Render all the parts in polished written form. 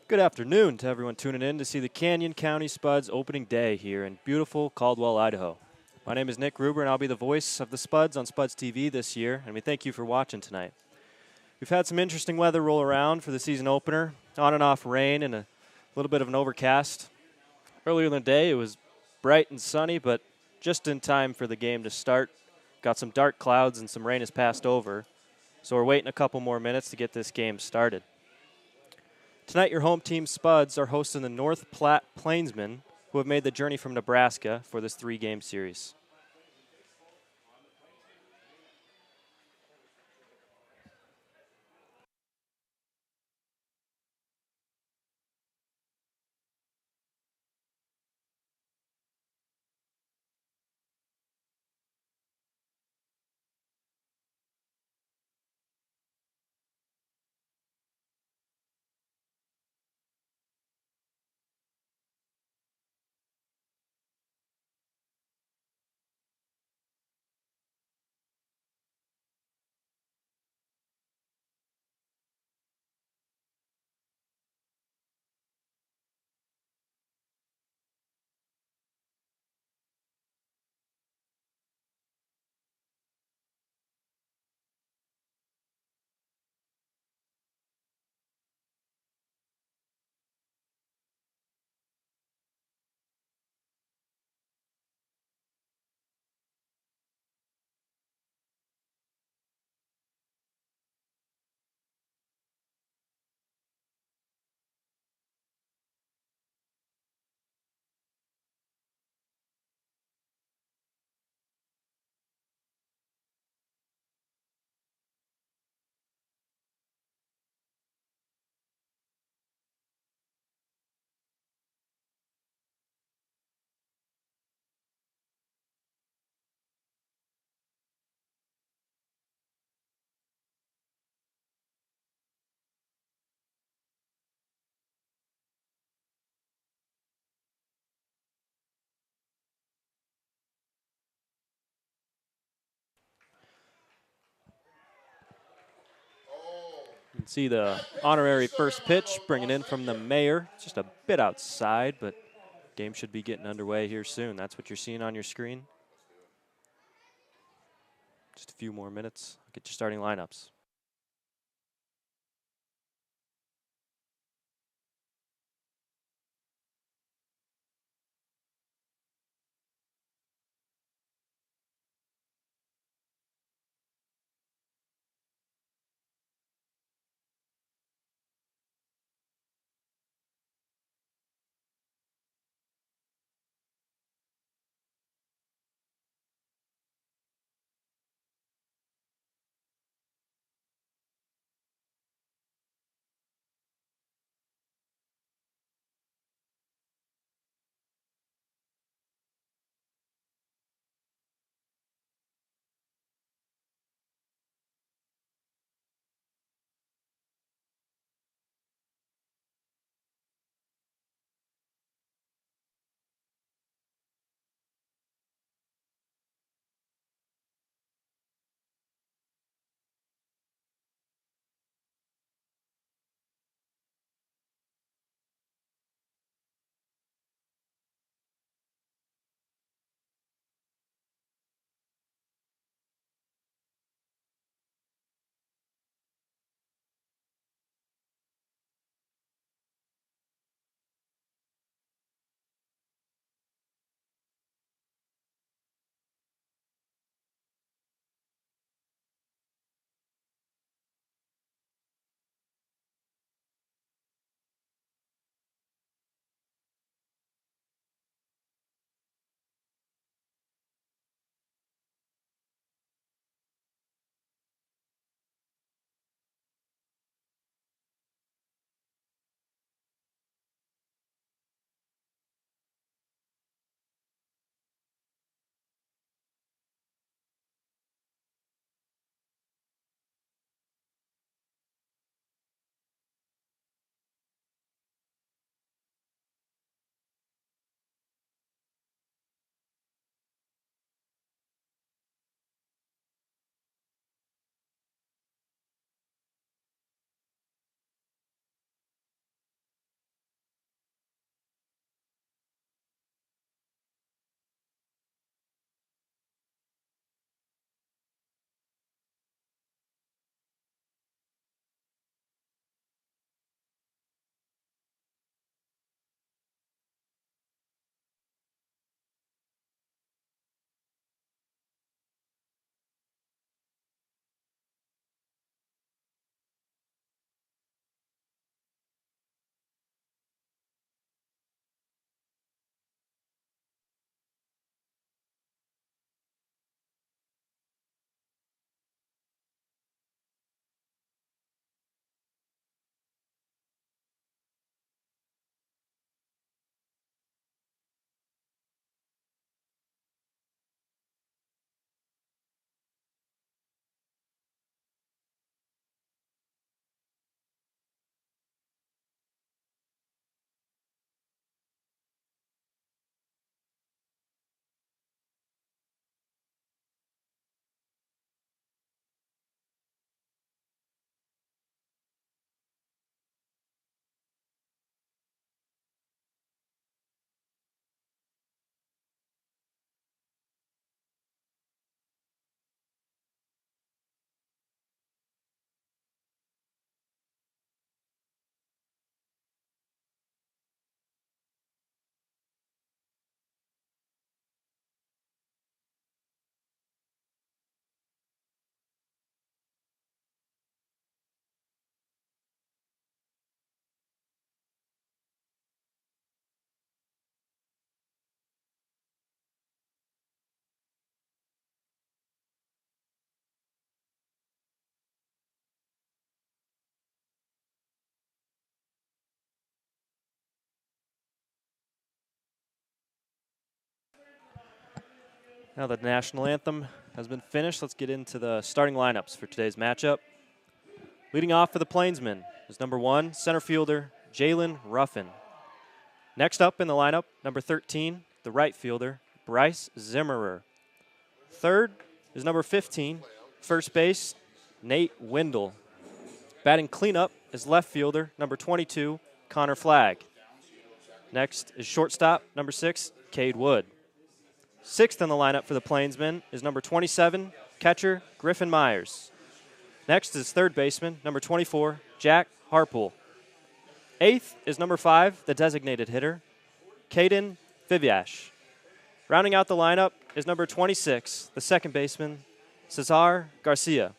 Good afternoon to everyone tuning in to see the Canyon County Spuds opening day here in beautiful Caldwell, Idaho. My name is Nick Gruber, and I'll be the voice of the Spuds on Spuds TV this year, and we thank you for watching tonight. We've had some interesting weather roll around for the season opener, on and off rain and a little bit of an overcast. Earlier in the day, it was bright and sunny, but just in time for the game to start. Got some dark clouds and some rain has passed over, so we're waiting a couple more minutes to get this game started. Tonight, your home team Spuds are hosting the North Platte Plainsmen, who have made the journey from Nebraska for this three-game series. You can see the honorary first pitch bringing in from the mayor. It's just a bit outside, but game should be getting underway here soon. That's what you're seeing on your screen. Just a few more minutes. Get your starting lineups. Now that the national anthem has been finished, let's get into the starting lineups for today's matchup. Leading off for the Plainsmen is number 1, center fielder Jalen Ruffin. Next up in the lineup, number 13, the right fielder Bryce Zimmerer. Third is number 15, first base Nate Wendell. Batting cleanup is left fielder number 22, Connor Flagg. Next is shortstop number 6, Cade Wood. Sixth in the lineup for the Plainsmen is number 27, catcher Griffin Myers. Next is third baseman number 24, Jack Harpool. Eighth is number 5, the designated hitter, Caden Fiviash. Rounding out the lineup is number 26, the second baseman, Cesar Garcia.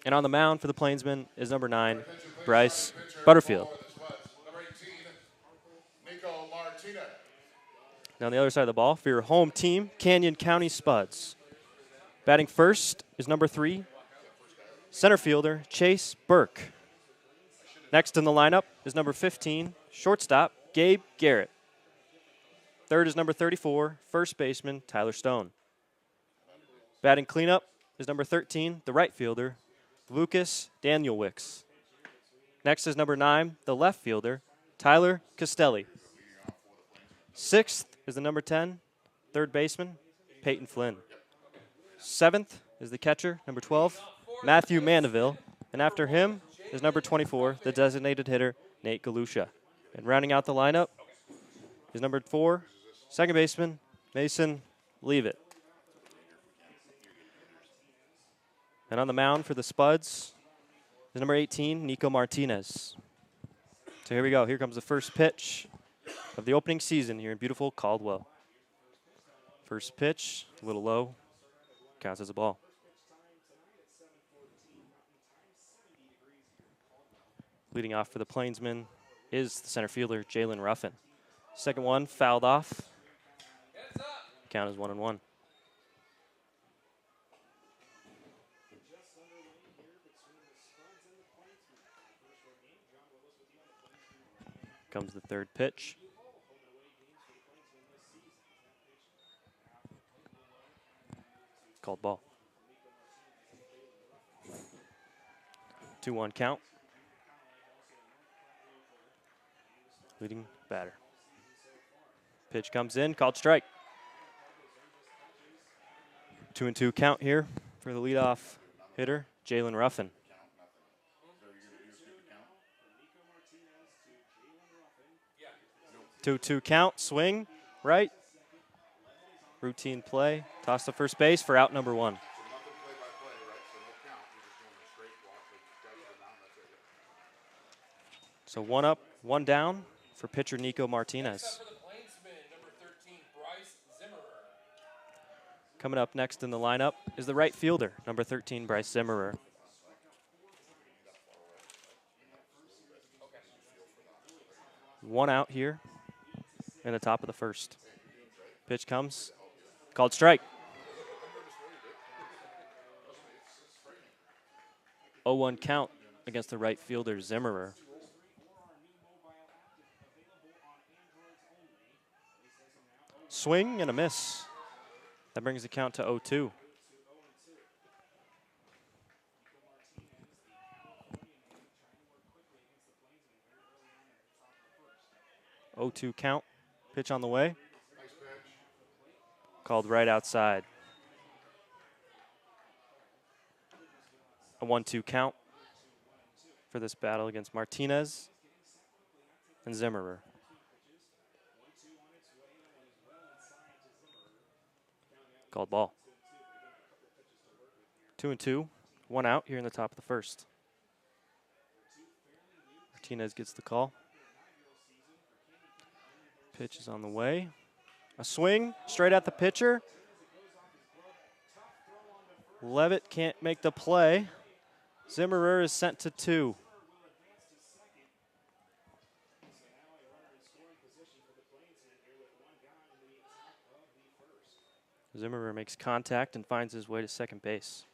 And on the mound for the Plainsmen is number 9, Bryce Butterfield. Now on the other side of the ball, for your home team, Canyon County Spuds. Batting first is number 3, center fielder Chase Burke. Next in the lineup is number 15, shortstop Gabe Garrett. Third is number 34, first baseman Tyler Stone. Batting cleanup is number 13, the right fielder Lucas Danielwicks. Next is number 9, the left fielder Tyler Costelli. Sixth is the number 10, third baseman, Peyton Flynn. Seventh is the catcher, number 12, Matthew Mandeville. And after him is number 24, the designated hitter, Nate Galusha. And rounding out the lineup is number 4, second baseman, Mason Leavitt. And on the mound for the Spuds is number 18, Nico Martinez. So here we go. Here comes the first pitch of the opening season here in beautiful Caldwell. First pitch, a little low, counts as a ball. Leading off for the Plainsmen is the center fielder, Jalen Ruffin. Second one, fouled off. Count is 1-1. Comes the third pitch. Called ball. 2-1 count. Leading batter. Pitch comes in, called strike. 2-2 count here for the leadoff hitter, Jalen Ruffin. 2-2 count, swing, right. Routine play, toss to first base for out number 1. So 1 up, 1 down for pitcher Nico Martinez. Coming up next in the lineup is the right fielder, number 13, Bryce Zimmerer. One out here in the top of the first. Pitch comes, called strike. 0-1 count against the right fielder, Zimmerer. Swing and a miss. That brings the count to 0-2. Count. Pitch on the way. Called right outside. A 1-2 count for this battle against Martinez and Zimmerer. Called ball. 2-2, 1 out here in the top of the first. Martinez gets the call. Pitch is on the way. A swing straight at the pitcher. Levitt can't make the play. Zimmerer is sent to 2. Zimmerer makes contact and finds his way to second base.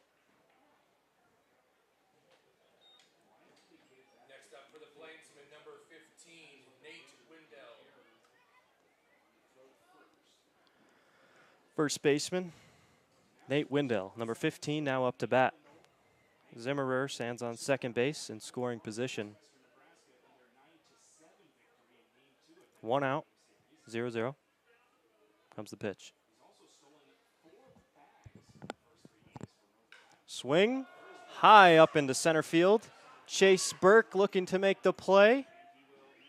Next up for the Plainsmen, number 15, Nate Wendell. First baseman Nate Wendell, number 15, now up to bat. Zimmerer stands on second base in scoring position. 1 out, 0-0. Comes the pitch. Swing, high up into center field. Chase Burke looking to make the play.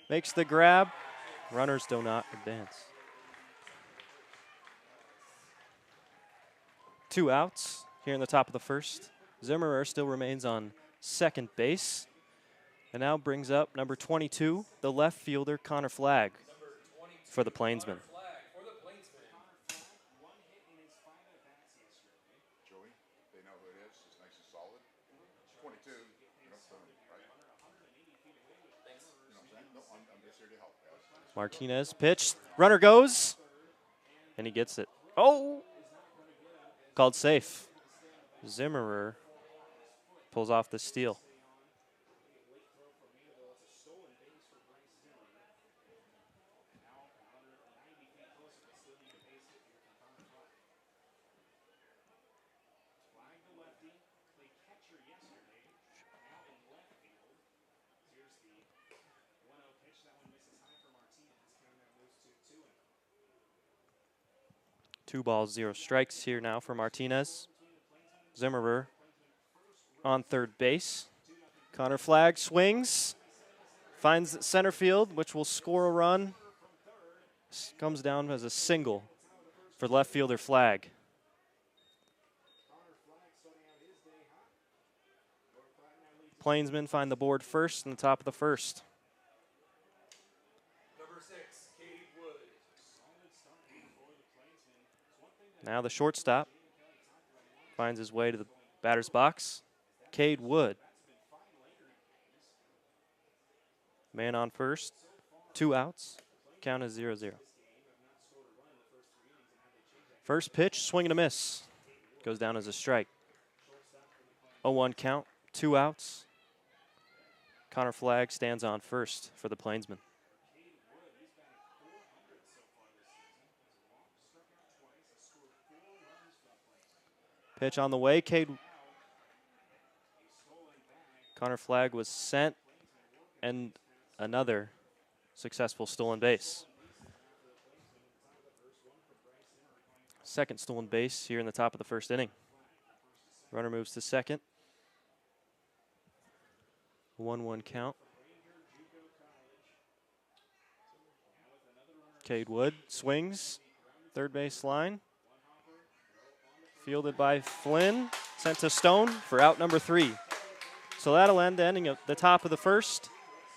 Makes the grab. Runners do not advance. 2 outs here in the top of the first. Zimmerer still remains on second base. And now brings up number 22, the left fielder, Connor Flagg, for the Plainsmen. Joey, they know who it is. It's nice and solid. 22. You know, right? Thanks. You know what I'm saying? No, I'm just here to help, guys. Martinez pitch. Runner goes. And he gets it. Oh! Called safe. Zimmerer pulls off the steal. Two balls, 0 strikes here now for Martinez. Zimmerer on third base. Connor Flagg swings, finds center field, which will score a run. Comes down as a single for left fielder Flagg. Plainsmen find the board first in the top of the first. Number 6, Cade Wood. Now the shortstop finds his way to the batter's box. Cade Wood. Man on first. 2 outs. Count is 0-0. First pitch, swing and a miss. Goes down as a strike. 0-1 count, 2 outs. Connor Flagg stands on first for the Plainsmen. Pitch on the way. Connor Flagg was sent, and another successful stolen base. Second stolen base here in the top of the first inning. Runner moves to second. 1-1 count. Cade Wood swings. Third base line. Fielded by Flynn. Sent to Stone for out number 3. So that'll end the ending of the top of the first.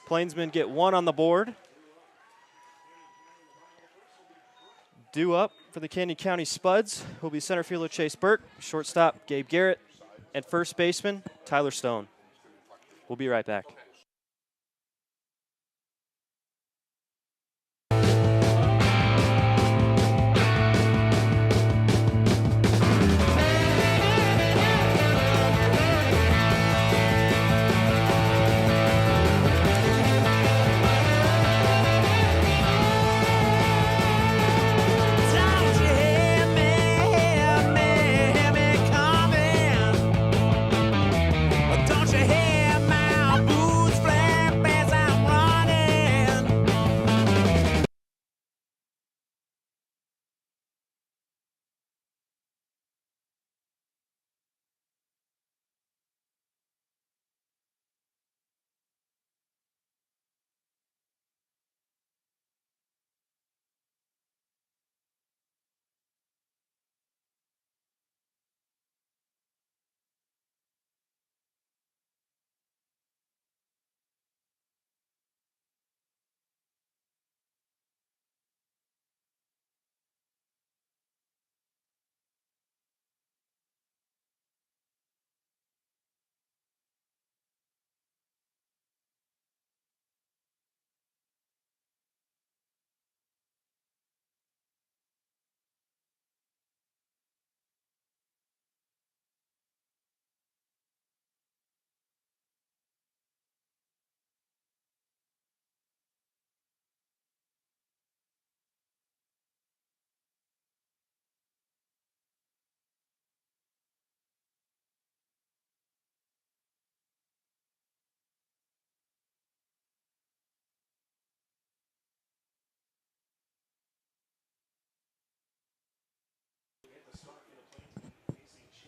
Plainsmen get 1 on the board. Due up for the Canyon County Spuds will be center fielder Chase Burke, shortstop Gabe Garrett, and first baseman Tyler Stone. We'll be right back. Don't you hear my boots?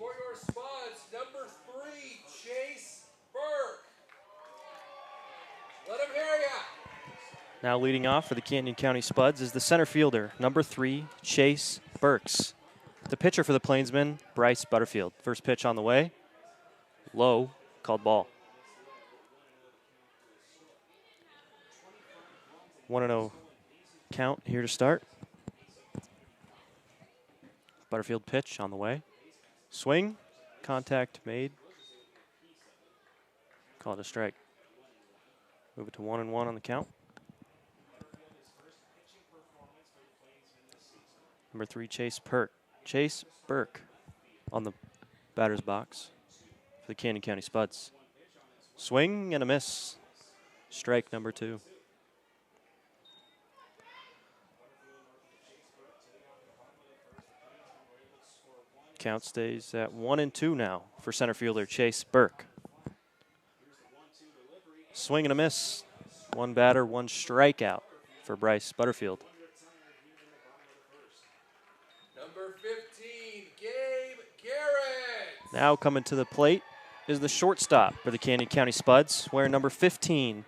For your Spuds, number 3, Chase Burke. Let him hear ya. Now leading off for the Canyon County Spuds is the center fielder, number 3, Chase Burks. The pitcher for the Plainsmen, Bryce Butterfield. First pitch on the way. Low, called ball. 1-0 count here to start. Butterfield pitch on the way. Swing, contact made. Call it a strike. Move it to 1-1 on the count. Number 3, Chase Burke on the batter's box for the Canyon County Spuds. Swing and a miss. Strike number 2. Count stays at 1-2 now for center fielder Chase Burke. Swing and a miss. 1 batter, 1 strikeout for Bryce Butterfield. Number 15, Gabe Garrett. Now coming to the plate is the shortstop for the Canyon County Spuds, wearing number 15,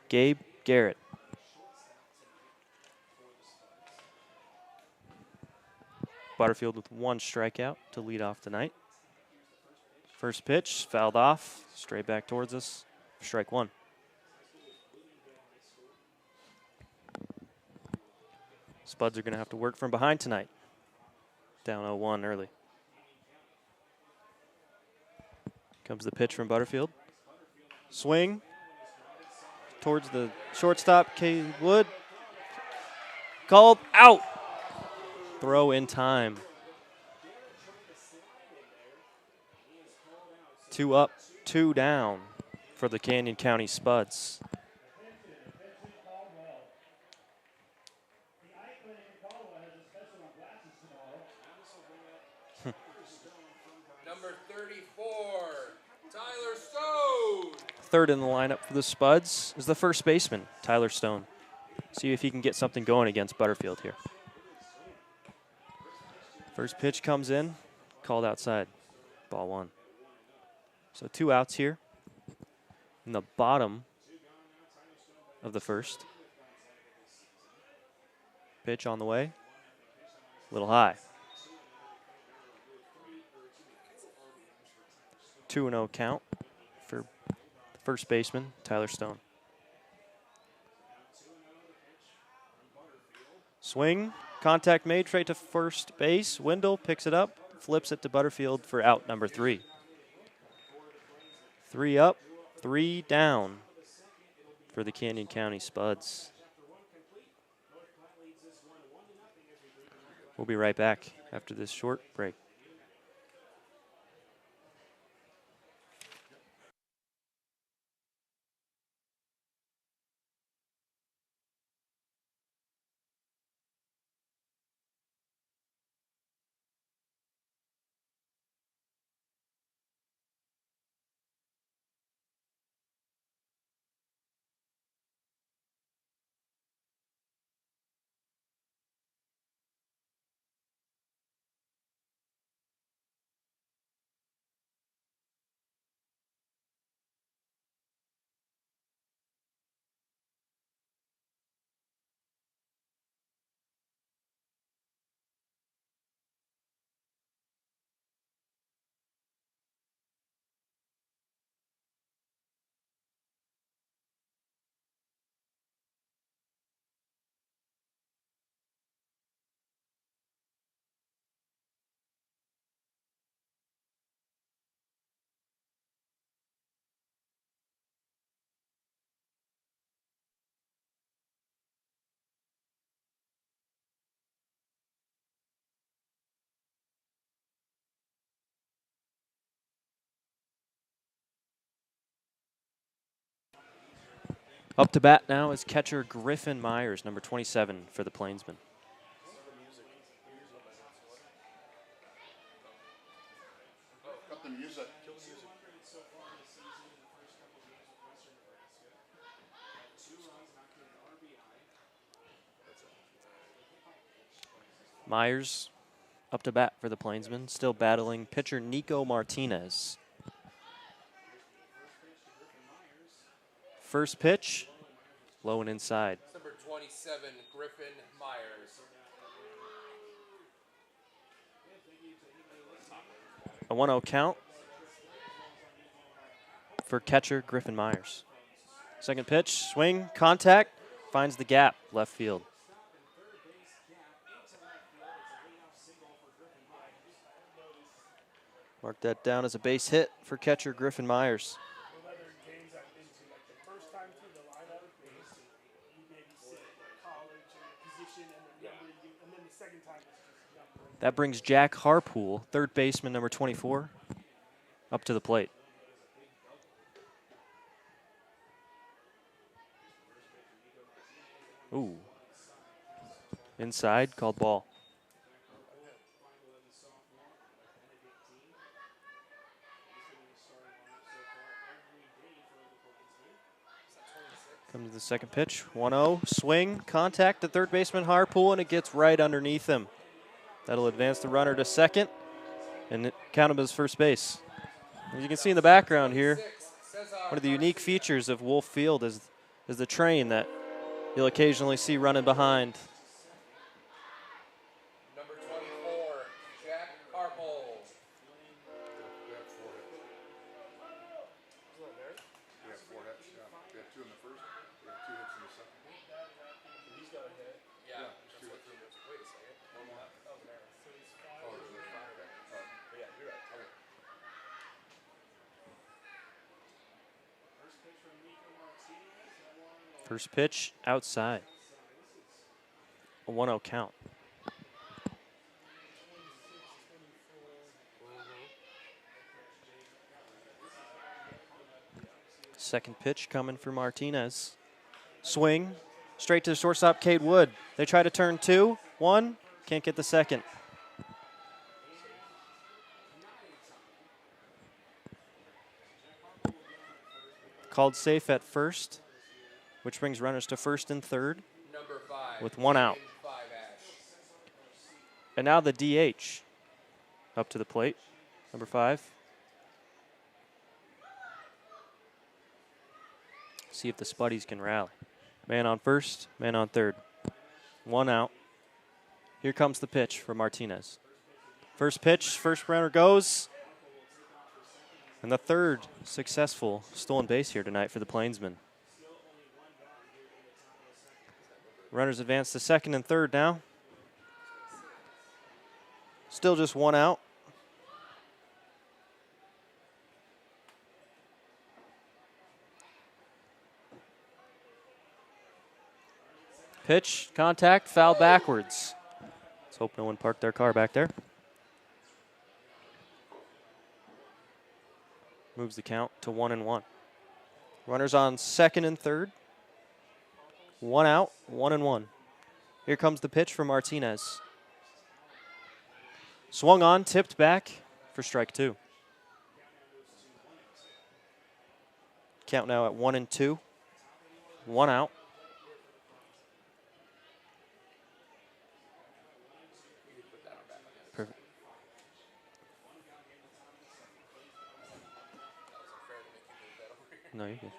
Gabe Garrett. Butterfield with 1 strikeout to lead off the night. First pitch, fouled off, straight back towards us, strike 1. Spuds are going to have to work from behind tonight. Down 0-1 early. Comes the pitch from Butterfield. Swing towards the shortstop, K. Wood. Called out. Throw in time. 2 up, 2 down for the Canyon County Spuds. Number 34, Tyler Stone. Third in the lineup for the Spuds is the first baseman, Tyler Stone. See if he can get something going against Butterfield here. First pitch comes in, called outside, ball 1. So 2 outs here in the bottom of the first. Pitch on the way, a little high. 2-0 count for the first baseman, Tyler Stone. Swing, contact made, straight to first base. Wendell picks it up, flips it to Butterfield for out number 3. 3 up, 3 down for the Canyon County Spuds. We'll be right back after this short break. Up to bat now is catcher Griffin Myers, number 27 for the Plainsmen. Cut the music. Myers up to bat for the Plainsmen, still battling pitcher Nico Martinez. First pitch, low and inside. Number 27, Griffin Myers. A 1-0 count for catcher Griffin Myers. Second pitch, swing, contact, finds the gap, left field. Mark that down as a base hit for catcher Griffin Myers. That brings Jack Harpool, third baseman, number 24, up to the plate. Ooh. Inside, called ball. Comes to the second pitch, 1-0, swing, contact to third baseman Harpool, and it gets right underneath him. That'll advance the runner to second and count him as first base. As you can see in the background here, one of the unique features of Wolf Field is the train that you'll occasionally see running behind. Number 24, Jack Harpole. We have 4 hits. We have 4 hits, yeah. We have 2 in the first. We have 2 hits in the second. He's got a hit. Yeah. There's 2 hits. Wait a second. One more. Oh, there. So he's 5. Oh, there's 5. Okay. All right. But yeah, you're right. Okay. First pitch, outside. A 1-0 count. Second pitch coming for Martinez. Swing, straight to the shortstop, Cade Wood. They try to turn 2, 1, can't get the second. Called safe at first, which brings runners to first and third Number 5. with 1 out. 5 Ash. And now the DH up to the plate, number 5. See if the Spuddies can rally. Man on first, man on third. 1 out. Here comes the pitch for Martinez. First pitch, first runner goes. And the third successful stolen base here tonight for the Plainsmen. Runners advance to second and third now. Still just 1 out. Pitch, contact, foul backwards. Let's hope no one parked their car back there. Moves the count to 1-1. Runners on second and third. 1 out, 1-1. Here comes the pitch for Martinez. Swung on, tipped back for strike 2. Count now at 1-2. 1 out. Perfect. No, you're good.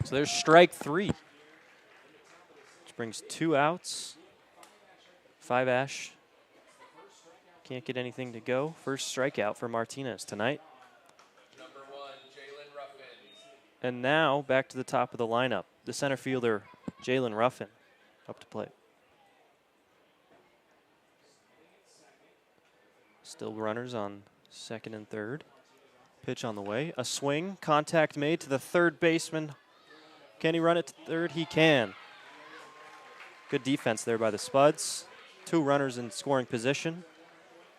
So there's strike 3. Which brings 2 outs. 5 Ash. Can't get anything to go. First strikeout for Martinez tonight. Number 1, Jalen Ruffin. And now back to the top of the lineup. The center fielder, Jalen Ruffin, up to plate. Still runners on second and third. Pitch on the way. A swing. Contact made to the third baseman. Can he run it to third? He can. Good defense there by the Spuds. 2 runners in scoring position.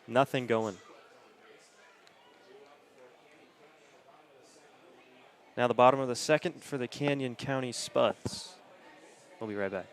Nothing going. Now the bottom of the second for the Canyon County Spuds. We'll be right back.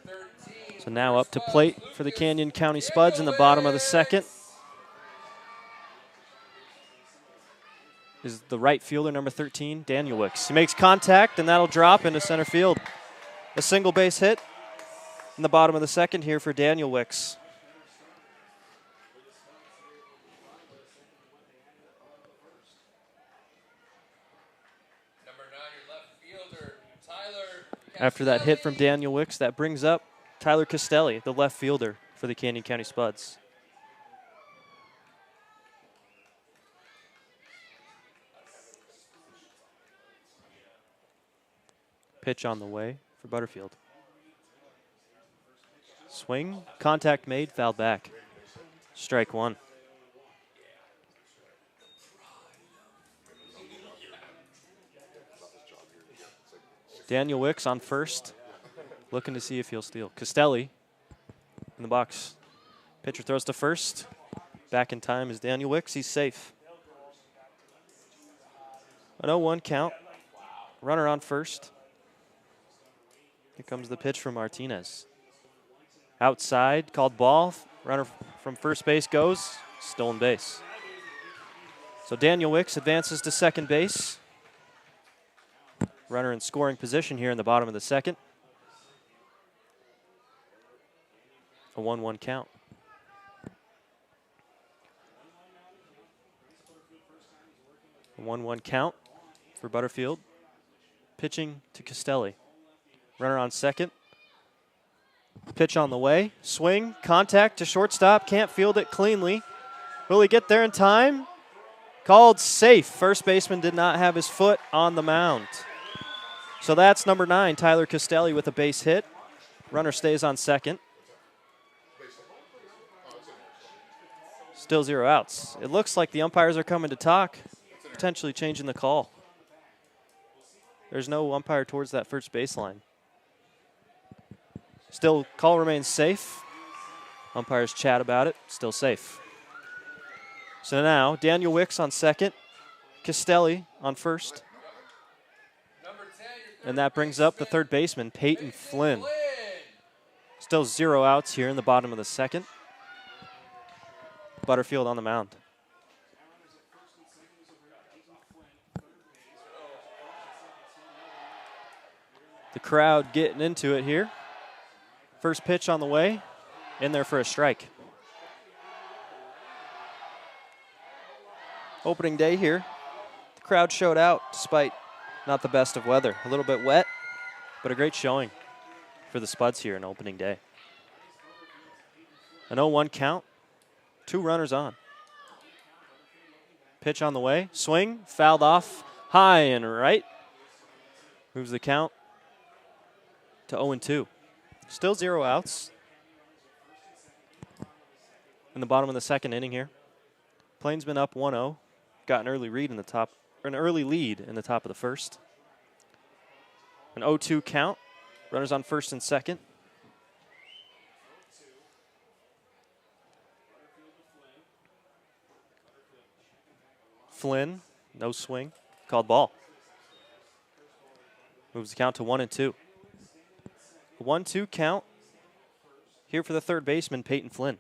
13. So now up to plate for the Canyon County Spuds in the bottom of the second is the right fielder, number 13, Daniel Wicks. He makes contact, and that'll drop into center field. A single base hit in the bottom of the second here for Daniel Wicks. Number 9, your left fielder, Tyler. After that hit from Daniel Wicks, that brings up Tyler Castelli, the left fielder for the Canyon County Spuds. Pitch on the way for Butterfield. Swing, contact made, fouled back. Strike one. Daniel Wicks on first, looking to see if he'll steal. Castelli in the box. Pitcher throws to first. Back in time is Daniel Wicks. He's safe. An 0-1 count. Runner on first. Here comes the pitch from Martinez. Outside, called ball. Runner from first base goes. Stolen base. So Daniel Wicks advances to second base. Runner in scoring position here in the bottom of the second. A 1-1 count. A 1-1 count for Butterfield. Pitching to Castelli. Runner on second. Pitch on the way. Swing. Contact to shortstop. Can't field it cleanly. Will he get there in time? Called safe. First baseman did not have his foot on the mound. So that's number 9, Tyler Castelli, with a base hit. Runner stays on second. Still 0 outs. It looks like the umpires are coming to talk, potentially changing the call. There's no umpire towards that first baseline. Still, call remains safe. Umpires chat about it. Still safe. So now, Daniel Wicks on second. Castelli on first. And that brings up the third baseman, Peyton Flynn. Still 0 outs here in the bottom of the second. Butterfield on the mound. The crowd getting into it here. First pitch on the way. In there for a strike. Opening day here. The crowd showed out despite not the best of weather. A little bit wet, but a great showing for the Spuds here in opening day. An 0-1 count. 2 runners on. Pitch on the way. Swing. Fouled off. High and right. Moves the count to 0-2. Still 0 outs. In the bottom of the second inning here. Plainsmen up 1-0. Got an early lead in the top of the first. An 0-2 count. Runners on first and second. Flynn, no swing, called ball. Moves the count to 1-2. A 1-2 count here for the third baseman, Peyton Flynn.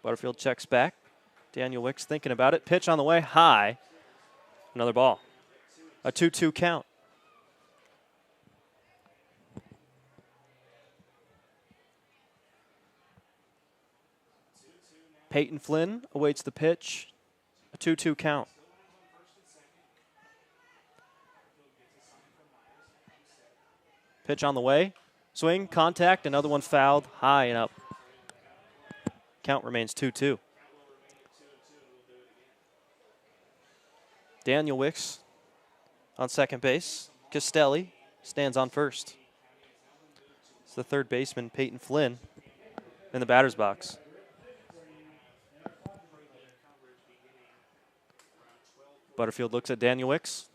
Butterfield checks back. Daniel Wicks thinking about it. Pitch on the way, high. Another ball. A 2-2 count. Peyton Flynn awaits the pitch. A 2-2 count. Pitch on the way. Swing, contact, another one fouled, high and up. Count remains 2-2. Daniel Wicks on second base. Castelli stands on first. It's the third baseman, Peyton Flynn, in the batter's box. Butterfield looks at Daniel Wicks.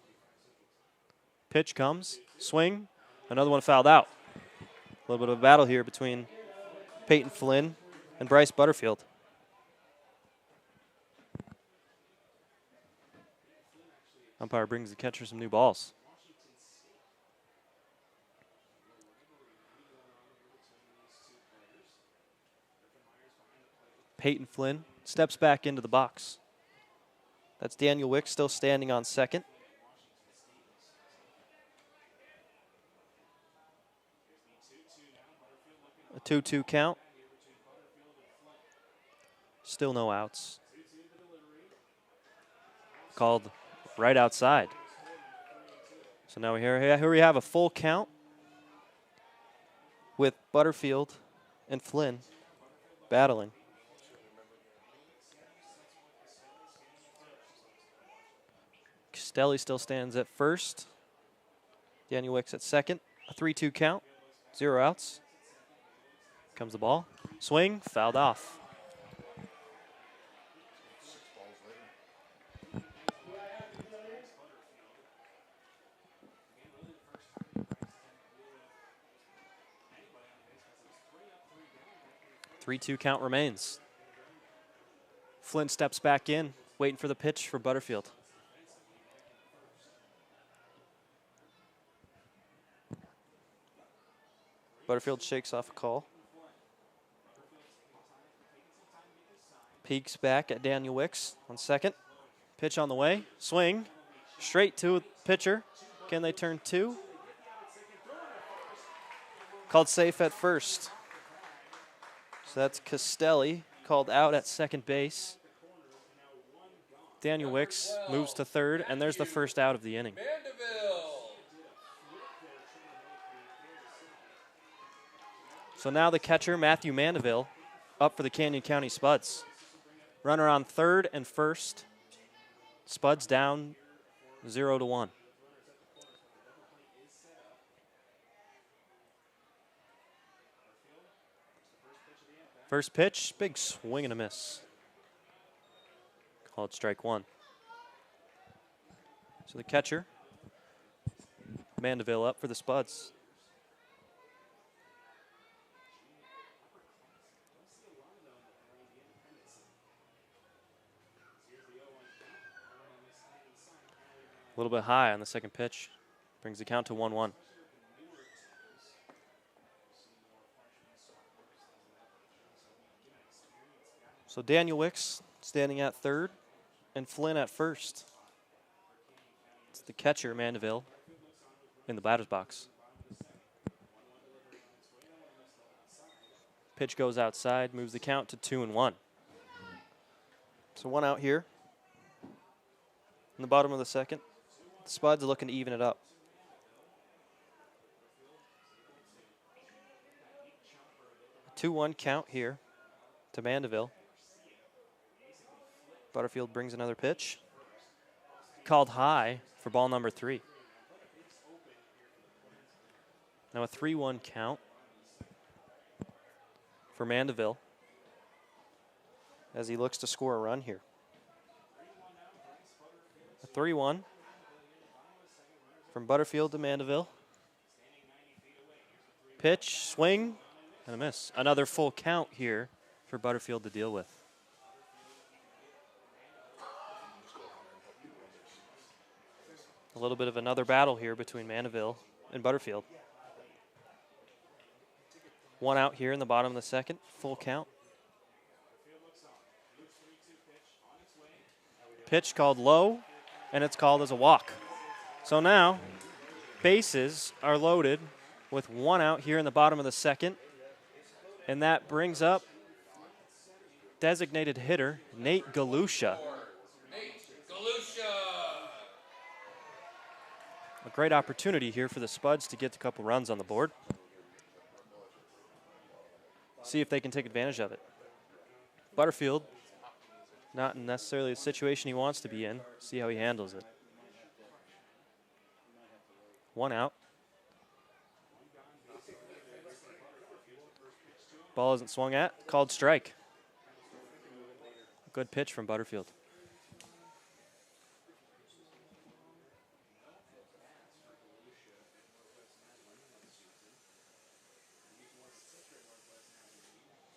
Pitch comes. Swing. Another one fouled out. A little bit of a battle here between Peyton Flynn and Bryce Butterfield. Umpire brings the catcher some new balls. Peyton Flynn steps back into the box. That's Daniel Wick still standing on second. A 2-2 count. Still no outs. Called right outside. So now here we have a full count with Butterfield and Flynn battling. Castelli still stands at first. Daniel Wick's at second. A 3-2 count. 0 outs. Comes the ball. Swing. Fouled off. 6 balls later. 3-2 count remains. Flynn steps back in, waiting for the pitch for Butterfield. Butterfield shakes off a call. Peeks back at Daniel Wicks on second. Pitch on the way. Swing. Straight to pitcher. Can they turn 2? Called safe at first. So that's Castelli called out at second base. Daniel Wicks moves to third, and there's the first out of the inning. Mandeville. So now the catcher, Matthew Mandeville, up for the Canyon County Spuds. Runner on third and first. Spuds down 0-1. First pitch, big swing and a miss. Called strike 1. So the catcher, Mandeville, up for the Spuds. A little bit high on the second pitch. Brings the count to 1-1. So Daniel Wicks standing at third and Flynn at first. It's the catcher, Mandeville, in the batter's box. Pitch goes outside, moves the count to 2-1. So 1 out here in the bottom of the second. The Spuds are looking to even it up. A 2-1 count here to Mandeville. Butterfield brings another pitch. Called high for ball number 3. Now a 3-1 count for Mandeville as he looks to score a run here. A 3-1 from Butterfield to Mandeville. Pitch, swing, and a miss. Another full count here for Butterfield to deal with. A little bit of another battle here between Mandeville and Butterfield. 1 out here in the bottom of the second, full count. Pitch called low, and it's called as a walk. So now, bases are loaded with 1 out here in the bottom of the second, and that brings up designated hitter Nate Galusha. A great opportunity here for the Spuds to get a couple runs on the board. See if they can take advantage of it. Butterfield, not necessarily the situation he wants to be in. See how he handles it. 1 out. Ball isn't swung at. Called strike. Good pitch from Butterfield.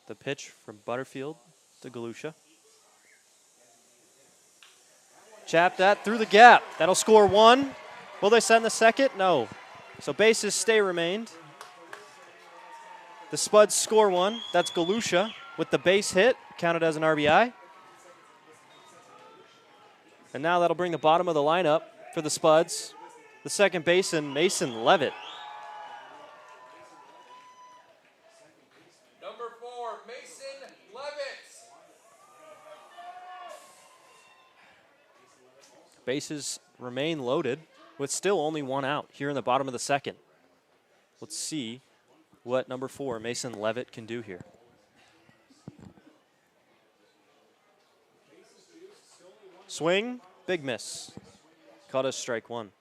The pitch from Butterfield to Galusha. Chap that through the gap. That'll score one. Will they send the second? No. So bases stay remained. The Spuds score one. That's Galusha with the base hit, counted as an RBI. And now that'll bring the bottom of the lineup for the Spuds. The second baseman, Mason Levitt. Number 4, Mason Levitt. Bases remain loaded with still only one out here in the bottom of the second. Let's see what number 4, Mason Levitt, can do here. Swing, big miss. Caught as strike one.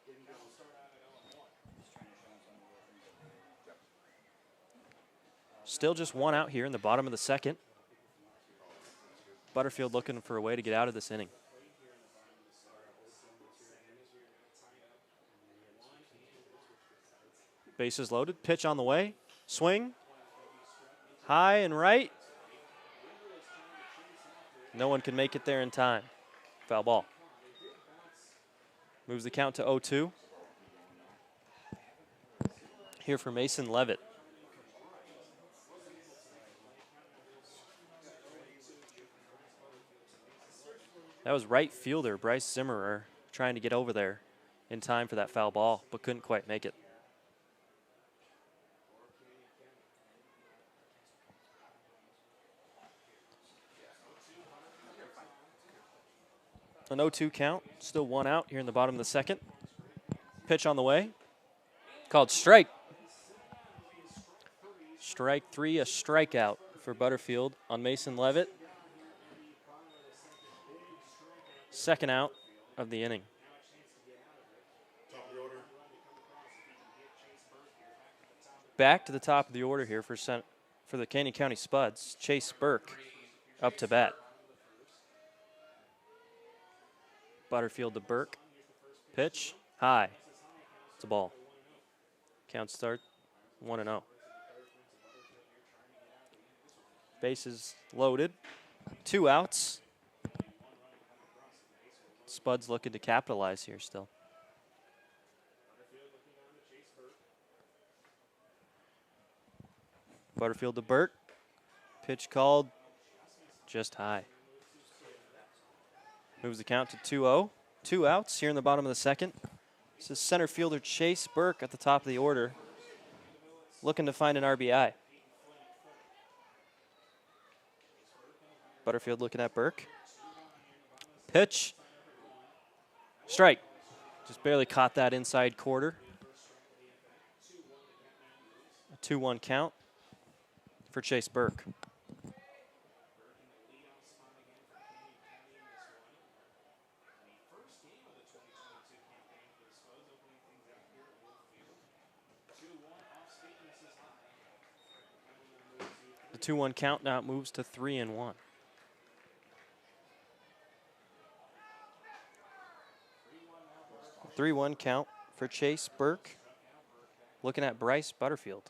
Still just one out here in the bottom of the second. Butterfield looking for a way to get out of this inning. Bases loaded, pitch on the way, swing, high and right. No one can make it there in time. Foul ball. Moves the count to 0-2. Here for Mason Levitt. That was right fielder Bryce Zimmerer trying to get over there in time for that foul ball, but couldn't quite make it. An 0-2 count, still one out here in the bottom of the second. Pitch on the way, called strike. Strike three, a strikeout for Butterfield on Mason Levitt. Second out of the inning. Back to the top of the order here for the Canyon County Spuds. Chase Burke up to bat. Butterfield to Burke. Pitch, high. It's a ball. Count start 1-0. Bases loaded. 2 outs. Spuds looking to capitalize here still. Butterfield to Burke. Pitch called just high. Moves the count to 2-0. 2 outs here in the bottom of the second. This is center fielder Chase Burke at the top of the order, looking to find an RBI. Butterfield looking at Burke. Pitch. Strike. Just barely caught that inside quarter. A 2-1 count for Chase Burke. The 2-1 count now moves to 3-1. The 3-1 count for Chase Burke. Looking at Bryce Butterfield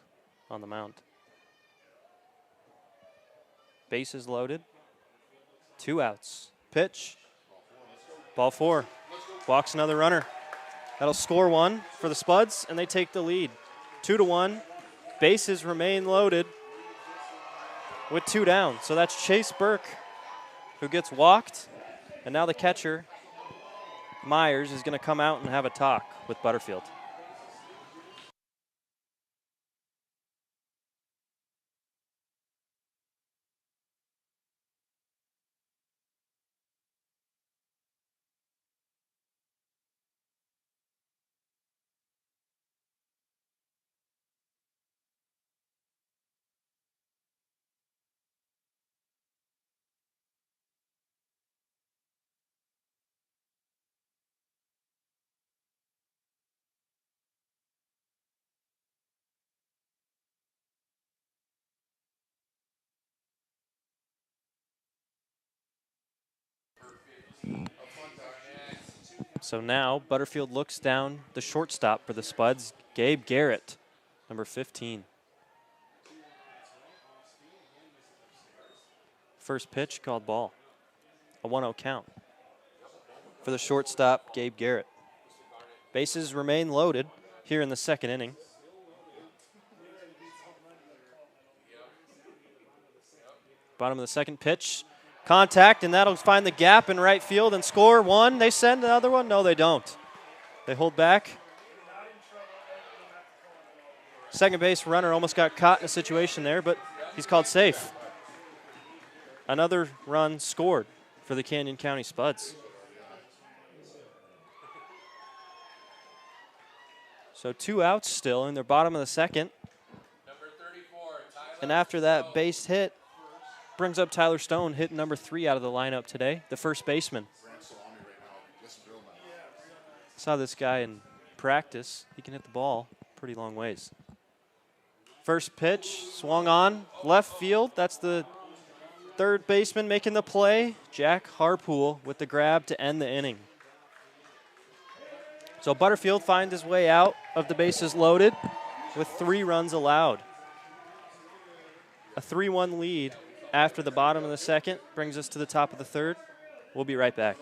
on the mound. Bases loaded. 2 outs. Pitch. Ball 4. Walks another runner. That'll score one for the Spuds, and they take the lead. 2-1. Bases remain loaded with 2 down. So that's Chase Burke who gets walked, and now the catcher, Myers, is going to come out and have a talk with Butterfield. So now Butterfield looks down the shortstop for the Spuds, Gabe Garrett, number 15. First pitch called ball. A 1-0 count. for the shortstop, Gabe Garrett. Bases remain loaded here in the second inning. Bottom of the second pitch. Contact, and that'll find the gap in right field and score one. They send another one? No, they don't. They hold back. Second base runner almost got caught in a situation there, but he's called safe. Another run scored for the Canyon County Spuds. So 2 outs still in their bottom of the second. And after that base hit, brings up Tyler Stone, hitting number 3 out of the lineup today, the first baseman. Saw this guy in practice. He can hit the ball pretty long ways. First pitch, swung on, left field. That's the third baseman making the play. Jack Harpool with the grab to end the inning. So Butterfield finds his way out of the bases loaded with 3 runs allowed. A 3-1 lead after the bottom of the second brings us to the top of the third. We'll be right back.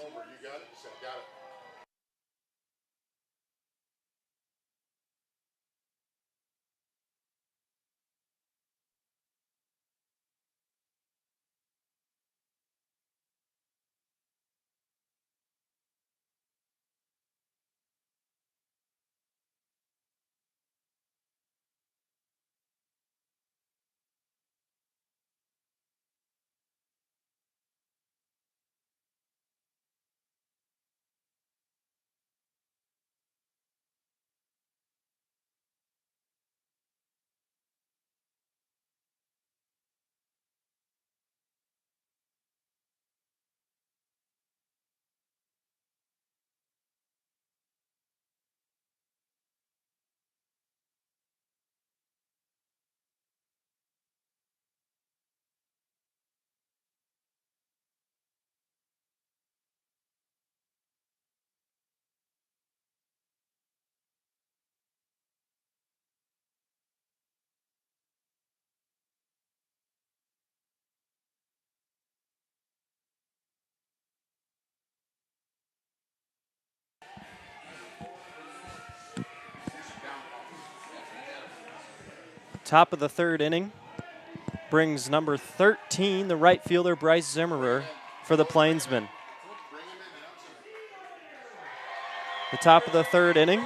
Top of the third inning brings number 13, the right fielder, Bryce Zimmerer, for the Plainsmen. The top of the third inning.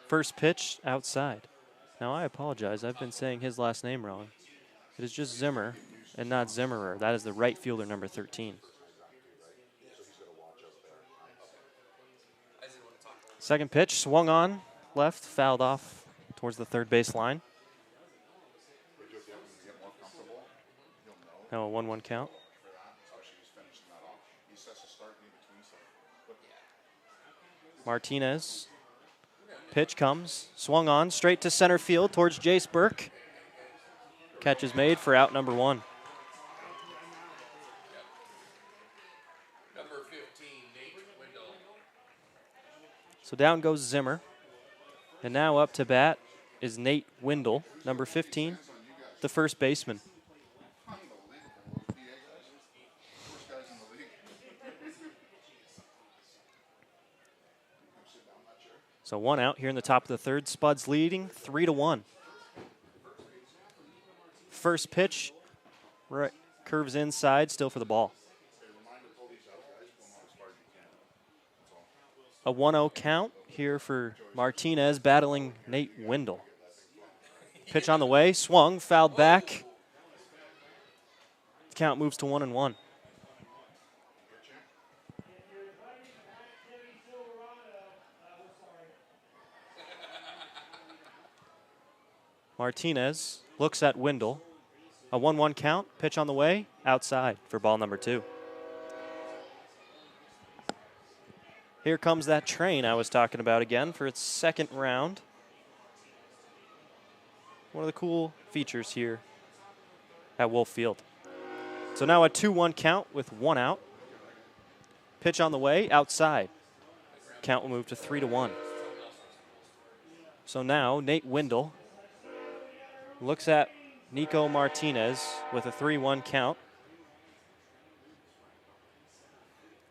First pitch outside. Now, I apologize. I've been saying his last name wrong. It is just Zimmer and not Zimmerer. That is the right fielder, number 13. Second pitch, swung on, left, fouled off towards the third base line. Now a 1-1 count. Martinez. Pitch comes, swung on, straight to center field towards Jace Burke. Catch is made for out number 1. So down goes Zimmer. And now up to bat is Nate Windle, number 15, the first baseman. So 1 out here in the top of the third. Spuds leading 3-1. First pitch, right, curves inside, still for the ball. A 1-0 count here for Martinez battling Nate Windle. Pitch on the way, swung, fouled back. Count moves to 1-1. Martinez looks at Windle. A 1-1 count, pitch on the way, outside for ball number 2. Here comes that train I was talking about again for its second round. One of the cool features here at Wolf Field. So now a 2-1 count with 1 out. Pitch on the way, outside. Count will move to 3-1. So now Nate Windle looks at Nico Martinez with a 3-1 count.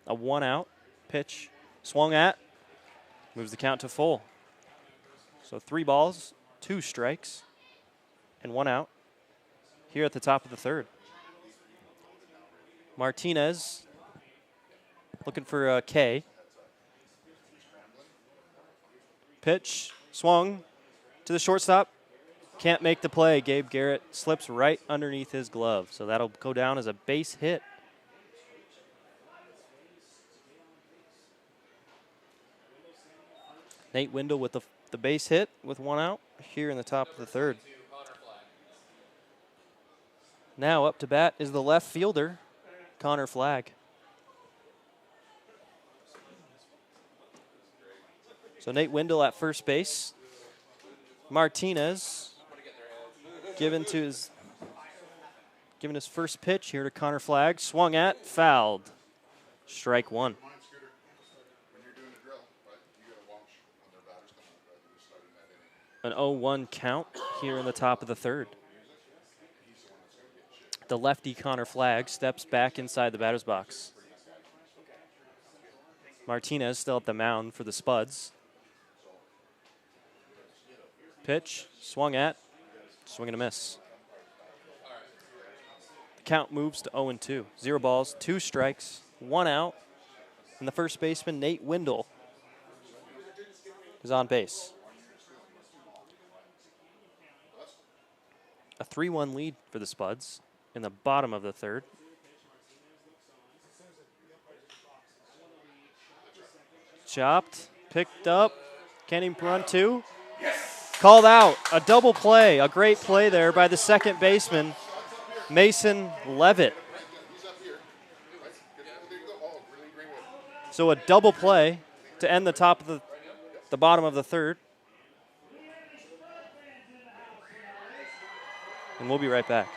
A 1-out pitch. Swung at. Moves the count to full. So 3 balls, 2 strikes, and 1 out here at the top of the third. Martinez looking for a K. Pitch, swung to the shortstop. Can't make the play. Gabe Garrett slips right underneath his glove. So that'll go down as a base hit. Nate Windle with the base hit with 1 out here in the top of the third. Now up to bat is the left fielder, Connor Flagg. So Nate Windle at first base. Martinez giving his first pitch here to Connor Flagg. Swung at, fouled. Strike 1. When you're doing a drill, right, you got to watch when their batters come out, right? You're starting that inning. An 0-1 count here in the top of the third. The lefty Connor Flagg steps back inside the batter's box. Martinez still at the mound for the Spuds. Pitch, swung at, swing and a miss. The count moves to 0-2. 0 balls, 2 strikes, 1 out. And the first baseman, Nate Windle, is on base. A 3-1 lead for the Spuds in the bottom of the third. Chopped, picked up, can he run 2? Called out, a double play, a great play there by the second baseman, Mason Levitt. So a double play to end the top of the bottom of the third. And we'll be right back.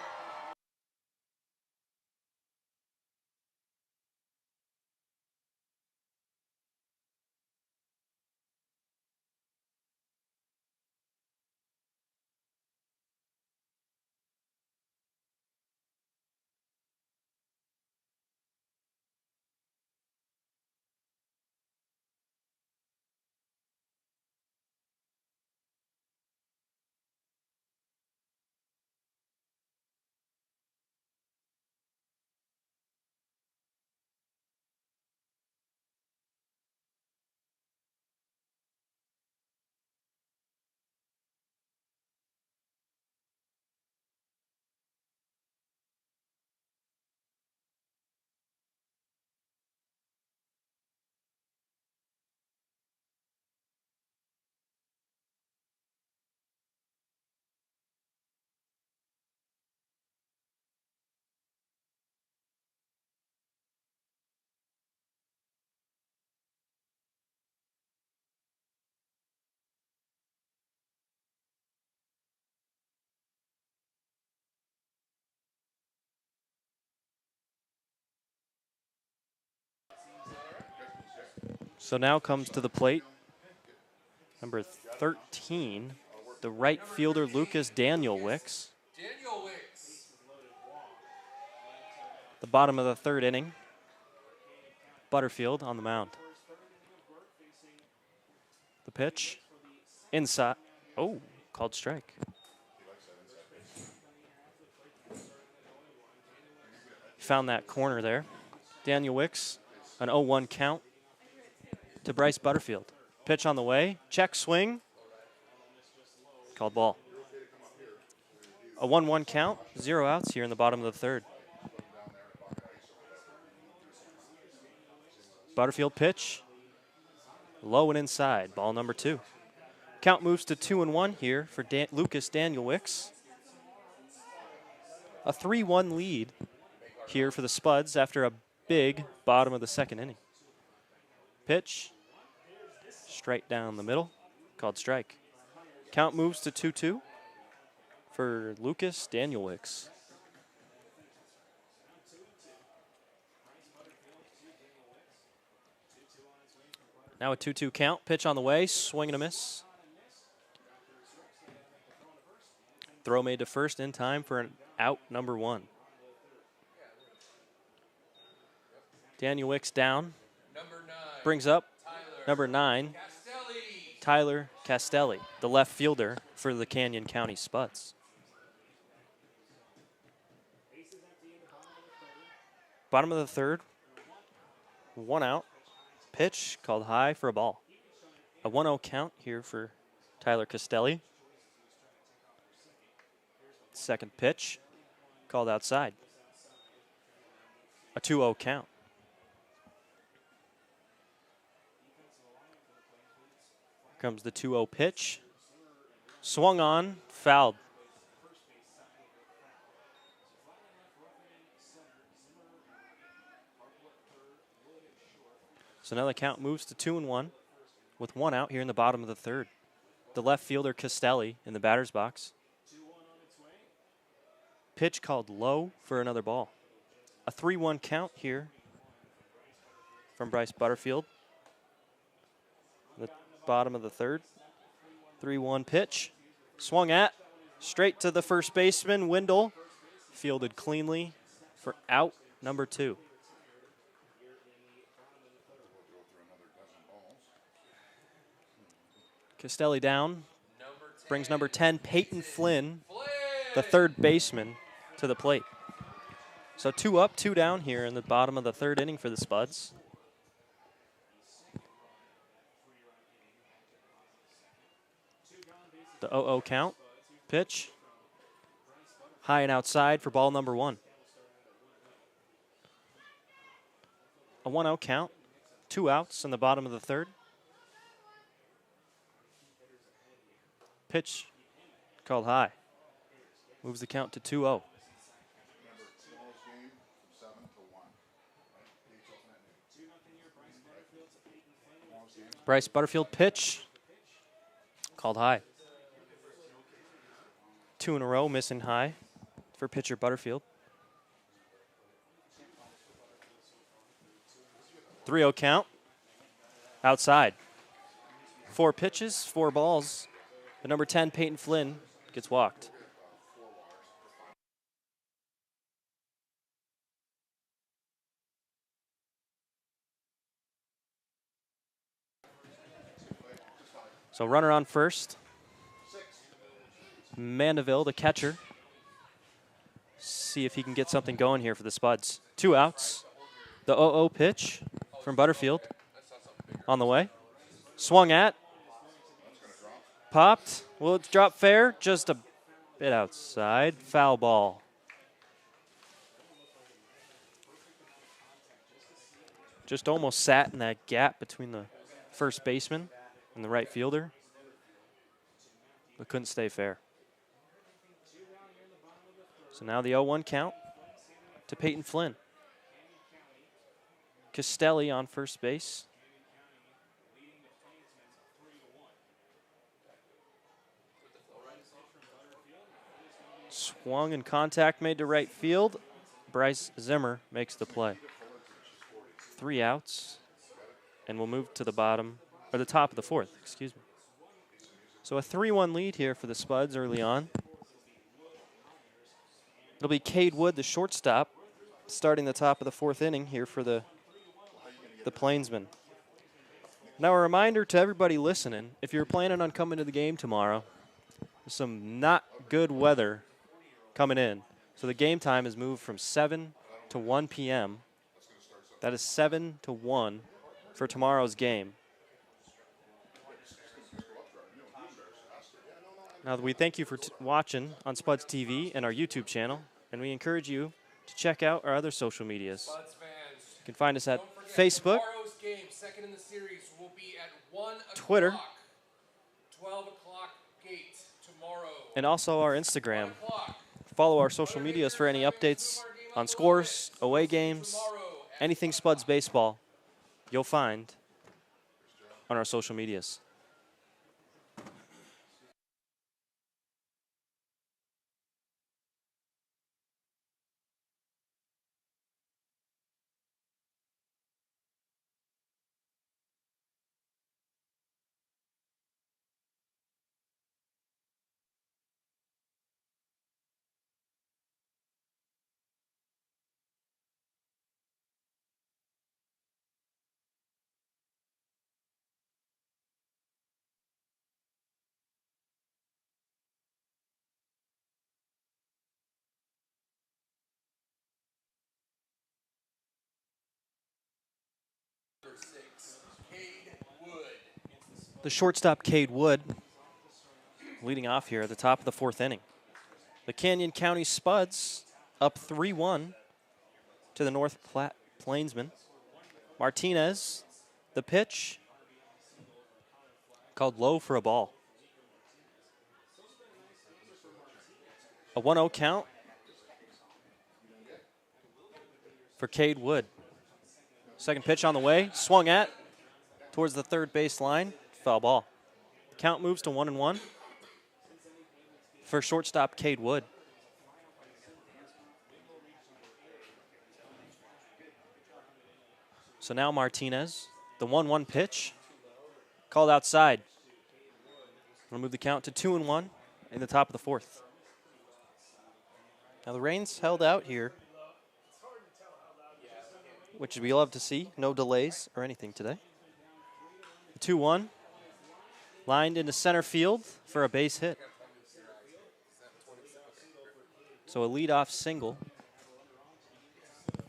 So now comes to the plate, number 13, the right fielder, Lucas Daniel Wicks. Daniel Wicks. The bottom of the third inning. Butterfield on the mound. The pitch, inside. Oh, called strike. Found that corner there. Daniel Wicks, an 0-1 count to Bryce Butterfield. Pitch on the way, check swing. Called ball. A 1-1 count, 0 outs here in the bottom of the third. Butterfield pitch, low and inside, ball number 2. Count moves to 2-1 here for Lucas Daniel Wicks. A 3-1 lead here for the Spuds after a big bottom of the second inning. Pitch, straight down the middle, called strike. Count moves to 2-2 for Lucas Daniel Wicks. Now a 2-2 count, pitch on the way, swing and a miss. Throw made to first in time for an out number 1. Daniel Wicks down. Number 9. Brings up Tyler number 9, Castelli. Tyler Castelli, the left fielder for the Canyon County Spuds. Bottom of the third, 1 out. Pitch called high for a ball. A 1-0 count here for Tyler Castelli. Second pitch called outside. A 2-0 count. Here comes the 2-0 pitch. Swung on, fouled. So now the count moves to 2-1 with 1 out here in the bottom of the third. The left fielder Castelli in the batter's box. Pitch called low for another ball. A 3-1 count here from Bryce Butterfield. The bottom of the third. 3-1 pitch. Swung at. Straight to the first baseman, Wendell. Fielded cleanly for out number 2. Castelli down. Brings number 10, Peyton Flynn, the third baseman, to the plate. So 2 up, 2 down here in the bottom of the third inning for the Spuds. The 0-0 count. Pitch. High and outside for ball number 1. A 1-0 count. 2 outs in the bottom of the third. Pitch called high. Moves the count to 2-0. Bryce Butterfield pitch called high. 2 in a row missing high for pitcher Butterfield. 3-0 count. Outside. 4 pitches, 4 balls. The number 10, Peyton Flynn, gets walked. So runner on first. Mandeville, the catcher. See if he can get something going here for the Spuds. 2 outs. The 0-0 pitch from Butterfield on the way. Swung at. Popped. Will it drop fair? Just a bit outside. Foul ball. Just almost sat in that gap between the first baseman and the right fielder, but couldn't stay fair. So now the 0-1 count to Peyton Flynn. Castelli on first base. Swung and contact made to right field. Bryce Zimmer makes the play. 3 outs, and we'll move to the bottom, or the top of the fourth, excuse me. So a 3-1 lead here for the Spuds early on. It'll be Cade Wood, the shortstop, starting the top of the fourth inning here for the Plainsmen. Now a reminder to everybody listening, if you're planning on coming to the game tomorrow, there's some not good weather coming in. So the game time is moved from 7 to 1 p.m. That is 7 to 1 for tomorrow's game. Now, we thank you for watching on Spuds TV and our YouTube channel, and we encourage you to check out our other social medias. You can find us at Facebook, Tomorrow's game, second in the series, will be at 1 Twitter, o'clock. 12 o'clock gate tomorrow. and also our Instagram. 1 o'clock. Follow our social medias for any updates on scores, away games, anything Spuds baseball you'll find on our social medias. the shortstop, Cade Wood, leading off here at the top of the 4th inning. The Canyon County Spuds up 3-1 to the North Plainsmen. Martinez, the pitch, called low for a ball. A 1-0 count for Cade Wood. Second pitch on the way, swung at towards the third base line, foul ball. The count moves to 1-1 for shortstop Cade Wood. So now Martinez, the 1-1 pitch, called outside. We'll move the count to 2-1 in the top of the 4th. Now the rain's held out here, which we love to see. No delays or anything today. 2-1, lined into center field for a base hit. So a leadoff single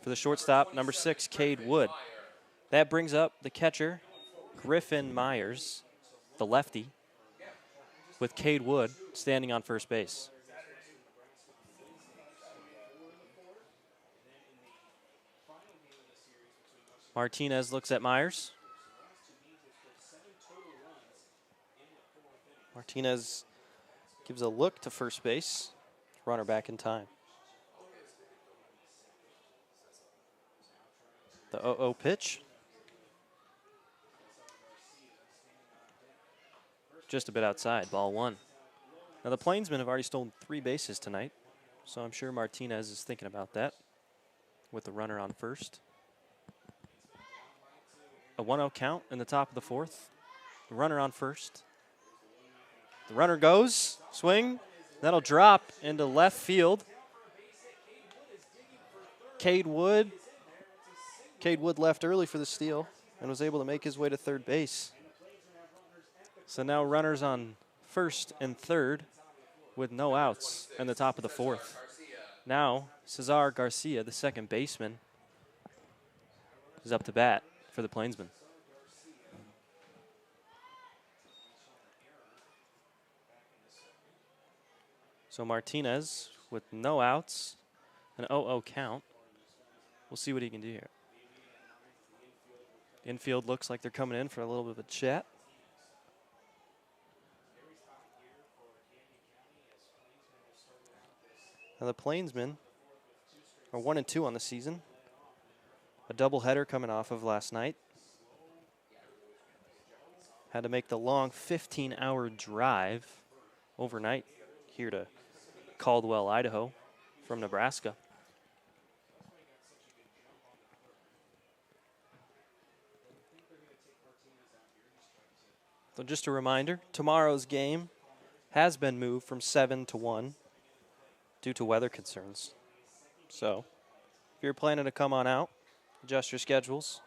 for the shortstop, number 6, Cade Wood. That brings up the catcher, Griffin Myers, the lefty, with Cade Wood standing on first base. Martinez looks at Myers. Martinez gives a look to first base. Runner back in time. The 0-0 pitch. Just a bit outside, ball 1. Now the Plainsmen have already stolen 3 bases tonight, so I'm sure Martinez is thinking about that with the runner on first. A 1-0 count in the top of the 4th. The runner on first. The runner goes, swing, that'll drop into left field. Cade Wood left early for the steal and was able to make his way to third base. So now runners on first and third with no outs in the top of the 4th. Now Cesar Garcia, the second baseman, is up to bat for the Plainsmen. So Martinez with no outs, an 0-0 count. We'll see what he can do here. Infield looks like they're coming in for a little bit of a chat. Now the Plainsmen are 1-2 on the season. A doubleheader coming off of last night. Had to make the long 15-hour drive overnight here to Caldwell, Idaho from Nebraska. So just a reminder, tomorrow's game has been moved from 7 to 1 due to weather concerns. So if you're planning to come on out, adjust your schedules.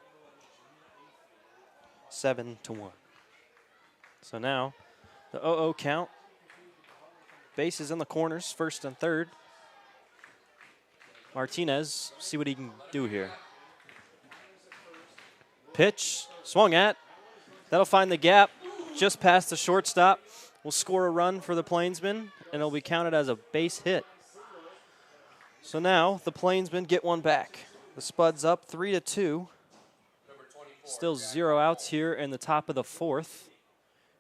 7 to 1. So now the 0-0 count. Bases in the corners, first and third. Martinez, see what he can do here. Pitch, swung at. That'll find the gap just past the shortstop. Will score a run for the Plainsmen, and it'll be counted as a base hit. So now the Plainsmen get one back. The Spuds up 3-2. Still 0 outs here in the top of the 4th.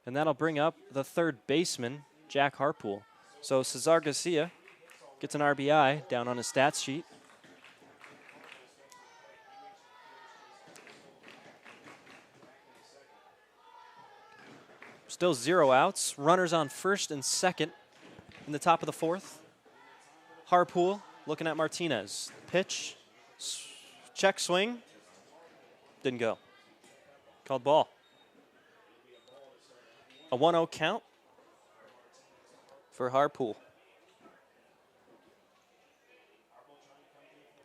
And that'll bring up the third baseman, Jack Harpool. So Cesar Garcia gets an RBI down on his stats sheet. Still 0 outs. Runners on first and second in the top of the 4th. Harpool looking at Martinez. Pitch, check swing, didn't go. Called ball. A 1-0 count for Harpool.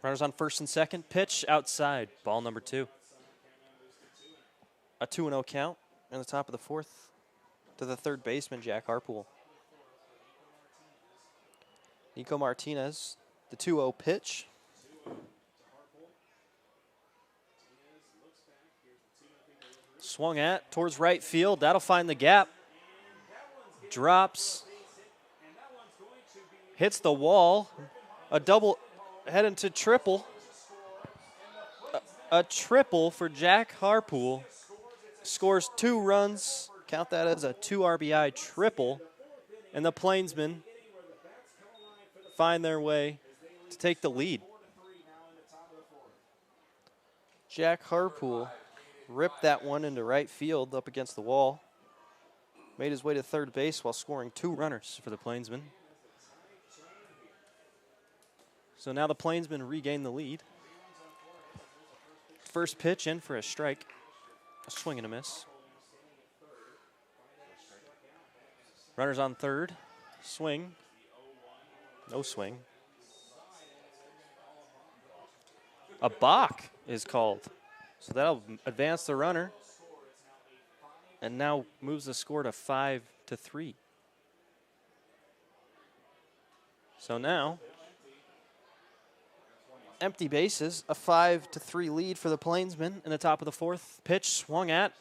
Runners on first and second. Pitch outside. Ball number 2. A 2-0 count in the top of the 4th to the third baseman, Jack Harpool. Nico Martinez, the 2-0 pitch. Swung at towards right field. That'll find the gap. Drops. Hits the wall. A double heading to triple. A triple for Jack Harpool. Scores 2 runs. Count that as a 2 RBI triple. And the Plainsmen find their way to take the lead. Jack Harpool ripped that one into right field up against the wall. Made his way to third base while scoring 2 runners for the Plainsmen. So now the Plainsmen regain the lead. First pitch in for a strike. A swing and a miss. Runners on third. Swing. No swing. A balk is called. So that'll advance the runner. And now moves the score to 5-3. So now, empty bases, a 5-3 lead for the Plainsmen in the top of the 4th. Pitch swung at.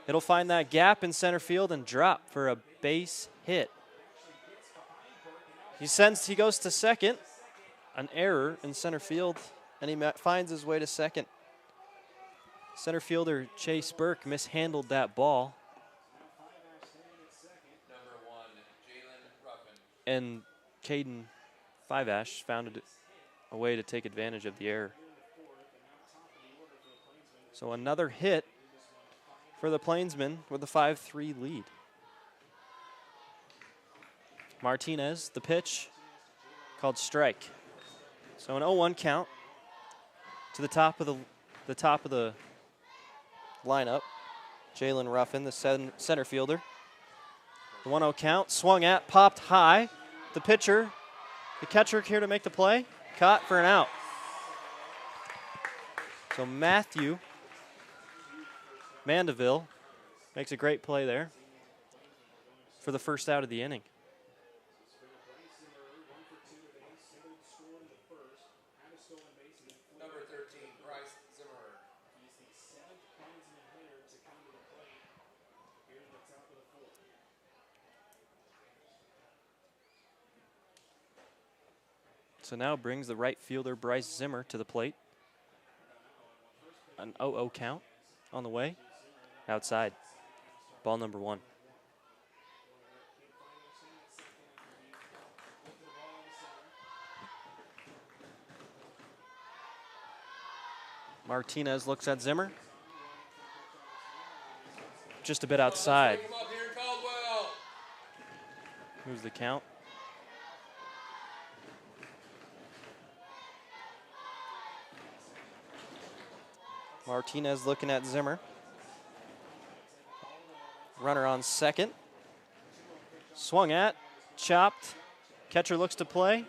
It'll find that gap in center field and drop for a base hit. He goes to second. An error in center field, and he finds his way to second. Center fielder Chase Burke mishandled that ball. And Caden Fiveash found a way to take advantage of the error. So another hit for the Plainsmen with a 5-3 lead. Martinez, the pitch, called strike. So an 0-1 count to the top of the lineup. Jalen Ruffin, the center fielder. The 1-0 count, swung at, popped high. The catcher here to make the play, caught for an out. So Matthew Mandeville makes a great play there for the first out of the inning. Number 13, Bryce Zimmer. So now brings the right fielder Bryce Zimmer to the plate. An 0-0 count on the way. Outside. Ball number 1. Martinez looks at Zimmer. Just a bit outside. Pick him up here in Caldwell. Moves the count. Martinez looking at Zimmer. Runner on second. Swung at, chopped. Catcher looks to play.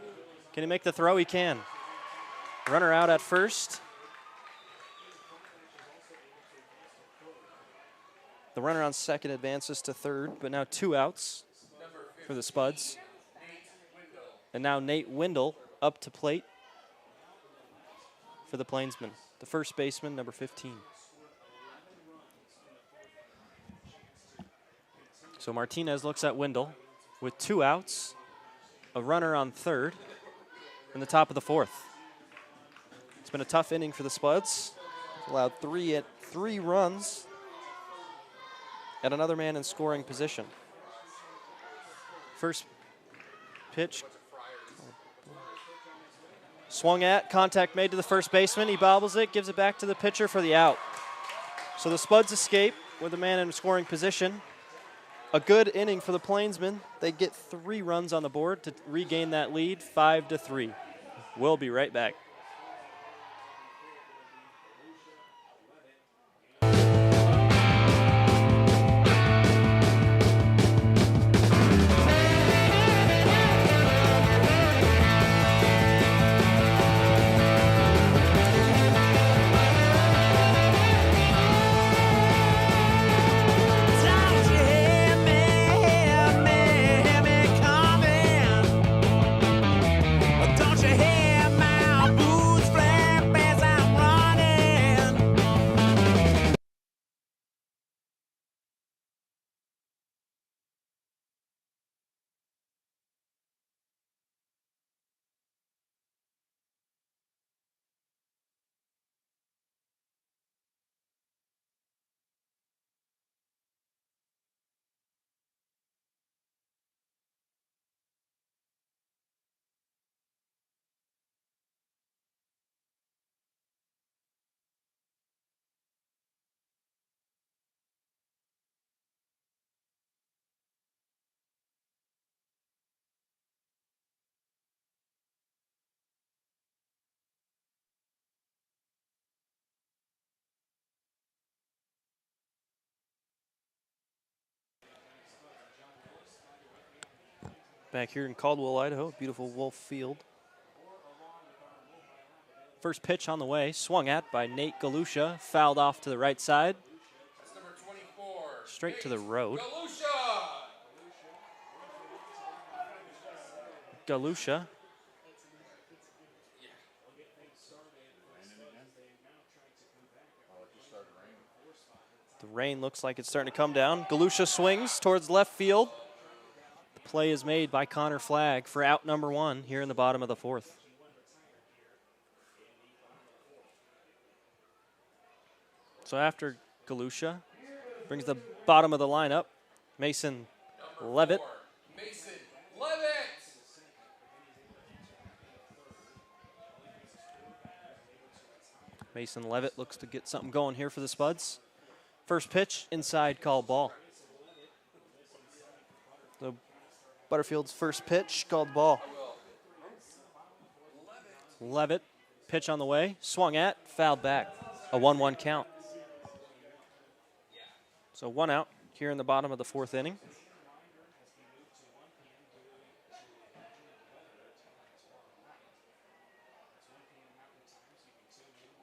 Can he make the throw? He can. Runner out at first. The runner on second advances to third, but now 2 outs for the Spuds. And now Nate Windle up to plate for the Plainsmen. The first baseman, number 15. So Martinez looks at Windle with 2 outs, a runner on third, in the top of the 4th. It's been a tough inning for the Spuds. Allowed 3 runs and another man in scoring position. First pitch. Swung at, contact made to the first baseman. He bobbles it, gives it back to the pitcher for the out. So the Spuds escape with a man in scoring position. A good inning for the Plainsmen. They get 3 runs on the board to regain that lead, 5-3. We'll be right back. Don't you hear my Back here in Caldwell, Idaho, beautiful Wolf Field. First pitch on the way, swung at by Nate Galusha, fouled off to the right side. That's number 24. Straight Nate to the road. Galusha. Galusha. The rain looks like it's starting to come down. Galusha swings towards left field. The play is made by Connor Flagg for out number 1 here in the bottom of the 4th. So after Galusha, brings the bottom of the lineup, Mason Levitt. Mason Levitt. Mason Levitt looks to get something going here for the Spuds. First pitch, inside, called ball. So Butterfield's first pitch, called ball. Levitt, pitch on the way, swung at, fouled back. A 1-1 count. So 1 out here in the bottom of the 4th inning.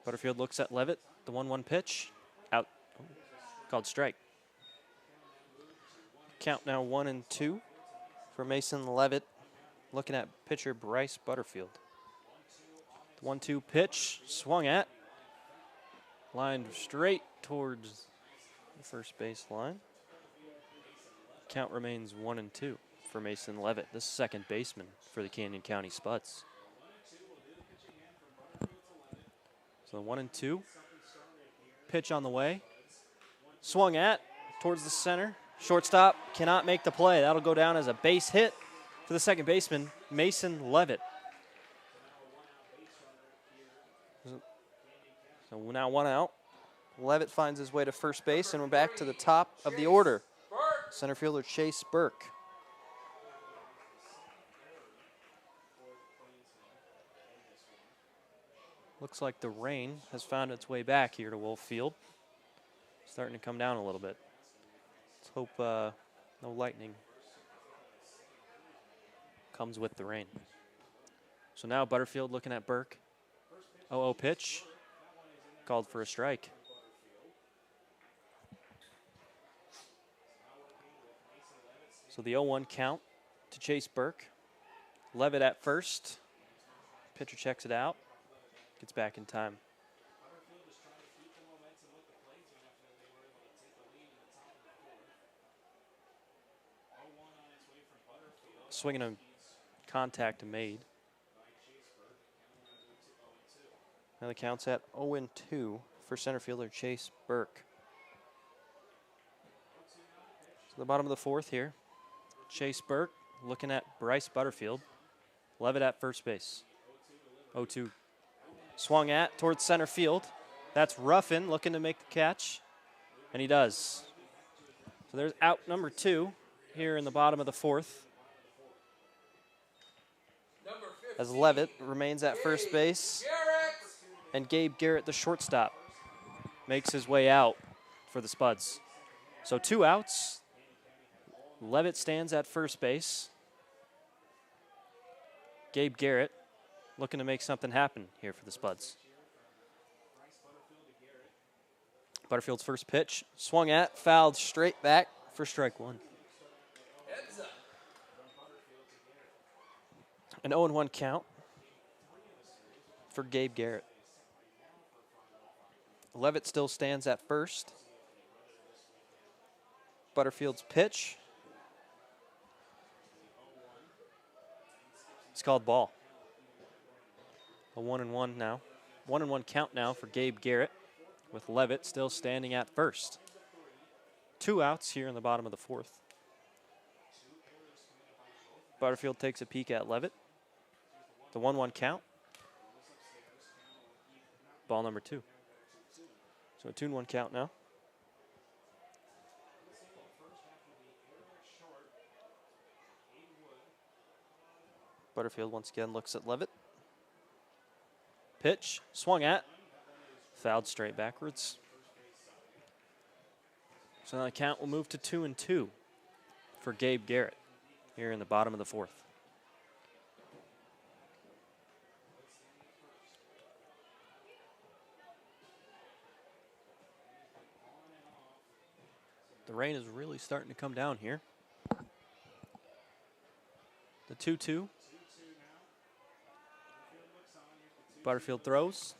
Butterfield looks at Levitt, the 1-1 pitch, out, called strike. Count now 1-2 for Mason Levitt, looking at pitcher Bryce Butterfield. The 1-2 pitch, swung at, lined straight towards the first base line. Count remains 1-2 for Mason Levitt, the second baseman for the Canyon County Spuds. So 1-2. Pitch on the way. Swung at towards the center. Shortstop cannot make the play. That'll go down as a base hit for the second baseman, Mason Levitt. So now 1 out. Levitt finds his way to first base, and we're back to the top of the order. Center fielder Chase Burke. Looks like the rain has found its way back here to Wolf Field. Starting to come down a little bit. Let's hope no lightning comes with the rain. So now Butterfield looking at Burke. 0-0 pitch. Called for a strike. So the 0-1 count to Chase Burke. Levitt at first. Pitcher checks it out. Gets back in time. Swinging a contact made. Now the count's at 0-2 for center fielder Chase Burke. So the bottom of the 4th here. Chase Burke looking at Bryce Butterfield. Levitt at first base. 0-2. Swung at towards center field. That's Ruffin looking to make the catch, and he does. So there's out number 2 here in the bottom of the 4th. As Levitt remains at first base, and Gabe Garrett, the shortstop, makes his way out for the Spuds. So 2 outs. Levitt stands at first base. Gabe Garrett looking to make something happen here for the Spuds. Butterfield's first pitch, swung at, fouled straight back for strike 1. An 0-1 count for Gabe Garrett. Levitt still stands at first. Butterfield's pitch. It's called ball. A 1-1 now. 1-1 count now for Gabe Garrett, with Levitt still standing at first. 2 outs here in the bottom of the 4th. Butterfield takes a peek at Levitt. The 1-1 count. Ball number 2. So a 2-1 count now. Butterfield once again looks at Levitt. Pitch, swung at, fouled straight backwards. So now the count will move to 2-2 for Gabe Garrett. here in the bottom of the fourth. The rain is really starting to come down here. The 2-2. Butterfield throws.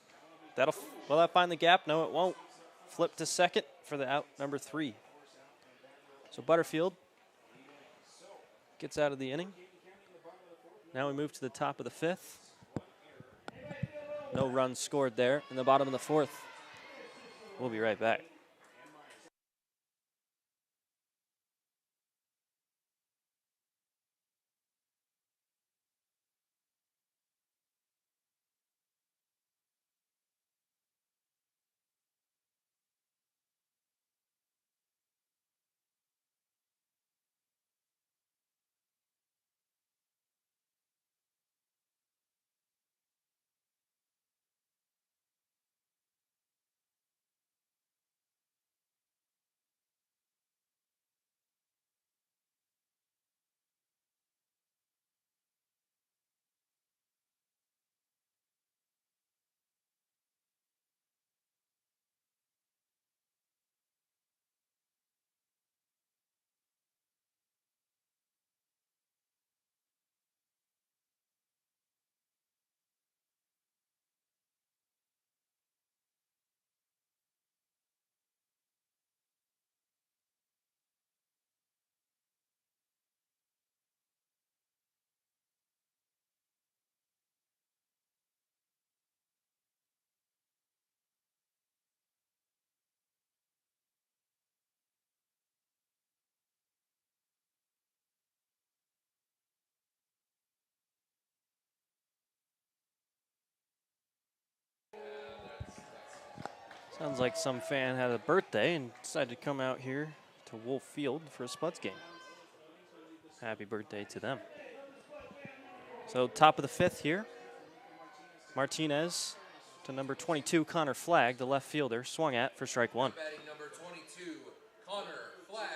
Will that find the gap? No, it won't. Flip to second for the out number 3. So Butterfield gets out of the inning. Now we move to the top of the 5th. No runs scored there in the bottom of the 4th. We'll be right back. Sounds like some fan had a birthday and decided to come out here to Wolf Field for a Spuds game. Happy birthday to them. So top of the 5th here. Martinez to number 22, Connor Flagg, the left fielder, swung at for strike 1. Batting number 22, Connor Flagg.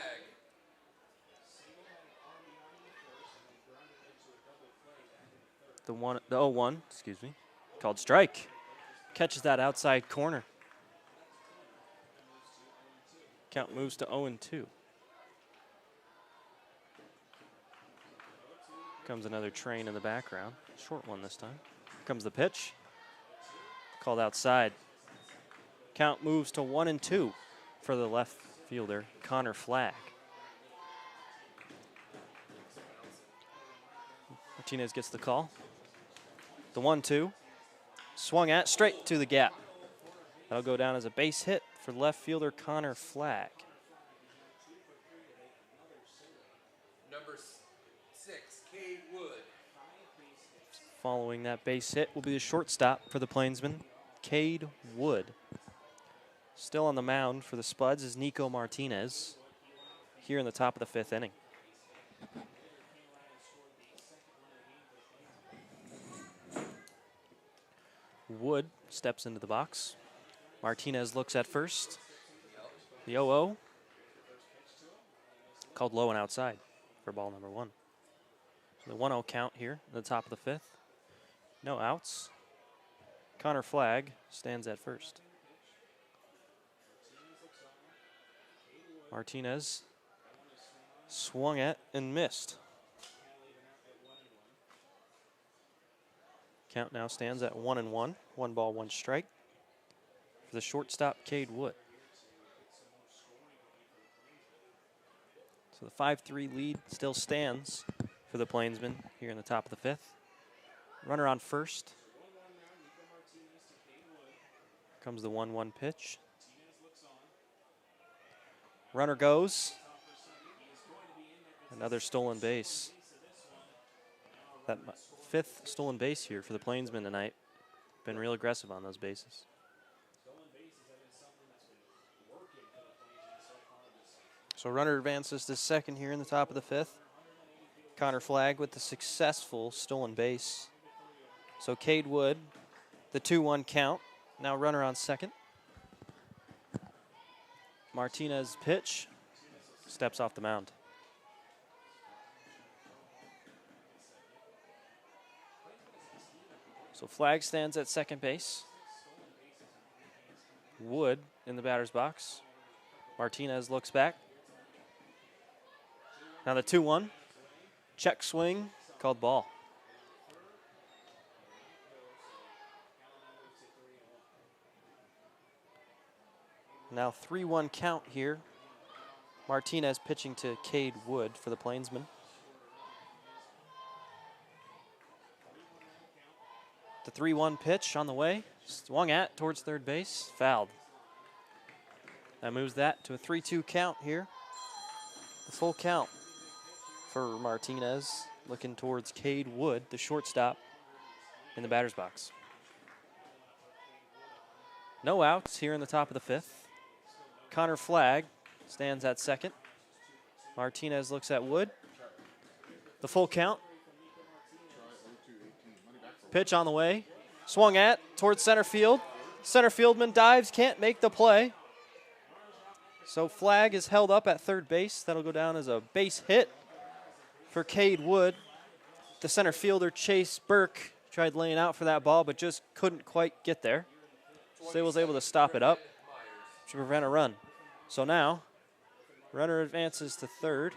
The 0-1, excuse me, called strike. Catches that outside corner. Count moves to 0-2. Comes another train in the background. Short one this time. Comes the pitch. Called outside. Count moves to 1-2 for the left fielder, Connor Flagg. Martinez gets the call. The 1-2. Swung at straight to the gap. That'll go down as a base hit for left fielder Connor Flagg. Number 6, Cade Wood. Following that base hit will be the shortstop for the Plainsmen, Cade Wood. Still on the mound for the Spuds is Nico Martinez here in the top of the 5th inning. Wood steps into the box. Martinez looks at first. The 0-0. Called low and outside for ball number 1. So the 1-0 count here in the top of the 5th. No outs. Connor Flagg stands at first. Martinez swung at and missed. Count now stands at 1-1. 1 ball, 1 strike for the shortstop, Cade Wood. So the 5-3 lead still stands for the Plainsmen here in the top of the 5th. Runner on first. Comes the 1-1 pitch. Runner goes. Another stolen base. That 5th stolen base here for the Plainsmen tonight. Been real aggressive on those bases. So runner advances to second here in the top of the 5th. Connor Flagg with the successful stolen base. So Cade Wood, the 2-1 count. Now runner on second. Martinez pitch. Steps off the mound. So Flag stands at second base. Wood in the batter's box. Martinez looks back. Now the 2-1. Check swing, called ball. Now 3-1 count here. Martinez pitching to Cade Wood for the Plainsmen. The 3-1 pitch on the way. Swung at towards third base. Fouled. That moves that to a 3-2 count here. The full count for Martinez. Looking towards Cade Wood, the shortstop, in the batter's box. No outs here in the top of the fifth. Connor Flagg stands at second. Martinez looks at Wood. The full count. Pitch on the way. Swung at towards center field. Center fieldman dives, can't make the play. So Flagg is held up at third base. That'll go down as a base hit for Cade Wood. The center fielder, Chase Burke, tried laying out for that ball, but just couldn't quite get there. Still was able to stop it up to prevent a run. So now, runner advances to third.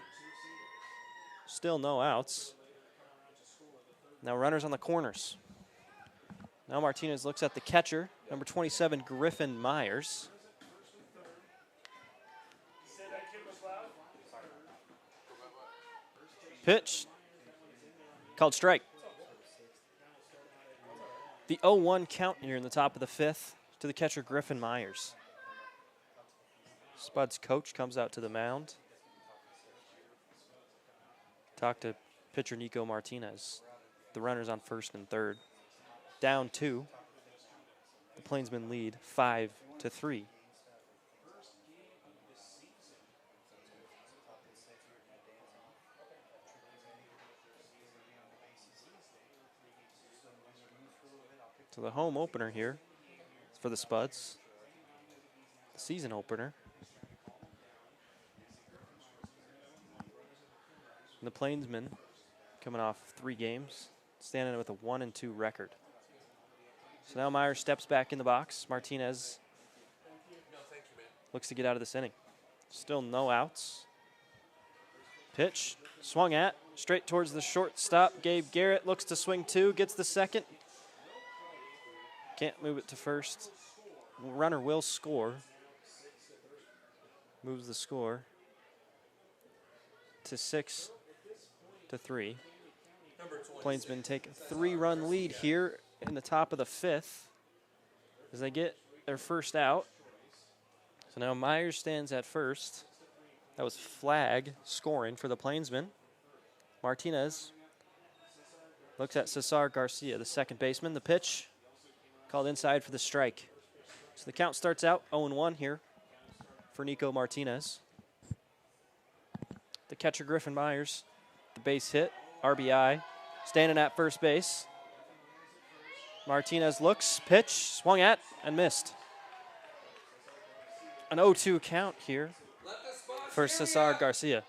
Still no outs. Now runners on the corners. Now Martinez looks at the catcher, number 27, Griffin Myers. Pitch, called strike. The 0-1 count here in the top of the fifth to the catcher, Griffin Myers. Spuds' coach comes out to the mound. Talk to pitcher Nico Martinez. The runners on first and third. Down 2. The Plainsmen lead 5-3. So the home opener here is for the Spuds. The season opener. And the Plainsmen, coming off 3 games, standing with a 1-2 record. So now Myers steps back in the box. Martinez looks to get out of this inning. Still no outs. Pitch, swung at, straight towards the shortstop. Gabe Garrett looks to swing 2, gets the second. Can't move it to first. Runner will score. Moves the score to 6-3. Plainsmen take a 3-run lead here in the top of the fifth as they get their first out. So now Myers stands at first. That was Flagg scoring for the Plainsmen. Martinez looks at Cesar Garcia, the second baseman. The pitch called inside for the strike. So the count starts out 0-1 here for Nico Martinez. The catcher, Griffin Myers, the base hit, RBI, standing at first base. Martinez looks, pitch, swung at, and missed. An 0-2 count here for Cesar Garcia.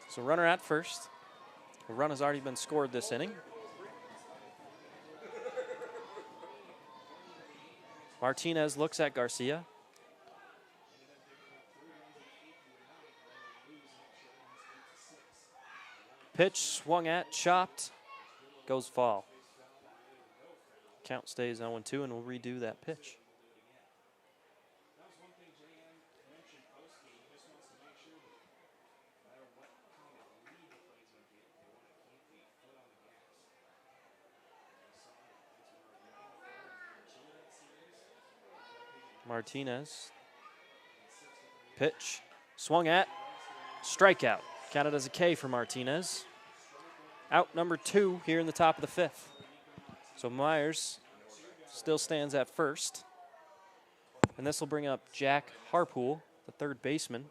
So runner at first. A run has already been scored this inning. Martinez looks at Garcia. Pitch, swung at, chopped, goes foul. Count stays 0-2, and we'll redo that pitch. Martinez. Pitch, swung at, strikeout. Counted as a K for Martinez. Out number 2 here in the top of the fifth. So Myers still stands at first. And this will bring up Jack Harpool, the third baseman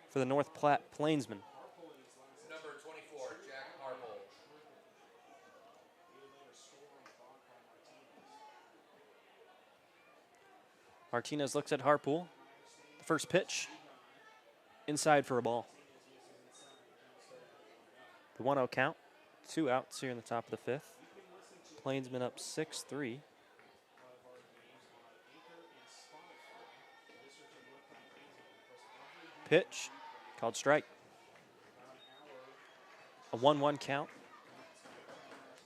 for the North Platte Plainsmen. Number 24, Jack Harpool. Martinez looks at Harpool. The first pitch, inside for a ball. The 1-0 count 2 outs here in the top of the 5th. Plainsmen up 6-3. Pitch, called strike. A 1-1 count.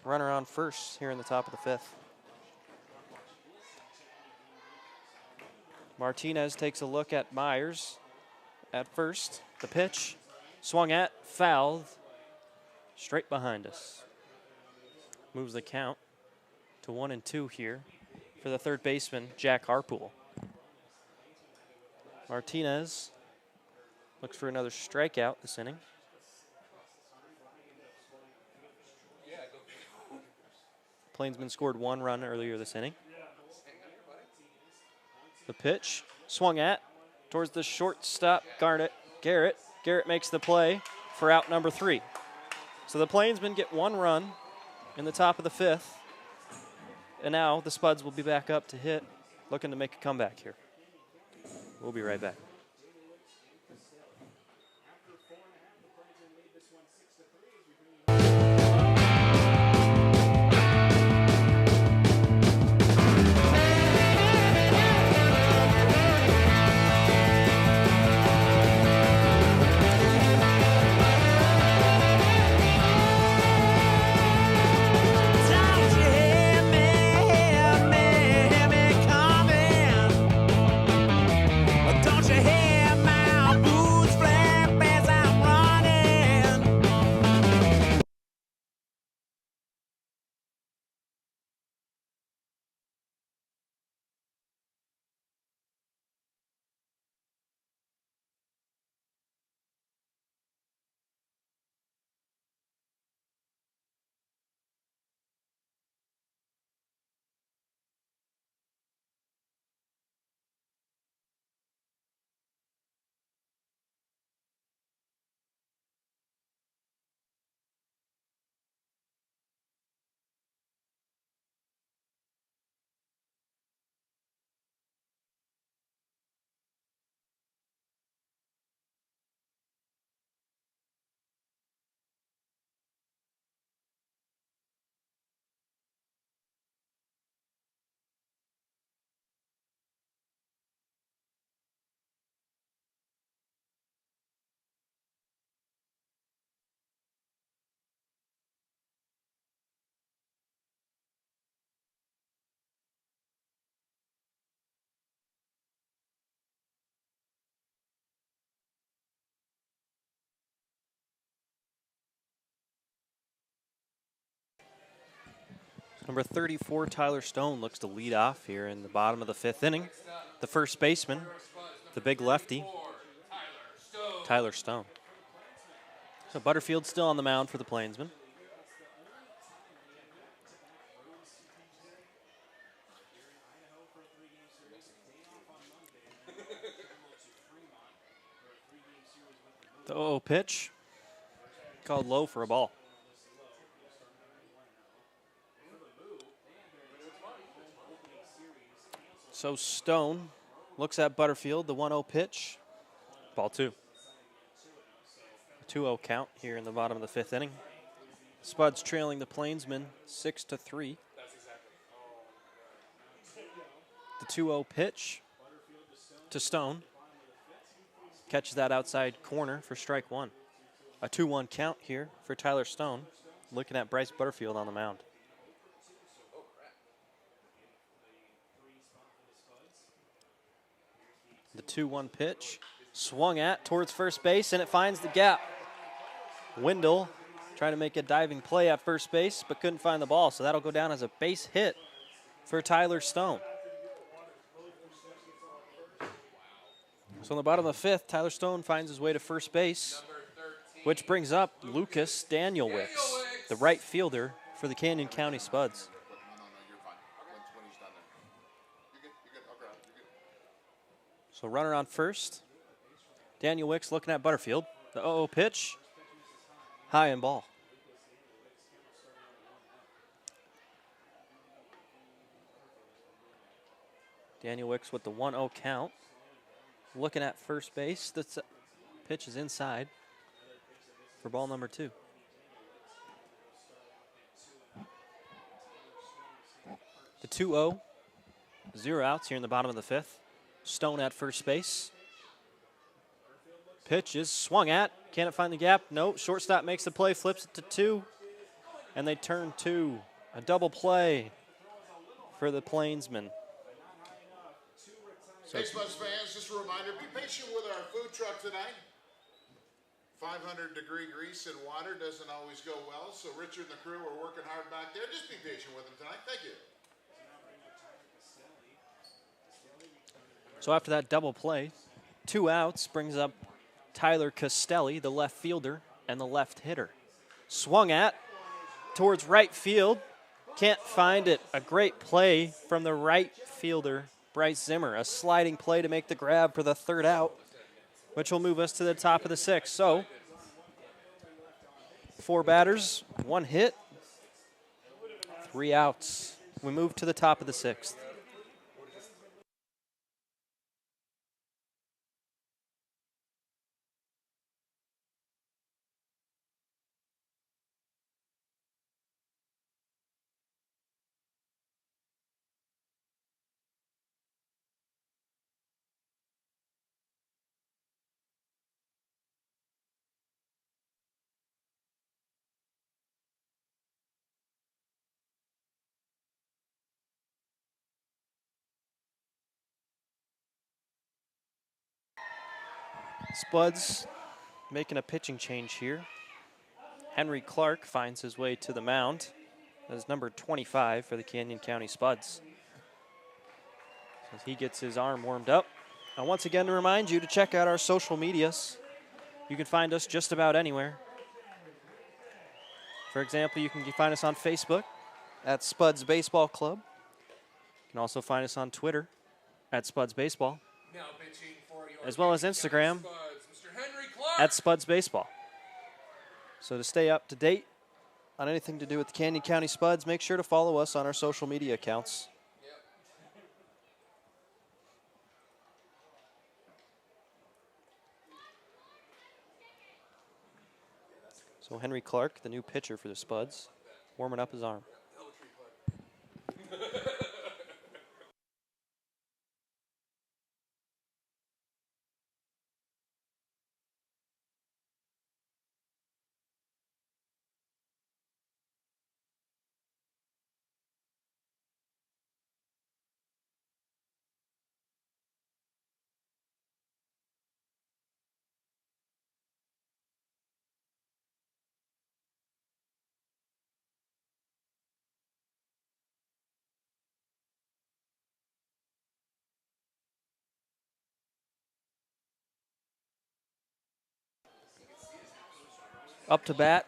Runner on first here in the top of the 5th. Martinez takes a look at Myers at first. The pitch, swung at, fouled, straight behind us. Moves the count to 1-2 here for the third baseman, Jack Harpool. Martinez looks for another strikeout this inning. Plainsmen scored 1 run earlier this inning. The pitch, swung at, towards the shortstop, Garrett. Garrett makes the play for out number 3. So the Plainsmen get 1 run in the top of the 5th. And now the Spuds will be back up to hit, looking to make a comeback here. We'll be right back. Number 34, Tyler Stone, looks to lead off here in the bottom of the 5th inning. The first baseman, the big lefty, Tyler Stone. So Butterfield still on the mound for the Plainsmen. The 0-0 pitch, called low for a ball. So Stone looks at Butterfield, the 1-0 pitch, ball 2. 2-0 count here in the bottom of the 5th inning. Spuds trailing the Plainsmen 6-3. The 2-0 pitch to Stone. Catches that outside corner for strike 1. A 2-1 count here for Tyler Stone. Looking at Bryce Butterfield on the mound. The 2-1 pitch, swung at towards first base, and it finds the gap. Wendell trying to make a diving play at first base, but couldn't find the ball, so that'll go down as a base hit for Tyler Stone. So in the bottom of the 5th, Tyler Stone finds his way to first base, which brings up Lucas Danielwicks, the right fielder for the Canyon County Spuds. So runner on first. Danielwicks looking at Butterfield. The 0-0 pitch. High and ball. Danielwicks with the 1-0 count. Looking at first base. The pitch is inside for ball number 2. The 2-0. 0 outs here in the bottom of the 5th. Stone at first base. Pitch is swung at. Can it find the gap? No. Shortstop makes the play, flips it to 2. And they turn 2. A double play for the Plainsmen. Hey, Spuds fans, just a reminder, be patient with our food truck tonight. 500-degree grease and water doesn't always go well, so Richard and the crew are working hard back there. Just be patient with them tonight. Thank you. So after that double play, 2 outs brings up Tyler Castelli, the left fielder, and the left hitter. Swung at towards right field. Can't find it. A great play from the right fielder, Bryce Zimmer. A sliding play to make the grab for the 3rd out, which will move us to the top of the 6th. So 4 batters, 1 hit, 3 outs. We move to the top of the 6th. Spuds making a pitching change here. Henry Clark finds his way to the mound as number 25 for the Canyon County Spuds. As he gets his arm warmed up. And once again, to remind you to check out our social medias. You can find us just about anywhere. For example, you can find us on Facebook at Spuds Baseball Club. You can also find us on Twitter at Spuds Baseball, Now pitching for your as well as Canyon Instagram County Spuds, Mr. Henry Clark. at Spuds Baseball. So to stay up to date on anything to do with the Canyon County Spuds, make sure to follow us on our social media accounts. So Henry Clark, the new pitcher for the Spuds, warming up his arm. Up to bat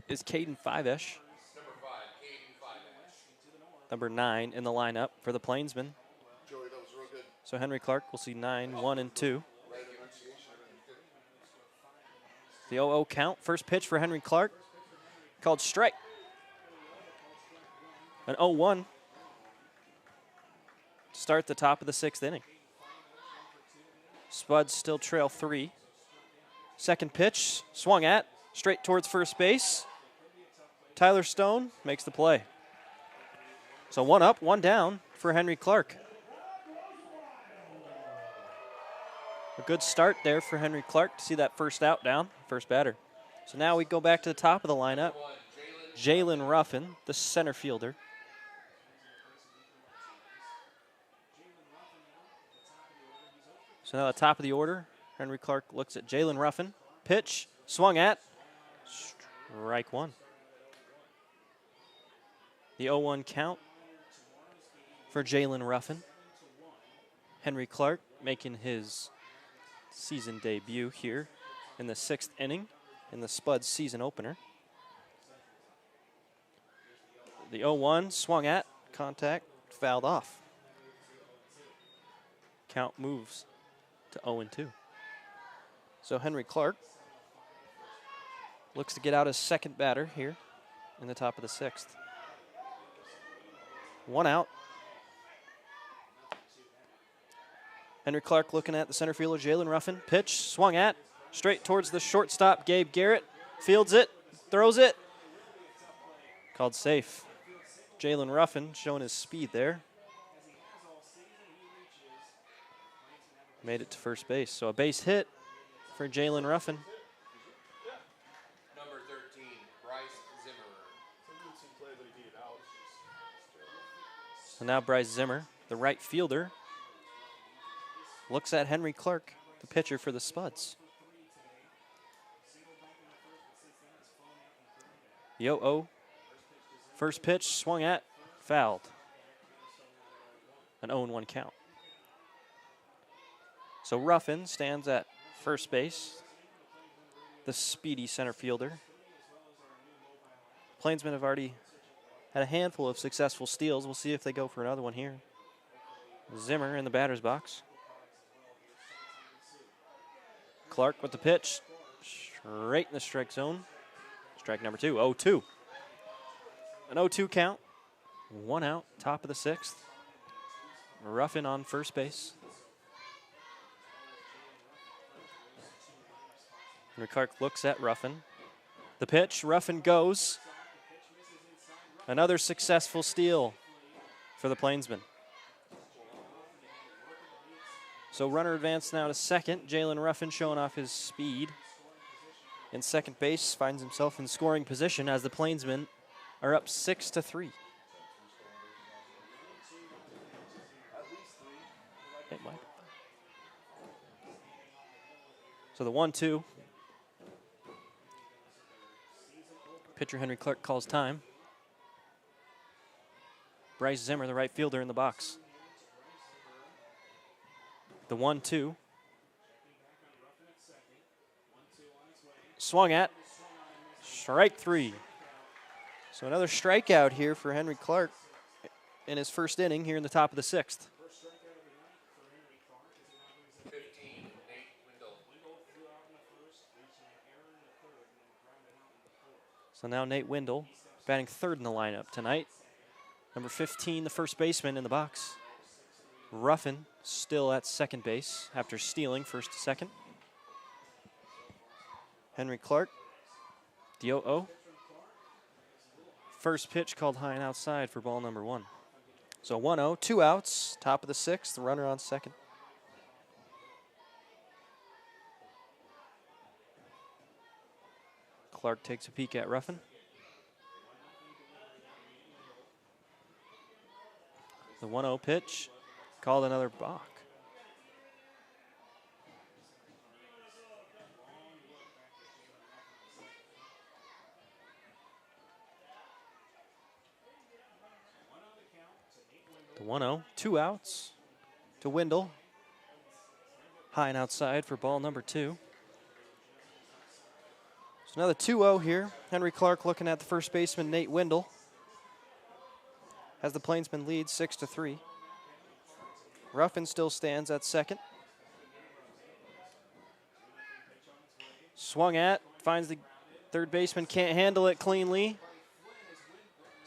is Caden Fivesh, Number 5, Caden Fivesh. number 9 in the lineup for the Plainsmen. Joey, that was real good. So Henry Clark will see 9, 1, and 2. Right enunciation, everything's good. The 0-0 count. First pitch for Henry Clark, called strike. An 0-1 to start the top of the 6th inning. Spuds still trail 3. Second pitch, swung at, straight towards first base. Tyler Stone makes the play. So 1 up, 1 down for Henry Clark. A good start there for Henry Clark to see that first out down, first batter. So now we go back to the top of the lineup. Jalen Ruffin, the center fielder. So now the top of the order, Henry Clark looks at Jalen Ruffin. Pitch, swung at, strike 1. The 0-1 count for Jalen Ruffin. Henry Clark making his season debut here in the 6th inning in the Spuds season opener. The 0-1 swung at, contact, fouled off. Count moves to 0-2. So Henry Clark looks to get out his second batter here in the top of the 6th. 1 out. Henry Clark looking at the center fielder, Jalen Ruffin. Pitch, swung at, straight towards the shortstop, Gabe Garrett. Fields it, throws it. Called safe. Jalen Ruffin showing his speed there. Made it to first base. So a base hit for Jalen Ruffin. Number 13, Bryce Zimmer. So now Bryce Zimmer, the right fielder, looks at Henry Clark, the pitcher for the Spuds. The 0-0. First pitch swung at, fouled. An 0-1 count. So Ruffin stands at first base, the speedy center fielder. Plainsmen have already had a handful of successful steals. We'll see if they go for another one here. Zimmer in the batter's box. Clark with the pitch, straight in the strike zone. Strike number 2, 0-2. An 0-2 count, 1 out, top of the 6th. Ruffin on first base. Henry Clark looks at Ruffin. The pitch, Ruffin goes. Another successful steal for the Plainsmen. So runner advanced now to second. Jalen Ruffin showing off his speed. In second base, finds himself in scoring position as the Plainsmen are up 6-3. Hey, Mike. So the 1-2. Pitcher Henry Clark calls time. Bryce Zimmer, the right fielder, in the box. The 1-2. Swung at. Strike 3. So another strikeout here for Henry Clark in his first inning here in the top of the 6th. 15, Nate Windle. So now Nate Windle batting third in the lineup tonight. Number 15, the first baseman in the box. Ruffin still at second base after stealing first to second. Henry Clark, the 0-0. First pitch called high and outside for ball number 1. So 1-0, 2 outs, top of the 6th, the runner on second. Clark takes a peek at Ruffin. The 1-0 pitch, called another balk. The 1-0, 2 outs to Windle. High and outside for ball number 2. So another 2-0 here. Henry Clark looking at the first baseman, Nate Windle. As the Plainsmen lead 6-3. Ruffin still stands at second. Swung at, finds the third baseman, can't handle it cleanly.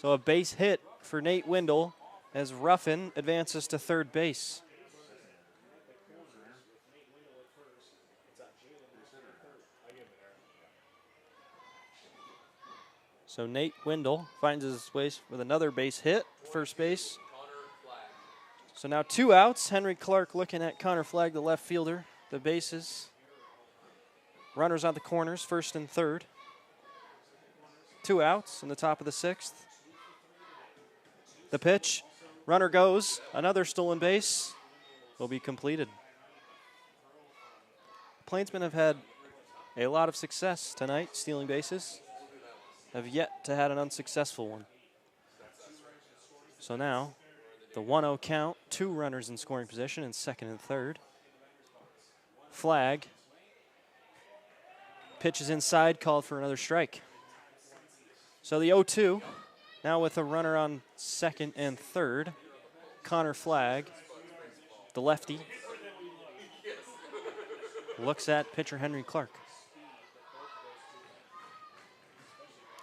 So a base hit for Nate Windle as Ruffin advances to third base. So Nate Windle finds his way with another base hit, first base. So now 2 outs. Henry Clark looking at Connor Flagg, the left fielder, the bases. Runners on the corners, first and third. 2 outs in the top of the 6th. The pitch, runner goes, another stolen base will be completed. Plainsmen have had a lot of success tonight, stealing bases. Have yet to have an unsuccessful one. So now, the 1-0 count, 2 runners in scoring position in second and third. Flagg pitches inside, called for another strike. So the 0-2, now with a runner on second and third. Connor Flagg, the lefty, looks at pitcher Henry Clark.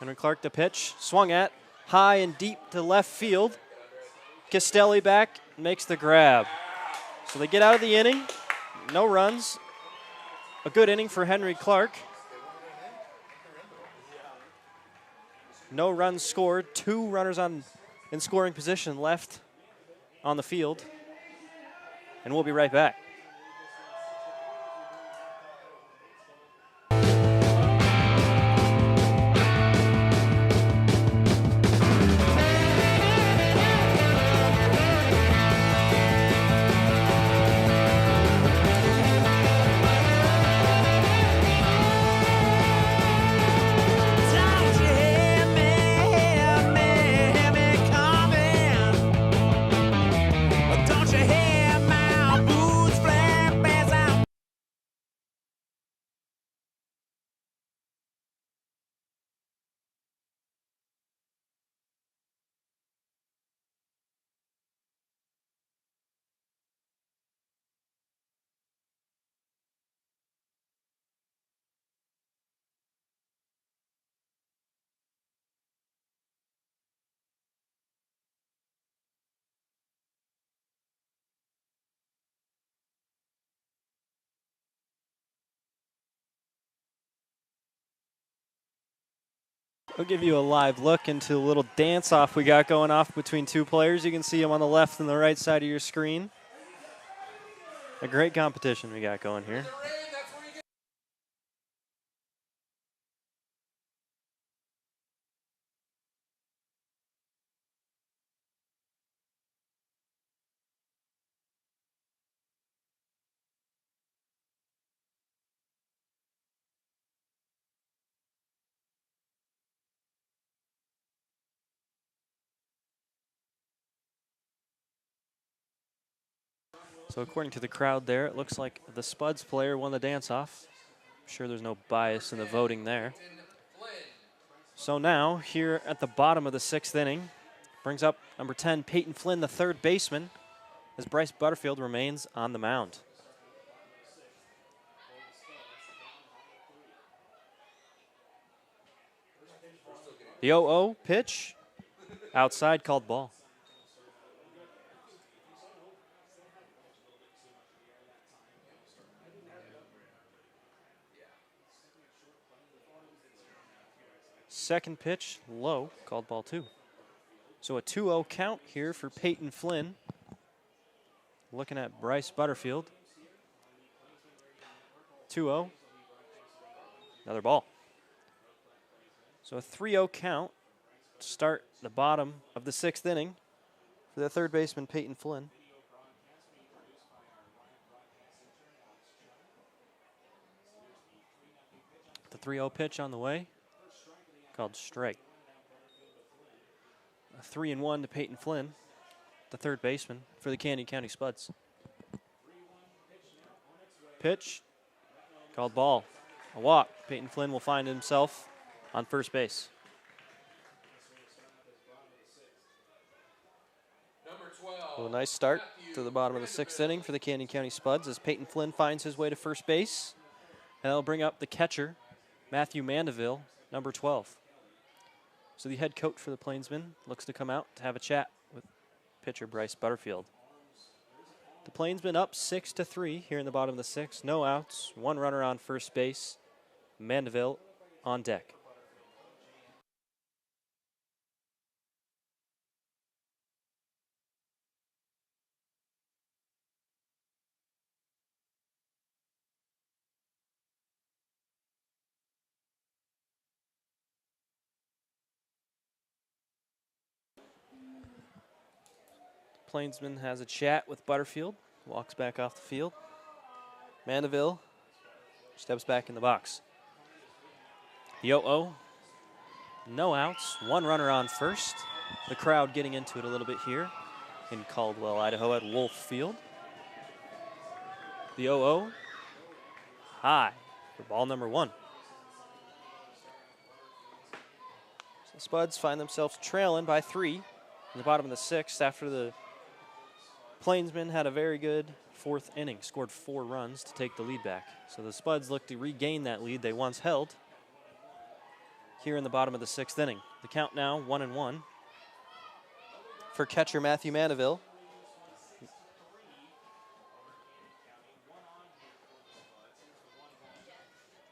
Henry Clark, the pitch, swung at, high and deep to left field. Castelli back, makes the grab. So they get out of the inning, no runs. A good inning for Henry Clark. No runs scored, 2 runners on in scoring position left on the field. And we'll be right back. I'll give you a live look into a little dance-off we got going off between two players. You can see them on the left and the right side of your screen. A great competition we got going here. So according to the crowd there, it looks like the Spuds player won the dance-off. I'm sure there's no bias in the voting there. So now, here at the bottom of the 6th inning, brings up number 10, Peyton Flynn, the third baseman, as Bryce Butterfield remains on the mound. The 0-0 pitch, outside, called ball. Second pitch, low, called ball 2. So a 2-0 count here for Peyton Flynn. Looking at Bryce Butterfield. 2-0. Another ball. So a 3-0 count to start the bottom of the 6th inning for the third baseman, Peyton Flynn. The 3-0 pitch on the way, called strike. A 3-1 to Peyton Flynn, the third baseman for the Canyon County Spuds. Pitch, called ball. A walk. Peyton Flynn will find himself on first base. Well, a nice start to the bottom of the 6th inning for the Canyon County Spuds as Peyton Flynn finds his way to first base. And that'll bring up the catcher, Matthew Mandeville, number 12. So the head coach for the Plainsmen looks to come out to have a chat with pitcher Bryce Butterfield. The Plainsmen up 6-3 here in the bottom of the 6th. No outs, one runner on first base. Mandeville on deck. Plainsman has a chat with Butterfield, walks back off the field. Mandeville steps back in the box. The 0-0, no outs, one runner on first. The crowd getting into it a little bit here in Caldwell, Idaho at Wolf Field. The 0-0, high for ball number 1. So the Spuds find themselves trailing by 3 in the bottom of the 6th after the Plainsmen had a very good 4th inning, scored 4 runs to take the lead back. So the Spuds look to regain that lead they once held here in the bottom of the 6th inning. The count now 1-1 for catcher Matthew Mandeville.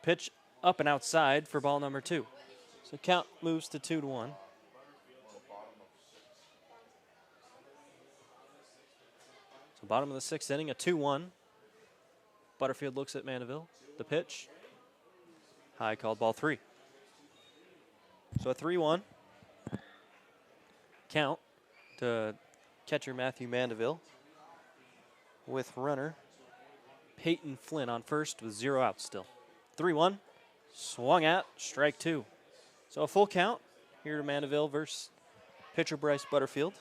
Pitch up and outside for ball number 2. So count moves to 2-1. So bottom of the sixth inning, a 2-1. Butterfield looks at Mandeville. The pitch. High, called ball 3. So a 3-1 count to catcher Matthew Mandeville with runner Peyton Flynn on first with 0 outs still. 3-1, swung at, strike 2. So a full count here to Mandeville versus pitcher Bryce Butterfield.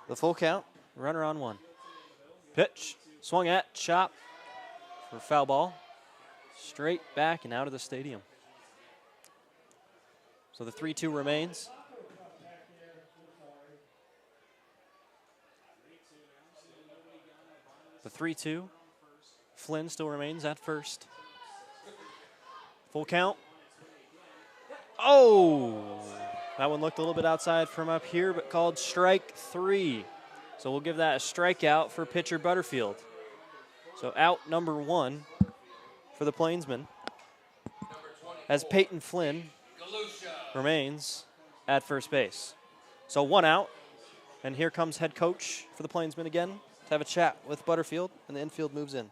The full count, runner on 1. Pitch, swung at, chop for foul ball. Straight back and out of the stadium. So the 3-2 remains. The 3-2. Flynn still remains at first. Full count. Oh! That one looked a little bit outside from up here, but called strike 3. So we'll give that a strikeout for pitcher Butterfield. So out number 1 for the Plainsmen as Peyton Flynn remains at first base. So 1 out, and here comes head coach for the Plainsmen again to have a chat with Butterfield, and the infield moves in.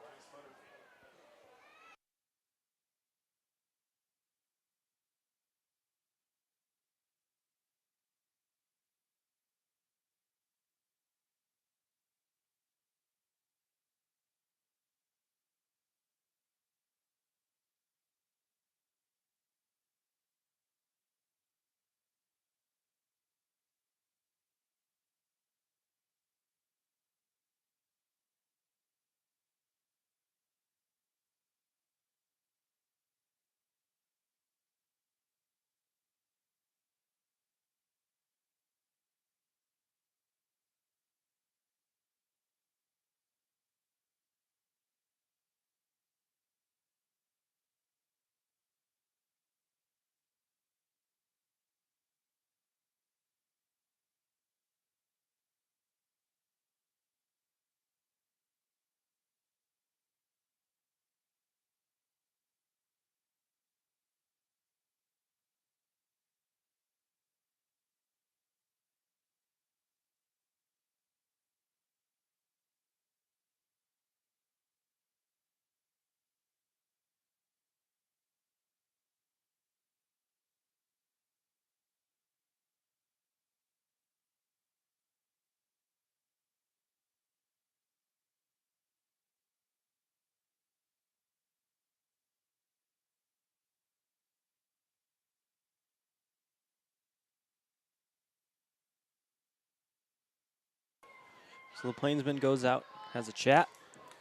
So the Plainsman goes out, has a chat,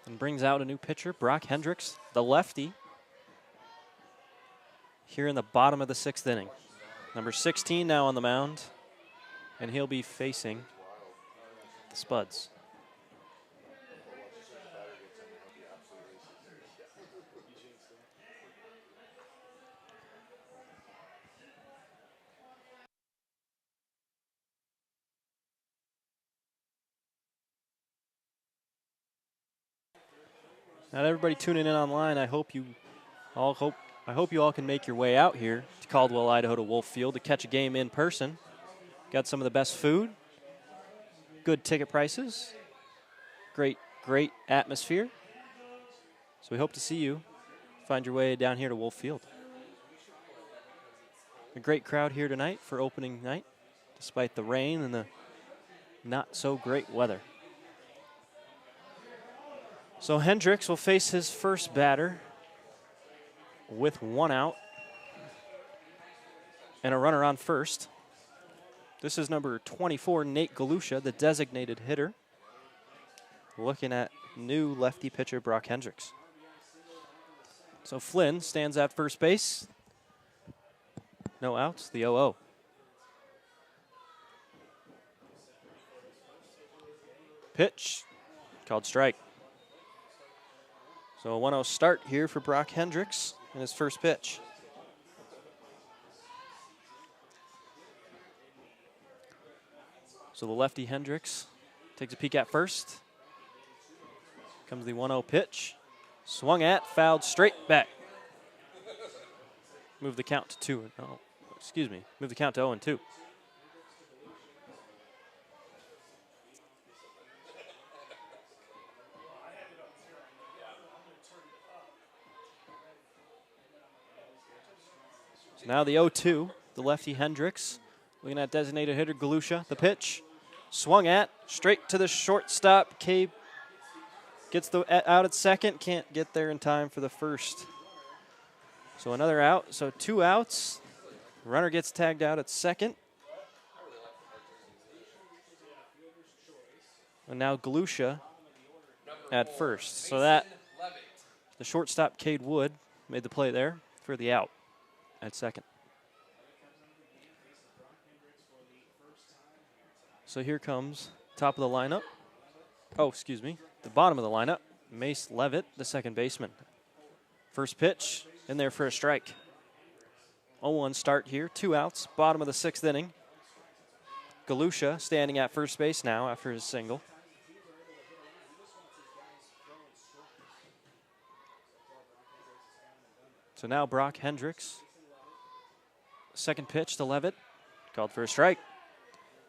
and brings out a new pitcher, Brock Hendricks, the lefty, here in the bottom of the sixth inning. Number 16 now on the mound, and he'll be facing the Spuds. Now, everybody tuning in online, I hope you all can make your way out here to Caldwell, Idaho, to Wolf Field to catch a game in person. Got some of the best food, good ticket prices, great atmosphere. So we hope to see you. Find your way down here to Wolf Field. A great crowd here tonight for opening night, despite the rain and the not so great weather. So Hendricks will face his first batter with 1 out and a runner on first. This is number 24, Nate Galusha, the designated hitter. Looking at new lefty pitcher Brock Hendricks. So Flynn stands at first base. No outs, the 0-0. Pitch, called strike. So a 1-0 start here for Brock Hendricks in his first pitch. So the lefty Hendricks takes a peek at first. Comes the 1-0 pitch. Swung at, fouled straight back. Move the count to 2-0. excuse me, move the count to 0-2. So now the 0-2, the lefty Hendricks. Looking at designated hitter Galusha. The pitch, swung at, straight to the shortstop. Cade gets the out at second, can't get there in time for the first. So another out, so 2 outs. Runner gets tagged out at second. And now Galusha at first. So that, the shortstop Cade Wood made the play there for the out at second. So here comes top of the lineup. Oh, excuse me, the bottom of the lineup. Mace Levitt, the second baseman. First pitch, in there for a strike. 0-1 start here, 2 outs, bottom of the 6th inning. Galusha standing at first base now after his single. So now Brock Hendricks. Second pitch to Levitt, called for a strike.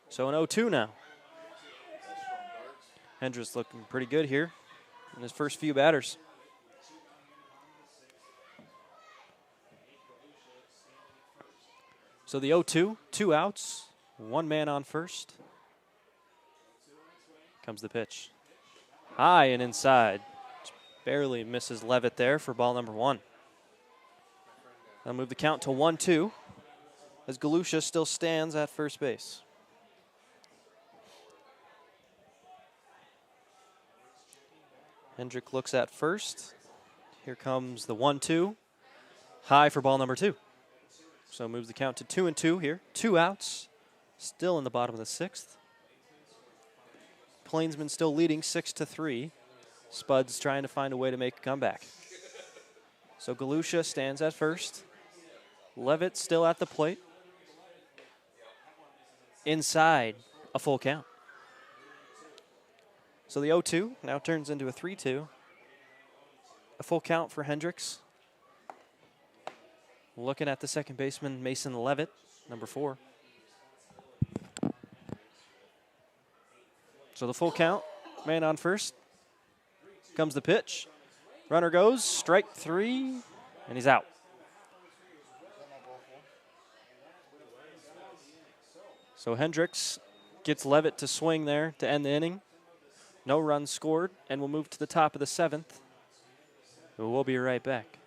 So an 0-2 now. Hendricks looking pretty good here in his first few batters. So the 0-2, 2 outs, 1 man on first. Comes the pitch. High and inside. Barely misses Levitt there for ball number 1. I'll move the count to 1-2 as Galusha still stands at first base. Hendrick looks at first. Here comes the 1-2. High for ball number 2. So moves the count to 2-2 here. 2 outs. Still in the bottom of the 6th. Plainsmen still leading 6-3. Spuds trying to find a way to make a comeback. So Galusha stands at first. Levitt still at the plate. Inside, a full count. So the 0-2 now turns into a 3-2. A full count for Hendricks. Looking at the second baseman, Mason Levitt, number 4. So the full count, man on first. Comes the pitch. Runner goes, strike 3, and he's out. So Hendricks gets Levitt to swing there to end the inning. No runs scored, and we'll move to the top of the 7th. We'll be right back.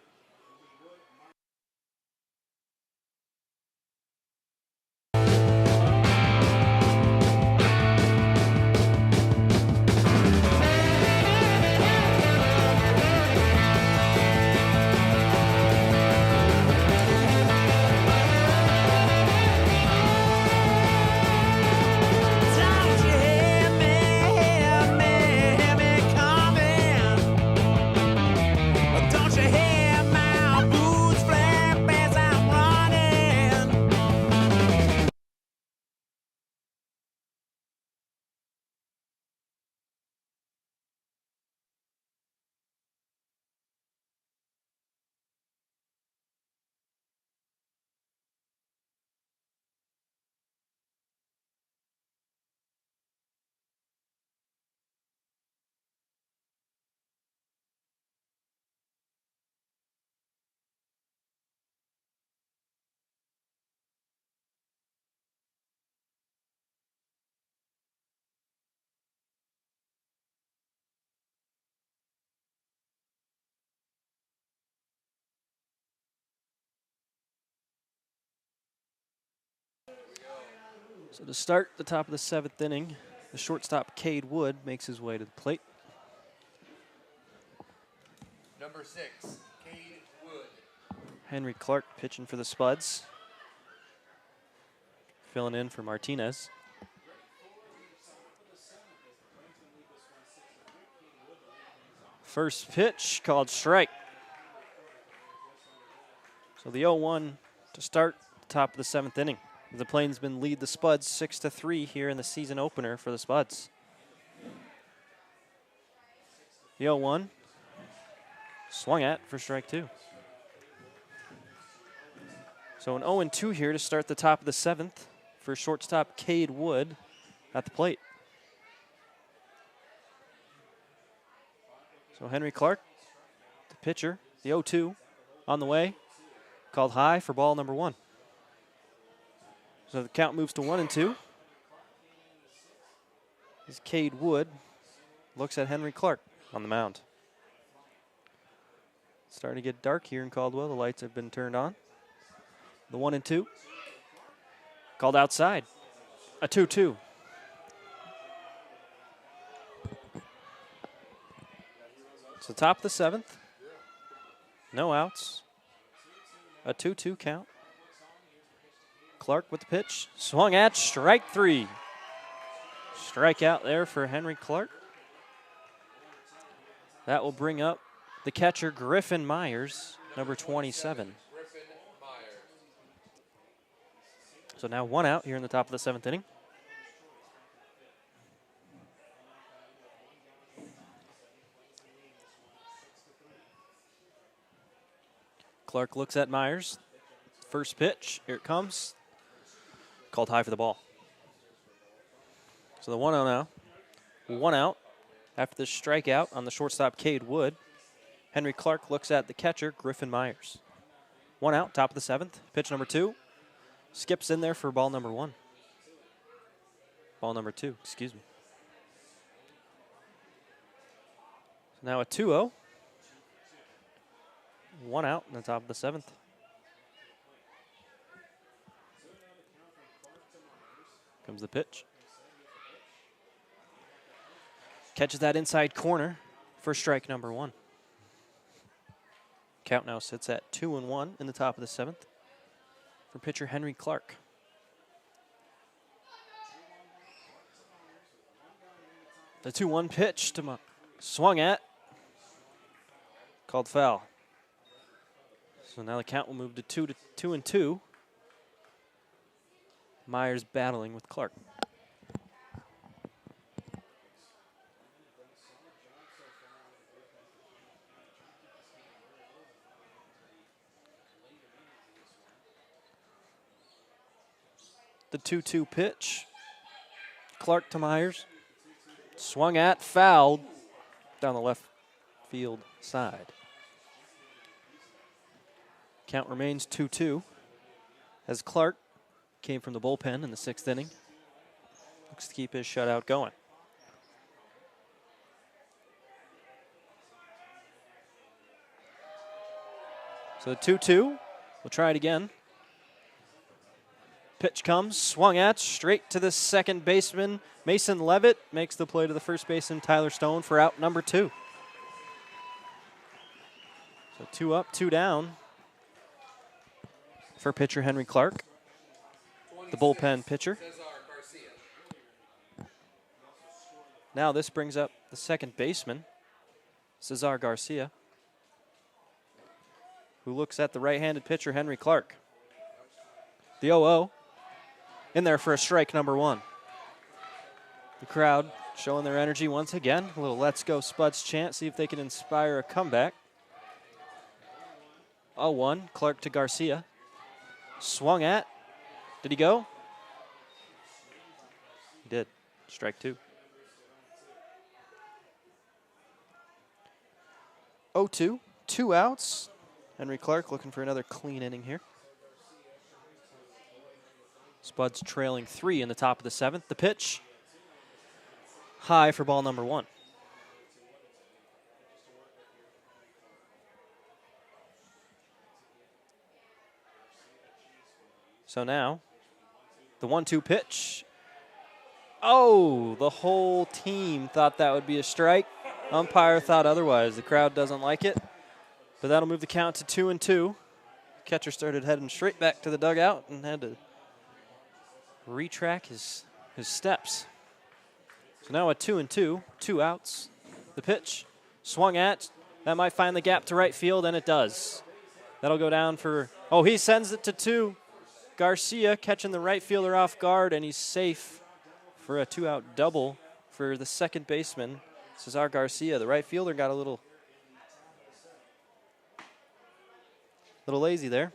So to start the top of the 7th inning, the shortstop Cade Wood makes his way to the plate. Number 6, Cade Wood. Henry Clark pitching for the Spuds. Filling in for Martinez. First pitch called strike. So the 0-1 to start the top of the 7th inning. The Plainsmen lead the Spuds 6-3 here in the season opener for the Spuds. The 0-1 swung at for strike 2. So an 0-2 here to start the top of the 7th for shortstop Cade Wood at the plate. So Henry Clark, the pitcher, the 0-2 on the way, called high for ball number 1. So the count moves to 1-2. As Cade Wood looks at Henry Clark on the mound. It's starting to get dark here in Caldwell. The lights have been turned on. The 1-2. Called outside. A 2-2. So top of the 7th. No outs. A 2-2 count. Clark with the pitch. Swung at, strike 3. Strikeout there for Henry Clark. That will bring up the catcher, Griffin Myers, number 27. So now 1 out here in the top of the 7th inning. Clark looks at Myers. First pitch, here it comes. Called high for the ball. So the 1-0 now. 1 out after the strikeout on the shortstop, Cade Wood. Henry Clark looks at the catcher, Griffin Myers. 1 out, top of the 7th. Pitch number 2. Skips in there for ball number 1. Ball number 2, excuse me. So now a 2-0. 1 out in the top of the 7th. Comes the pitch. Catches that inside corner for strike number 1. Count now sits at 2-1 in the top of the 7th for pitcher Henry Clark. The 2-1 pitch to swung at. Called foul. So now the count will move to 2-2. Myers battling with Clark. The 2-2 pitch. Clark to Myers. Swung at, fouled down the left field side. Count remains 2-2 as Clark came from the bullpen in the 6th inning. Looks to keep his shutout going. So the 2-2, we'll try it again. Pitch comes, swung at, straight to the second baseman. Mason Levitt makes the play to the first baseman, Tyler Stone, for out number 2. So 2 up, 2 down for pitcher Henry Clark, the bullpen pitcher. Now this brings up the second baseman, Cesar Garcia, who looks at the right-handed pitcher, Henry Clark. The 0-0 in there for a strike number 1. The crowd showing their energy once again. A little Let's Go Spuds chant, see if they can inspire a comeback. 0-1, Clark to Garcia. Swung at. Did he go? He did. Strike 2. 0-2, 2 outs. Henry Clark looking for another clean inning here. Spuds trailing 3 in the top of the 7th. The pitch, high for ball number 1. So now, the 1-2 pitch. Oh, the whole team thought that would be a strike. Umpire thought otherwise. The crowd doesn't like it, but that'll move the count to 2-2. Catcher started heading straight back to the dugout and had to retrack his steps. So now a 2-2, 2 outs. The pitch, swung at. That might find the gap to right field, and it does. That'll go down for, oh, he sends it to 2. Garcia catching the right fielder off guard, and he's safe for a 2-out double for the second baseman, Cesar Garcia. The right fielder got a little lazy there.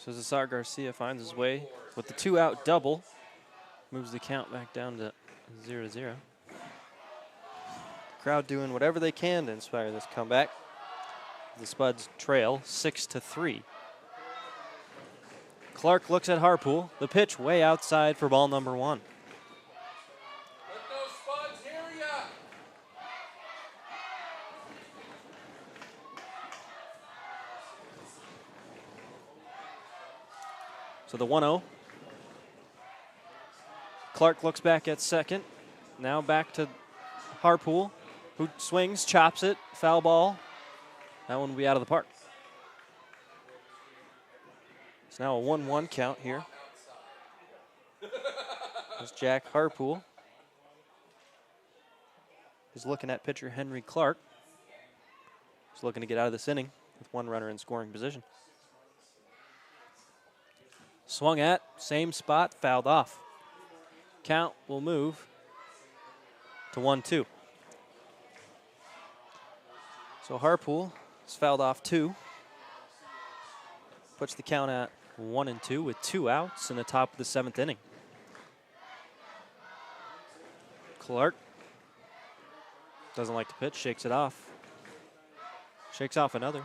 So Cesar Garcia finds his way with the 2-out double. Moves the count back down to 0-0. Crowd doing whatever they can to inspire this comeback. The Spuds trail 6-3. Clark looks at Harpool. The pitch way outside for ball number 1. Let those Spuds hear ya. So the 1-0. Clark looks back at second. Now back to Harpool, who swings, chops it, foul ball. That one will be out of the park. It's now a 1-1 count here. There's Jack Harpool. He's looking at pitcher Henry Clark. He's looking to get out of this inning with 1 runner in scoring position. Swung at, same spot, fouled off. Count will move to 1-2. So Harpool is fouled off 2. Puts the count at 1-2 with 2 outs in the top of the 7th inning. Clark doesn't like the pitch, shakes it off. Shakes off another.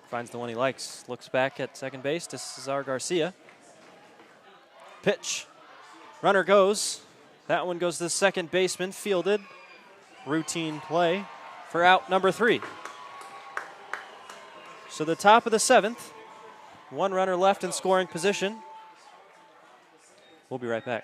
Finds the one he likes. Looks back at second base to Cesar Garcia. Pitch. Runner goes. That one goes to the second baseman, fielded. Routine play for out number 3. So the top of the 7th. 1 runner left in scoring position. We'll be right back.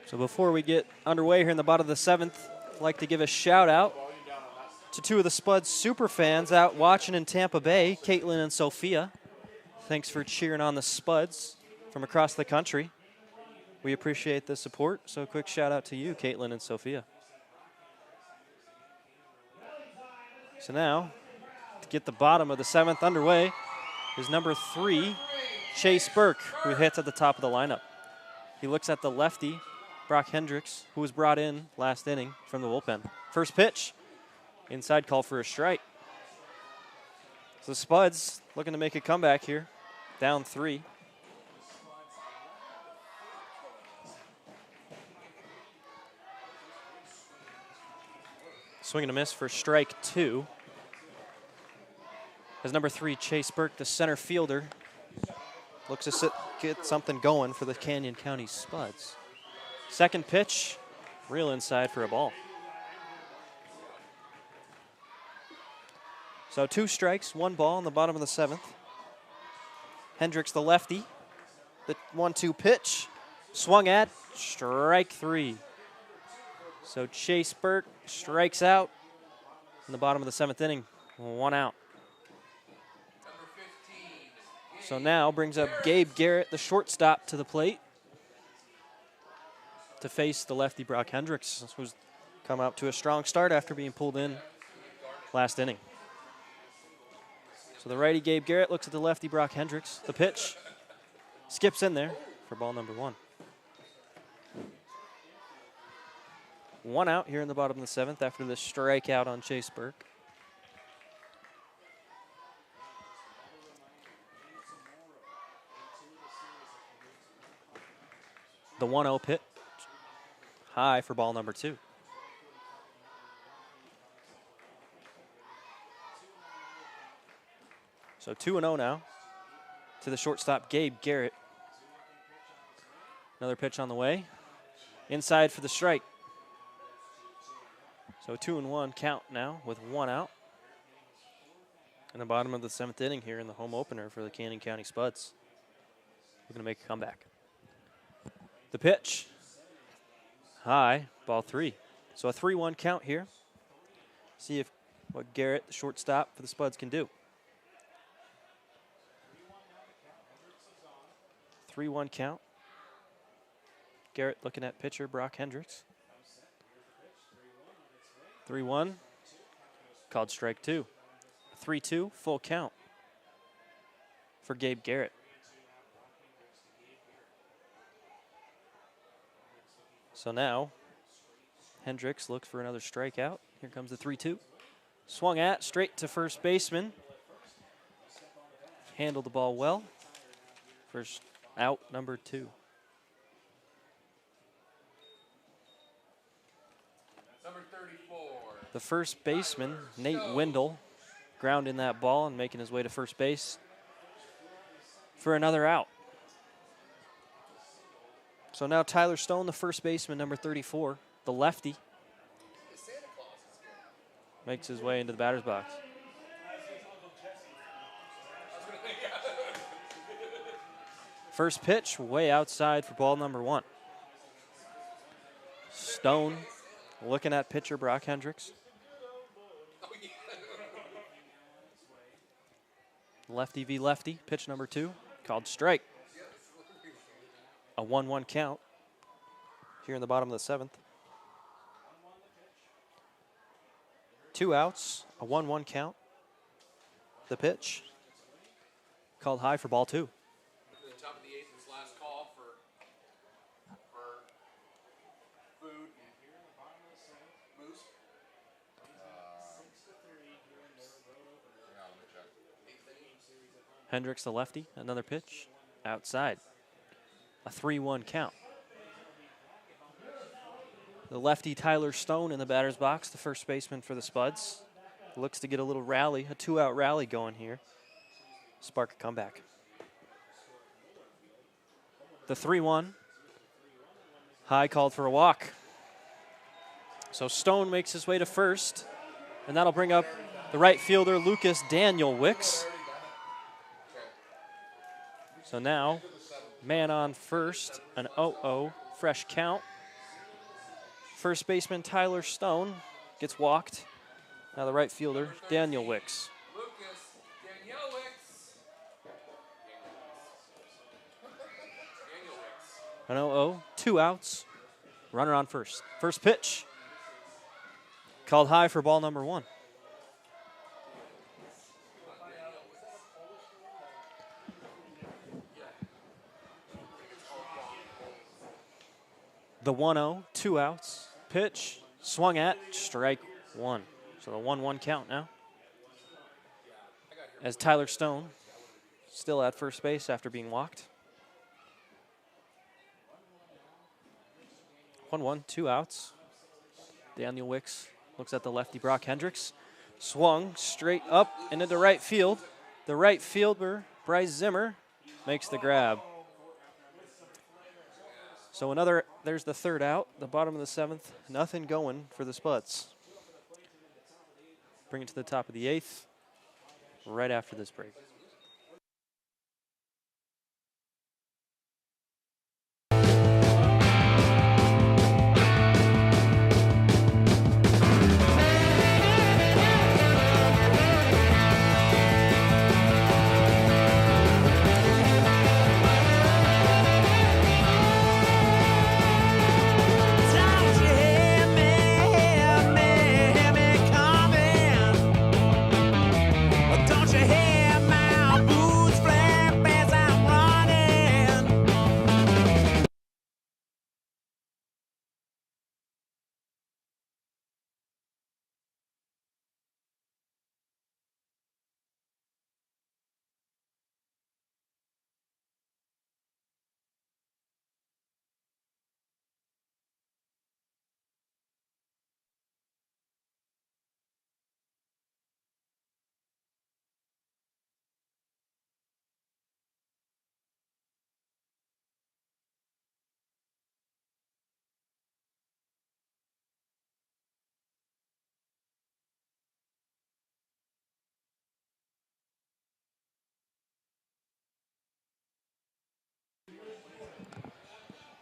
So before we get underway here in the bottom of the 7th, I'd like to give a shout out to 2 of the Spuds super fans out watching in Tampa Bay, Caitlin and Sophia. Thanks for cheering on the Spuds from across the country. We appreciate the support, so a quick shout out to you, Caitlin and Sophia. So now, to get the bottom of the 7th underway, is number 3, Chase Burke, who hits at the top of the lineup. He looks at the lefty, Brock Hendricks, who was brought in last inning from the bullpen. First pitch, inside call for a strike. So the Spuds looking to make a comeback here, down 3. Swing and a miss for strike 2. As number 3, Chase Burke, the center fielder, looks to get something going for the Canyon County Spuds. Second pitch, real inside for a ball. So 2 strikes, 1 ball in the bottom of the 7th. Hendricks, the lefty. The 1-2 pitch, swung at, strike 3. So Chase Burke strikes out in the bottom of the 7th inning, 1 out. So now brings up Gabe Garrett, the shortstop, to the plate to face the lefty Brock Hendricks, who's come out to a strong start after being pulled in last inning. So the righty Gabe Garrett looks at the lefty Brock Hendricks. The pitch skips in there for ball number 1. 1 out here in the bottom of the 7th after this strikeout on Chase Burke. The 1-0 pitch, high for ball number 2. So 2-0 now to the shortstop, Gabe Garrett. Another pitch on the way. Inside for the strike. So 2-1 count now with 1 out. In the bottom of the 7th inning here in the home opener for the Canyon County Spuds. We're going to make a comeback. The pitch, high, ball 3. So a 3-1 count here. See if what Garrett, the shortstop for the Spuds, can do. 3-1 count. Garrett looking at pitcher Brock Hendricks. 3-1, called strike 2. 3-2, full count for Gabe Garrett. So now, Hendricks looks for another strikeout. Here comes the 3-2. Swung at, straight to first baseman. Handled the ball well. First out, number 2. Number 34. The first baseman, Nate Wendell, grounding that ball and making his way to first base for another out. So now Tyler Stone, the first baseman, number 34, the lefty, makes his way into the batter's box. First pitch, way outside for ball number 1. Stone looking at pitcher Brock Hendricks. Lefty v. lefty, pitch number 2, called strike. A 1-1 count here in the bottom of the 7th. 2 outs, a 1-1 count. The pitch, called high for ball 2. The top of the 8th, his last call for food. Moose. Hendricks, the lefty, another pitch, outside. A 3-1 count. The lefty Tyler Stone in the batter's box, the first baseman for the Spuds. Looks to get a little rally, a 2-out rally going here. Spark a comeback. The 3-1. High called for a walk. So Stone makes his way to first, and that'll bring up the right fielder, Lucas Daniel Wicks. So now, man on first, an 0-0, fresh count. First baseman Tyler Stone gets walked. Now the right fielder, Daniel Wicks. Lucas Daniel Wicks. Daniel Wicks. An 0-0, 2 outs, runner on first. First pitch, called high for ball number 1. The 1-0, 2 outs, pitch, swung at, strike 1. So the 1-1 count now. As Tyler Stone still at first base after being walked. 1-1, 2 outs. Daniel Wicks looks at the lefty Brock Hendricks. Swung straight up and into right field. The right fielder, Bryce Zimmer, makes the grab. So there's the 3rd out, the bottom of the 7th. Nothing going for the Spuds. Bring it to the top of the 8th right after this break. Don't you hear me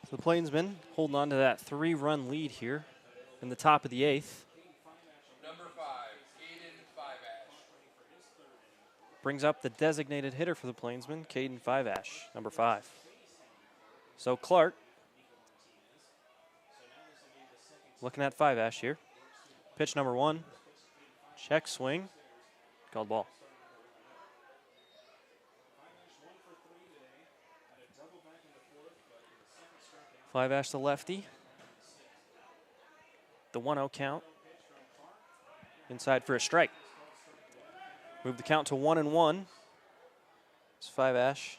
So the Plainsmen holding on to that 3-run lead here in the top of the 8th. Number 5, Caden Five-Ash. Brings up the designated hitter for the Plainsmen, Caden Five-Ash, number 5. So Clark looking at Five-Ash here. Pitch number 1, check swing, called ball. Five-Ash the lefty. The 1-0 count. Inside for a strike. Move the count to 1-1. It's Five-Ash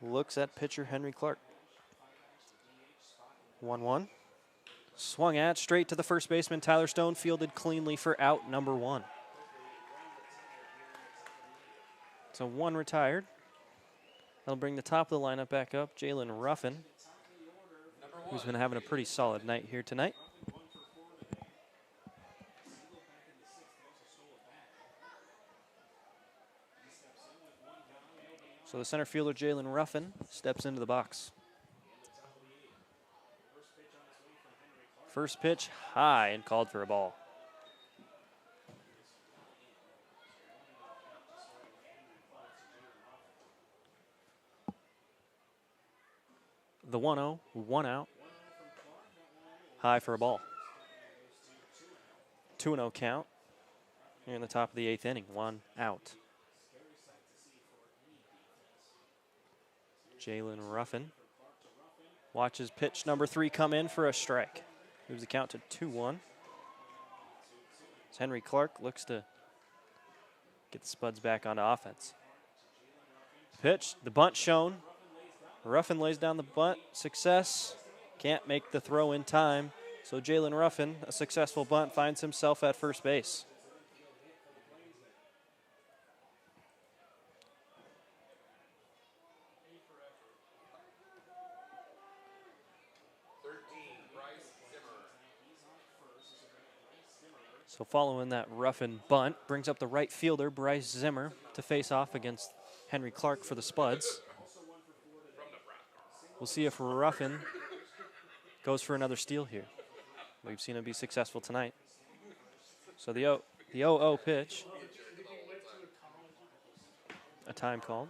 looks at pitcher Henry Clark. 1-1. Swung at straight to the first baseman Tyler Stone, fielded cleanly for out number 1. So 1 retired. That'll bring the top of the lineup back up. Jalen Ruffin, who's been having a pretty solid night here tonight. So the center fielder, Jalen Ruffin, steps into the box. First pitch high and called for a ball. The 1-0, 1 out. High for a ball. 2-0 count. Here in the top of the 8th inning, 1 out. Jalen Ruffin watches pitch number 3 come in for a strike. Moves the count to 2-1. As Henry Clark looks to get the Spuds back onto offense. Pitch, the bunt shown. Ruffin lays down the bunt. Success. Can't make the throw in time. So Jalen Ruffin, a successful bunt, finds himself at first base. So following that Ruffin bunt, brings up the right fielder, Bryce Zimmer, to face off against Henry Clark for the Spuds. We'll see if Ruffin goes for another steal here. We've seen him be successful tonight. So the 0-0 pitch. A time called.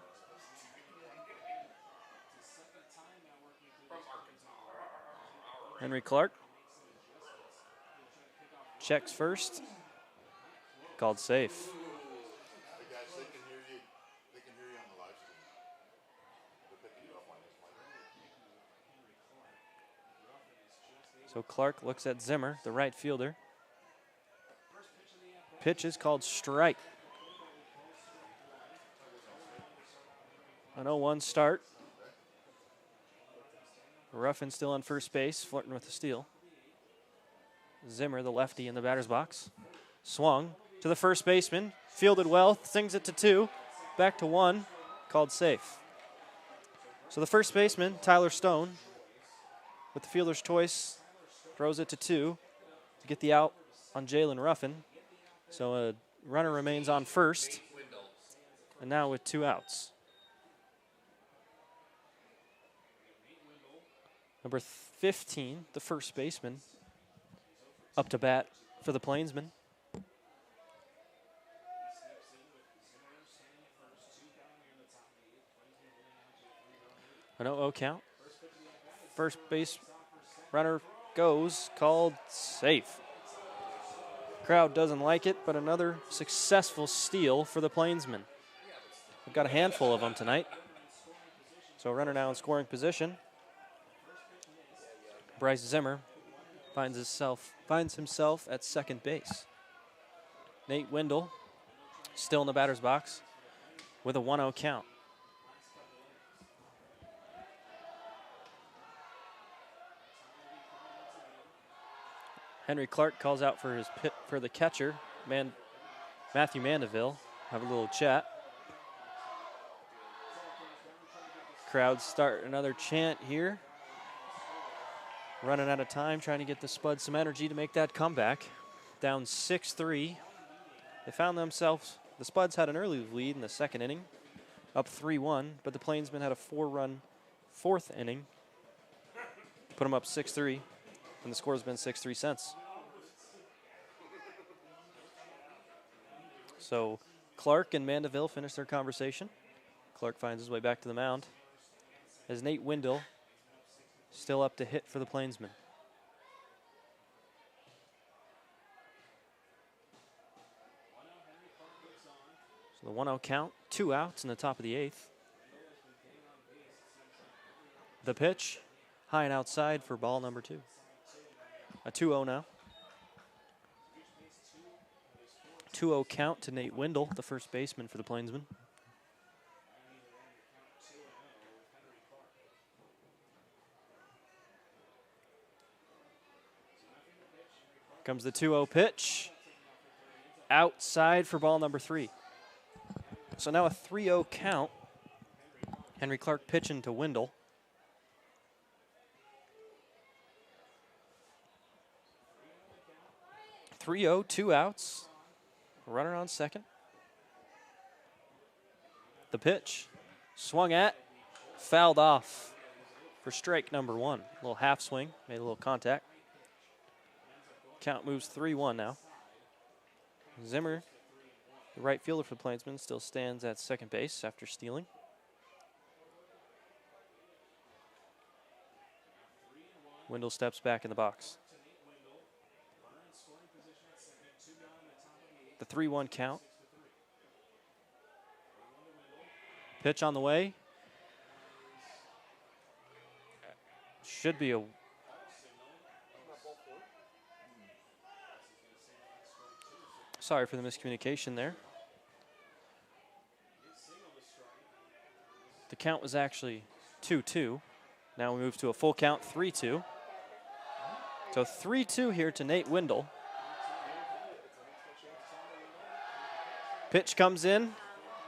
Henry Clark checks first. Called safe. Hey guys, they can hear you. They can hear you on the live stream. They're picking you up on this mic. So Clark looks at Zimmer, the right fielder. Pitch is called strike. An 0-1 start. Ruffin still on first base, flirting with the steal. Zimmer, the lefty, in the batter's box. Swung to the first baseman. Fielded well, sings it to 2. Back to 1, called safe. So the first baseman, Tyler Stone, with the fielder's choice, throws it to 2 to get the out on Jalen Ruffin. So a runner remains on first, and now with 2 outs. Number 15, the first baseman, up to bat for the Plainsmen. An 0-0 count. First base runner goes, called safe. Crowd doesn't like it, but another successful steal for the Plainsmen. We've got a handful of them tonight. So runner now in scoring position. Bryce Zimmer finds himself at second base. Nate Wendell still in the batter's box with a 1-0 count. Henry Clark calls out for the catcher, Matthew Mandeville. Have a little chat. Crowds start another chant here. Running out of time, trying to get the Spuds some energy to make that comeback. Down 6-3. They found themselves, the Spuds had an early lead in the second inning, up 3-1, but the Plainsmen had a 4-run fourth inning. Put them up 6-3, and the score has been 6-3 since. So Clark and Mandeville finish their conversation. Clark finds his way back to the mound as Nate Windle still up to hit for the Plainsmen. So the 1-0 count, 2 outs in the top of the 8th. The pitch, high and outside for ball number 2. A 2-0 now. 2-0 count to Nate Windle, the first baseman for the Plainsmen. Comes the 2-0 pitch. Outside for ball number 3. So now a 3-0 count. Henry Clark pitching to Windle. (3-0), 2 outs. Runner on second. The pitch, swung at, fouled off for strike number 1. A little half swing, made a little contact. Count moves 3-1 now. Zimmer, the right fielder for the Plainsmen, still stands at second base after stealing. Windle steps back in the box. The 3-1 count. Pitch on the way. Should be a... Sorry for the miscommunication there. The count was actually 2-2. Now we move to a full count, 3-2. So 3-2 here to Nate Windle. Pitch comes in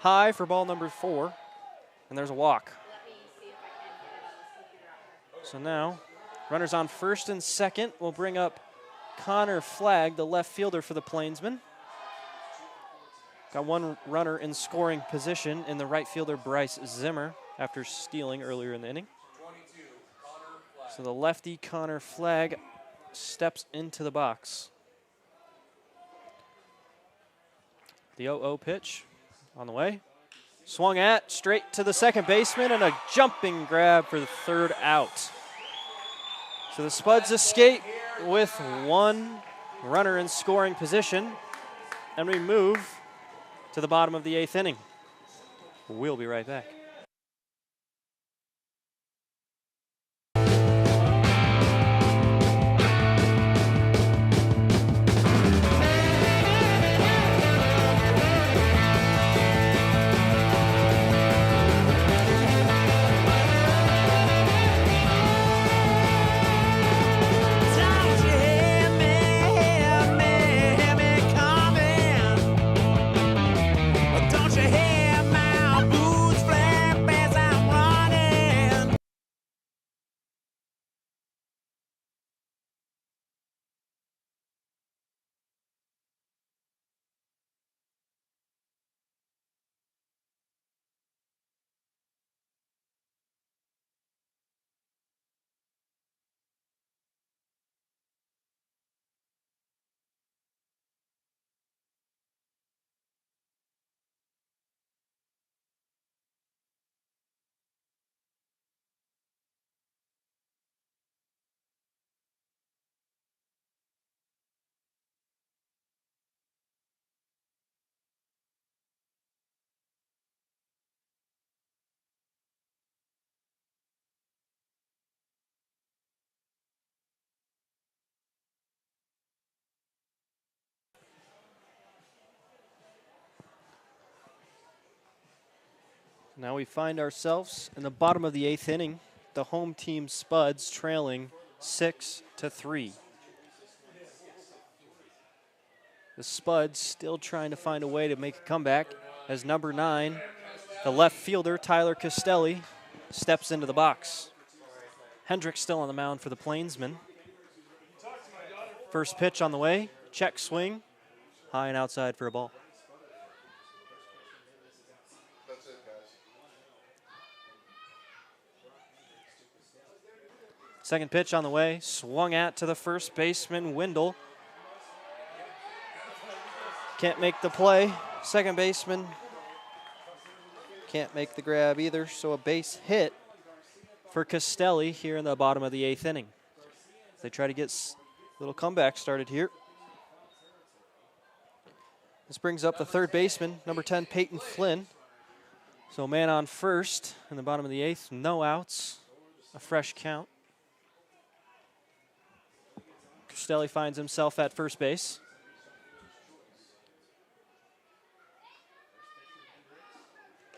high for ball number 4, and there's a walk. So now, runners on first and second will bring up Connor Flagg, the left fielder for the Plainsmen. Got one runner in scoring position in the right fielder Bryce Zimmer after stealing earlier in the inning. So the lefty Connor Flagg steps into the box. The 0-0 pitch on the way. Swung at, straight to the second baseman, and a jumping grab for the 3rd out. So the Spuds escape with one runner in scoring position, and we move to the bottom of the 8th inning. We'll be right back. Now we find ourselves in the bottom of the 8th inning. The home team Spuds trailing 6-3. The Spuds still trying to find a way to make a comeback as number 9, the left fielder Tyler Castelli, steps into the box. Hendricks still on the mound for the Plainsmen. First pitch on the way, check swing, high and outside for a ball. Second pitch on the way, swung at to the first baseman, Wendell. Can't make the play. Second baseman can't make the grab either, so a base hit for Castelli here in the bottom of the 8th inning. They try to get a little comeback started here. This brings up the third baseman, number 10, Peyton Flynn. So man on first in the bottom of the 8th, no outs, a fresh count. Castelli finds himself at first base.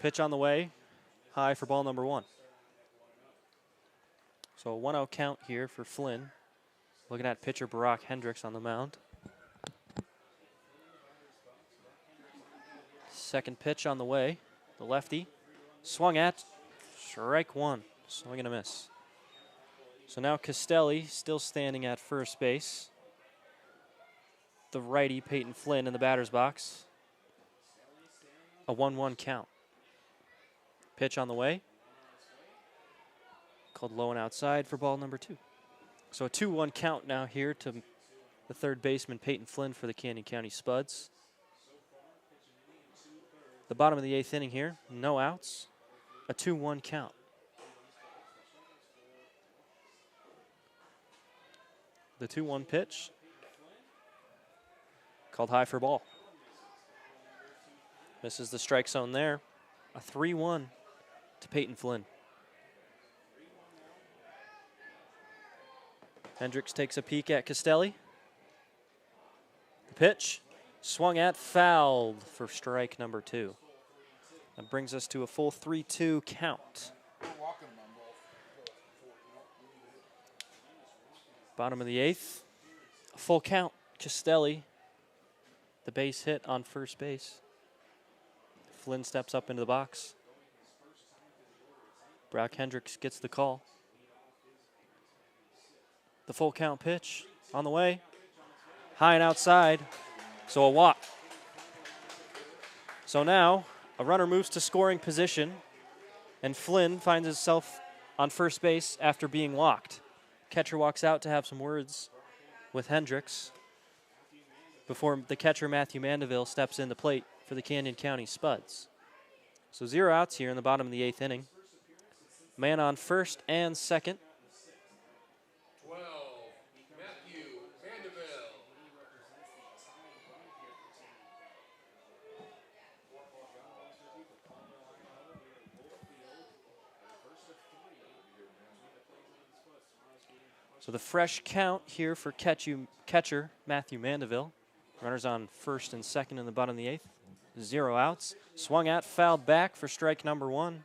Pitch on the way, high for ball number 1. So a 1-0 count here for Flynn. Looking at pitcher Barack Hendricks on the mound. Second pitch on the way, the lefty. Swung at, strike 1, swing and a miss. So now Castelli still standing at first base. The righty, Peyton Flynn, in the batter's box. A 1-1 count. Pitch on the way. Called low and outside for ball number 2. So a 2-1 count now here to the third baseman, Peyton Flynn, for the Canyon County Spuds. The bottom of the 8th inning here, no outs, a 2-1 count. The 2-1 pitch, called high for ball. Misses the strike zone there. A 3-1 to Peyton Flynn. Hendricks takes a peek at Castelli. The pitch, swung at, fouled for strike number 2. That brings us to a full 3-2 count. Bottom of the 8th, a full count. Castelli, the base hit on first base. Flynn steps up into the box. Brock Hendricks gets the call. The full count pitch on the way. High and outside, so a walk. So now a runner moves to scoring position, and Flynn finds himself on first base after being walked. Catcher walks out to have some words with Hendricks before the catcher, Matthew Mandeville, steps in the plate for the Canyon County Spuds. So 0 outs here in the bottom of the 8th inning. Man on first and second. 12, Matthew Mandeville. So the fresh count here for catcher Matthew Mandeville. Runners on first and second in the bottom of the 8th. 0 outs. Swung at, fouled back for strike number 1.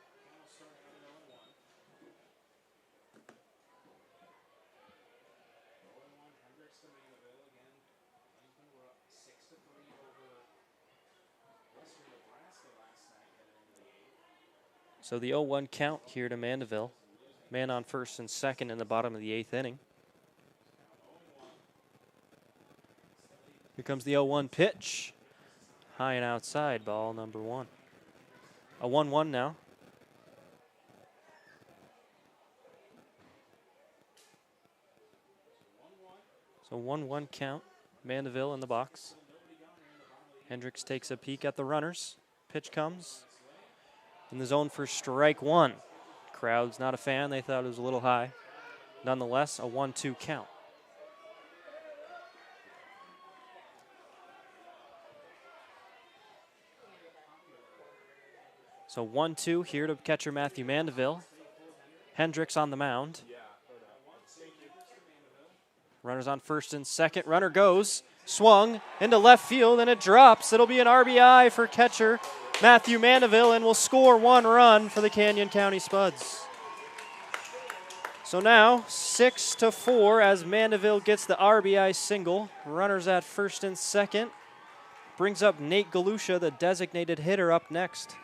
So the 0-1 count here to Mandeville. Man on first and second in the bottom of the 8th inning. Here comes the 0-1 pitch. High and outside, ball number 1. A 1-1 now. So 1-1 count. Mandeville in the box. Hendricks takes a peek at the runners. Pitch comes. In the zone for strike 1. Crowd's not a fan. They thought it was a little high. Nonetheless, a 1-2 count. So 1-2 here to catcher Matthew Mandeville. Hendricks on the mound. Runners on first and second. Runner goes. Swung into left field, and it drops. It'll be an RBI for catcher Matthew Mandeville, and will score 1 run for the Canyon County Spuds. So now 6-4 as Mandeville gets the RBI single. Runners at first and second. Brings up Nate Galusha, the designated hitter, up next.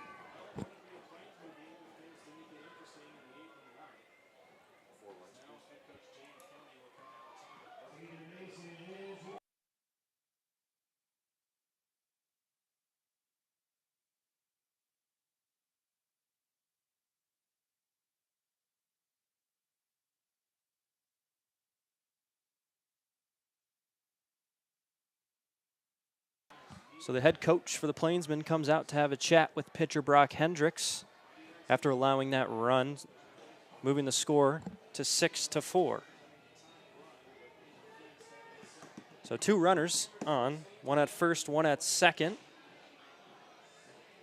So the head coach for the Plainsmen comes out to have a chat with pitcher Brock Hendricks after allowing that run, moving the score to 6-4. So 2 runners on, one at first, one at second.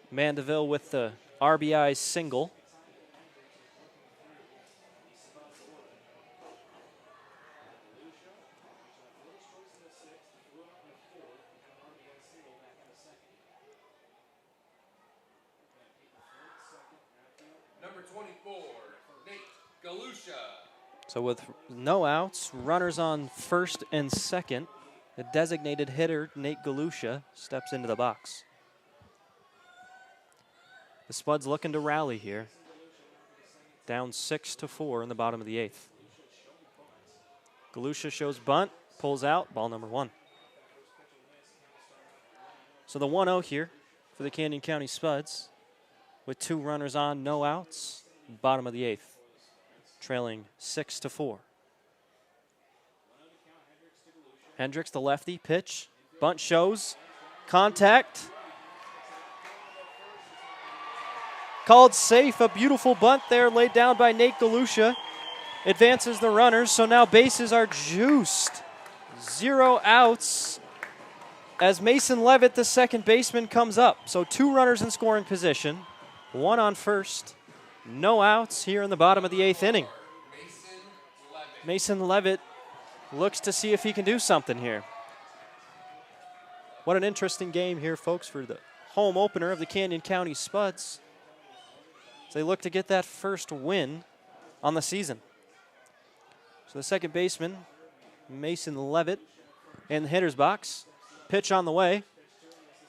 Mandeville with the RBI single. Number 24, Nate Galusha. So with no outs, runners on first and second, the designated hitter, Nate Galusha, steps into the box. The Spuds looking to rally here. Down 6-4 in the bottom of the 8th. Galusha shows bunt, pulls out, ball number 1. So the 1-0 here for the Canyon County Spuds with 2 runners on, no outs, bottom of the 8th, trailing 6-4. Hendricks, the lefty, pitch, bunt shows, contact. Called safe, a beautiful bunt there laid down by Nate Galusha. Advances the runners, so now bases are juiced. 0 outs as Mason Levitt, the second baseman, comes up. So 2 runners in scoring position, 1 on first. No outs here in the bottom of the 8th inning. Mason Levitt looks to see if he can do something here. What an interesting game here, folks, for the home opener of the Canyon County Spuds. They look to get that first win on the season. So the second baseman, Mason Levitt, in the hitter's box. Pitch on the way,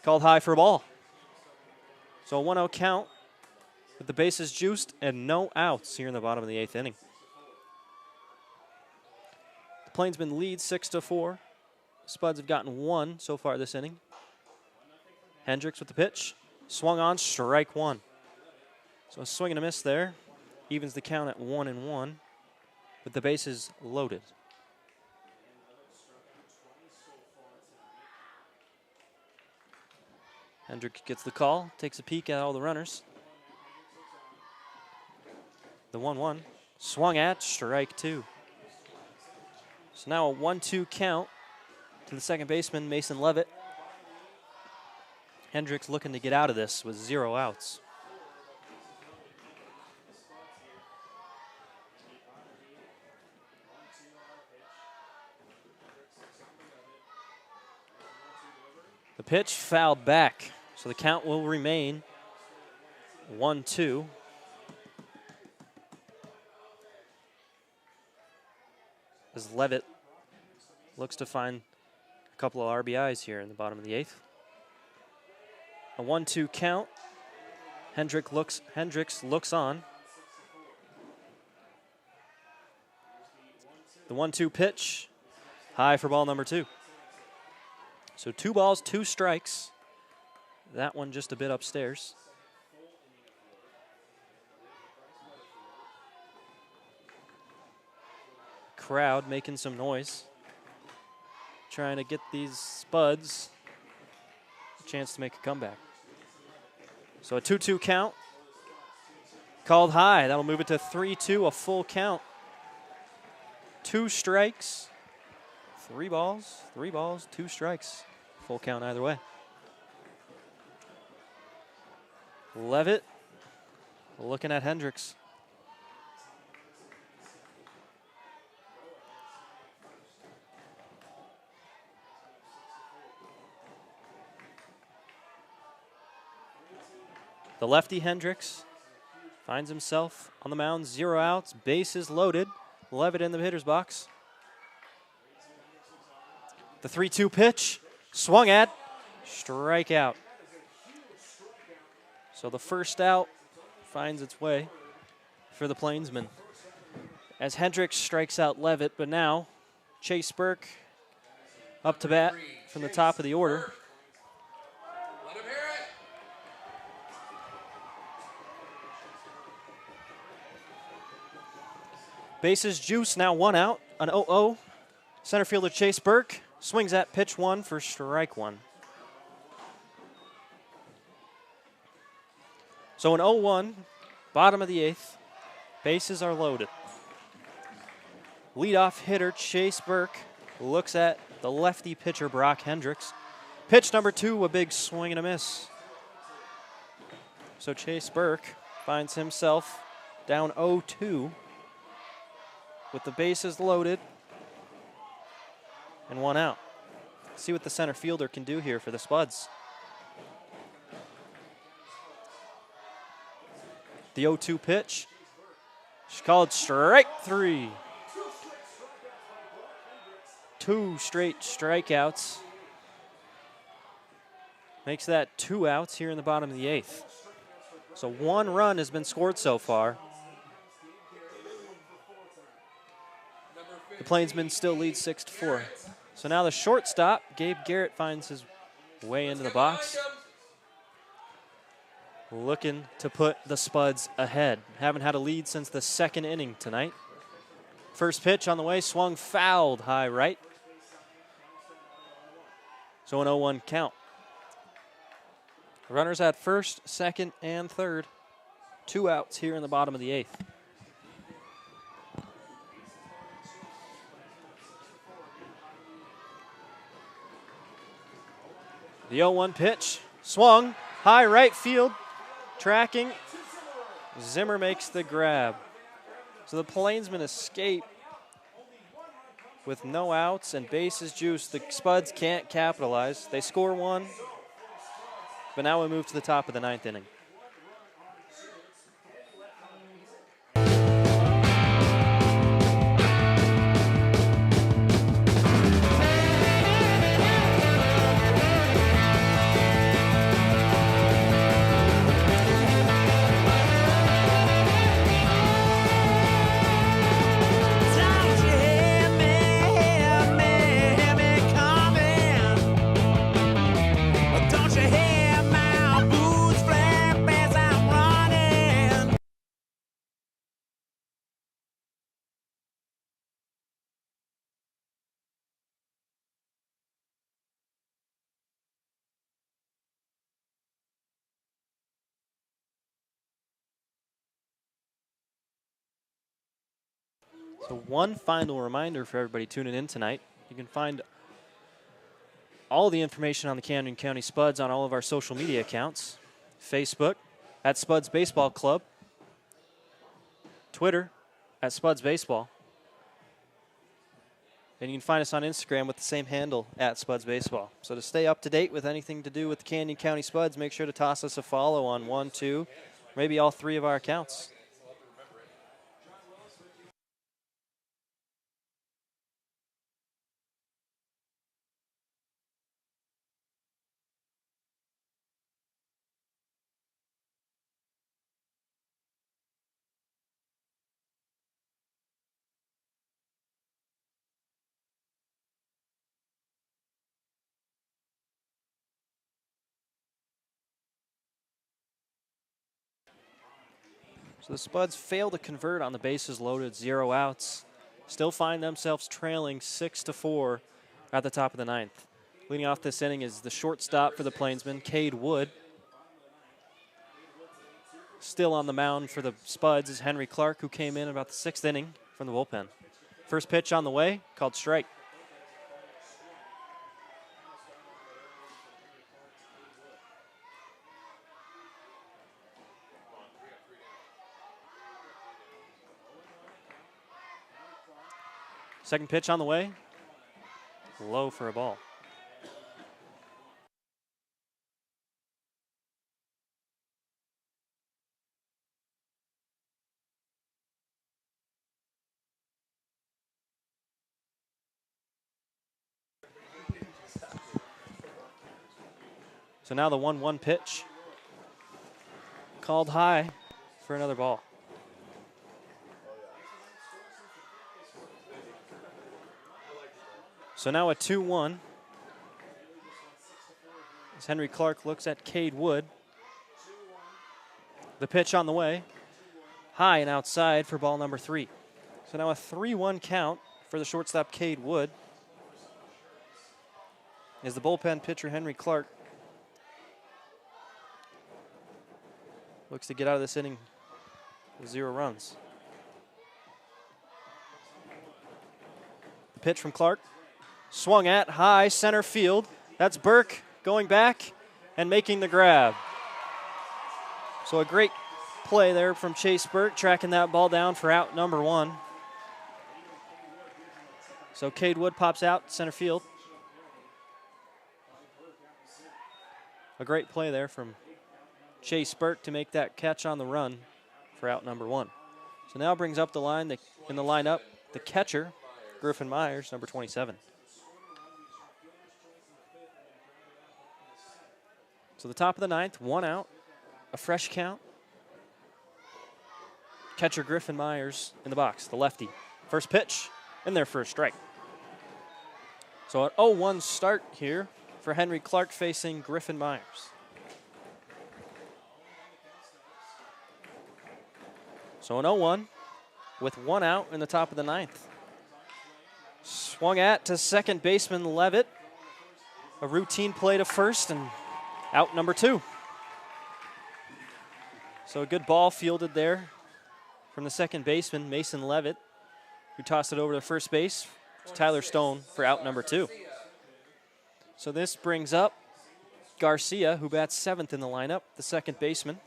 called high for a ball. So a 1-0 count with the bases juiced and no outs here in the bottom of the 8th inning. The Plainsmen lead 6-4. Spuds have gotten 1 so far this inning. Hendricks with the pitch, swung on, strike 1. So a swing and a miss there. Evens the count at 1-1 with the bases loaded. Hendrick gets the call, takes a peek at all the runners. The 1-1, swung at, strike 2. So now a 1-2 count to the second baseman, Mason Levitt. Hendricks looking to get out of this with 0 outs. The pitch fouled back, so the count will remain 1-2. As Levitt looks to find a couple of RBIs here in the bottom of the 8th. A 1-2 count. Hendricks looks on. The 1-2 pitch, high for ball number 2. So 2 balls, 2 strikes. That one just a bit upstairs. Crowd making some noise, trying to get these Spuds a chance to make a comeback. So a 2-2 count, called high. That'll move it to 3-2, a full count. 2 strikes, 3 balls, 2 strikes. Full count either way. Levitt looking at Hendricks. The lefty Hendricks finds himself on the mound, 0 outs, bases loaded. Levitt in the hitter's box. The 3-2 pitch, swung at, strikeout. So the first out finds its way for the Plainsmen as Hendricks strikes out Levitt, but now Chase Burke up to bat from the top of the order. Let him hear it. Bases juice, now 1 out, an 0-0. Center fielder Chase Burke swings at pitch 1 for strike 1. So an 0-1, bottom of the 8th. Bases are loaded. Leadoff hitter Chase Burke looks at the lefty pitcher Brock Hendricks. Pitch number 2, a big swing and a miss. So Chase Burke finds himself down 0-2 with the bases loaded and 1 out. See what the center fielder can do here for the Spuds. The 0-2 pitch. She's called strike 3. 2 straight strikeouts. Makes that 2 outs here in the bottom of the 8th. So 1 run has been scored so far. The Plainsmen still lead 6-4. So now the shortstop, Gabe Garrett, finds his way into the box. Looking to put the Spuds ahead. Haven't had a lead since the 2nd inning tonight. First pitch on the way, swung fouled high right. So an 0-1 count. Runners at first, second, and third. 2 outs here in the bottom of the 8th. The 0-1 pitch, swung, high right field, tracking. Zimmer makes the grab. So the Plainsmen escape with no outs and bases juiced. The Spuds can't capitalize. They score 1, but now we move to the top of the 9th inning. So one final reminder for everybody tuning in tonight. You can find all the information on the Camden County Spuds on all of our social media accounts. Facebook at Spuds Baseball Club. Twitter at Spuds Baseball. And you can find us on Instagram with the same handle at Spuds Baseball. So to stay up to date with anything to do with the Canyon County Spuds, make sure to toss us a follow on 1, 2, maybe all 3 of our accounts. So the Spuds fail to convert on the bases loaded, 0 outs. Still find themselves trailing 6-4 at the top of the 9th. Leading off this inning is the shortstop for the Plainsmen, Cade Wood. Still on the mound for the Spuds is Henry Clark, who came in about the 6th inning from the bullpen. First pitch on the way, called strike. Second pitch on the way, low for a ball. So now the 1-1 pitch, called high for another ball. So now a 2-1. As Henry Clark looks at Cade Wood. The pitch on the way. High and outside for ball number 3. So now a 3-1 count for the shortstop Cade Wood. As the bullpen pitcher Henry Clark looks to get out of this inning with 0 runs. The pitch from Clark. Swung at high center field. That's Burke going back and making the grab. So a great play there from Chase Burke, tracking that ball down for out number 1. So Cade Wood pops out center field. A great play there from Chase Burke to make that catch on the run for out number 1. So now brings up the line in the lineup the catcher, Griffin Myers, number 27. So the top of the 9th, 1 out, a fresh count. Catcher Griffin Myers in the box, the lefty. First pitch, in there for a strike. So an 0-1 start here for Henry Clark facing Griffin Myers. So an 0-1 with 1 out in the top of the 9th. Swung at to second baseman Levitt. A routine play to first and out number 2. So a good ball fielded there from the second baseman, Mason Levitt, who tossed it over to first base to Tyler Stone for out number 2. So this brings up Garcia, who bats 7th in the lineup, the second baseman.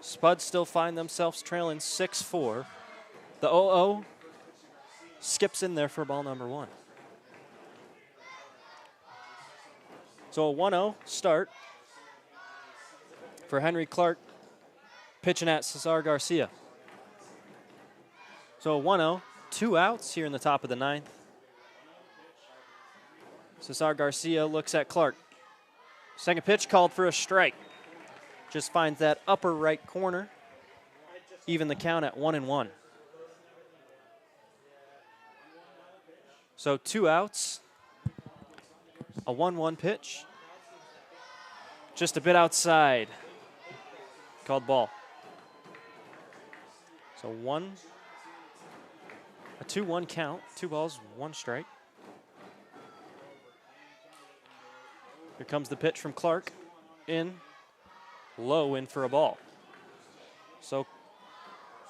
Spuds still find themselves trailing 6-4. The 0-0 skips in there for ball number 1. So a 1-0 start for Henry Clark, pitching at Cesar Garcia. So a 1-0, 2 outs here in the top of the 9th. Cesar Garcia looks at Clark. Second pitch called for a strike. Just finds that upper right corner. Even the count at 1-1. So 2 outs. A 1-1 pitch. Just a bit outside. Called ball. So a 2-1 count. 2 balls, 1 strike. Here comes the pitch from Clark. In. Low in for a ball. So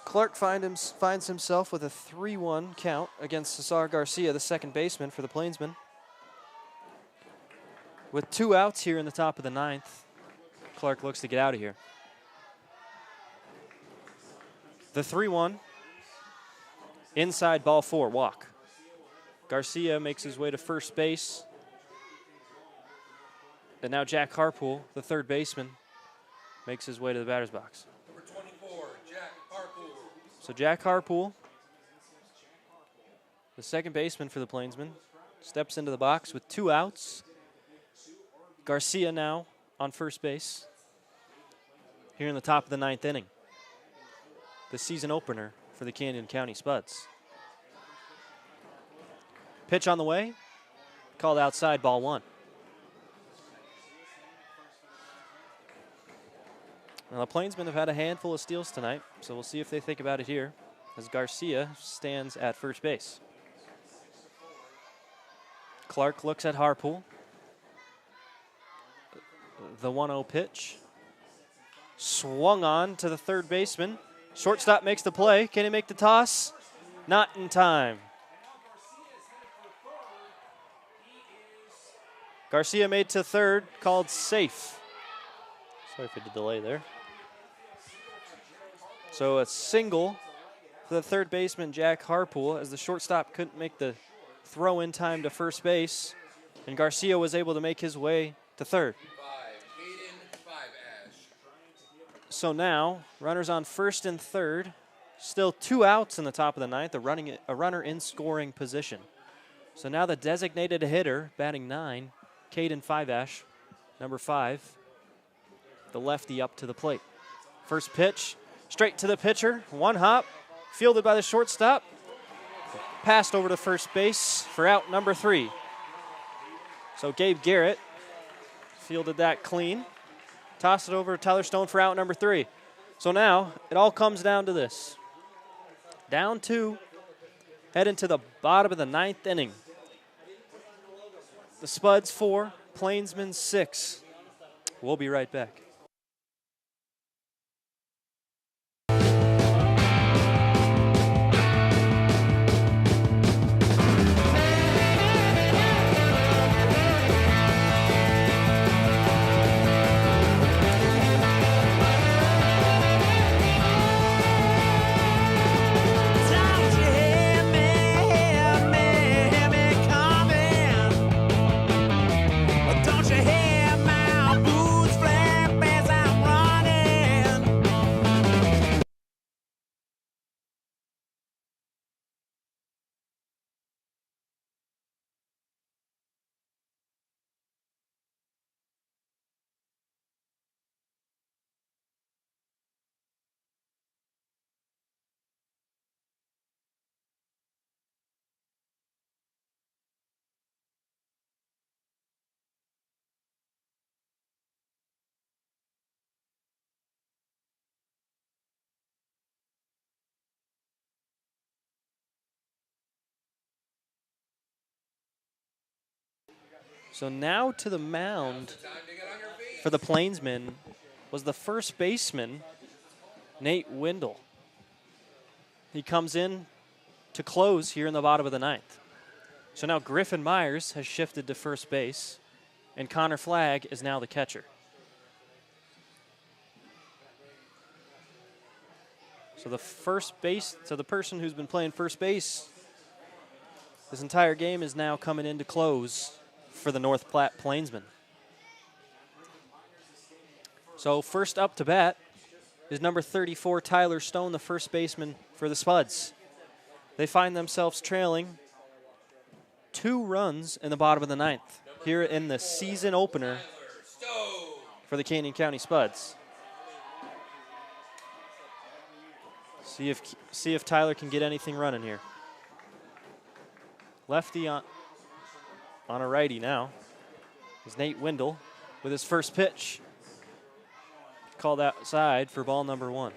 Clark finds himself with a 3-1 count against Cesar Garcia, the second baseman for the Plainsmen. With 2 outs here in the top of the 9th, Clark looks to get out of here. The 3-1, inside ball 4, walk. Garcia makes his way to first base. And now Jack Harpool, the third baseman, makes his way to the batter's box. Number 24, Jack Harpool. So Jack Harpool, the second baseman for the Plainsmen, steps into the box with 2 outs. Garcia now on first base here in the top of the 9th inning. The season opener for the Canyon County Spuds. Pitch on the way, called outside, ball 1. Now the Plainsmen have had a handful of steals tonight, so we'll see if they think about it here as Garcia stands at first base. Clark looks at Harpool. The 1-0 pitch. Swung on to the third baseman. Shortstop makes the play. Can he make the toss? Not in time. Garcia made to third, called safe. Sorry for the delay there. So a single for the third baseman, Jack Harpool, as the shortstop couldn't make the throw in time to first base, and Garcia was able to make his way to third. So now, runners on first and third, still 2 outs in the top of the 9th, a runner in scoring position. So now the designated hitter, batting 9, Caden Fiveash, number 5, the lefty up to the plate. First pitch, straight to the pitcher, 1 hop, fielded by the shortstop, passed over to first base for out number 3. So Gabe Garrett fielded that clean. Toss it over to Tyler Stone for out number 3. So now it all comes down to this. Down 2, head into the bottom of the 9th inning. The Spuds 4, Plainsmen 6. We'll be right back. So now to the mound for the Plainsmen was the first baseman, Nate Wendell. He comes in to close here in the bottom of the ninth. So now Griffin Myers has shifted to first base, and Connor Flagg is now the catcher. So the person who's been playing first base this entire game is now coming in to close for the North Platte Plainsmen. So first up to bat is number 34, Tyler Stone, the first baseman for the Spuds. They find themselves trailing 2 runs in the bottom of the ninth here in the season opener for the Canyon County Spuds. See if Tyler can get anything running here. Lefty on a righty now is Nate Wendell with his first pitch. Called outside for ball number 1.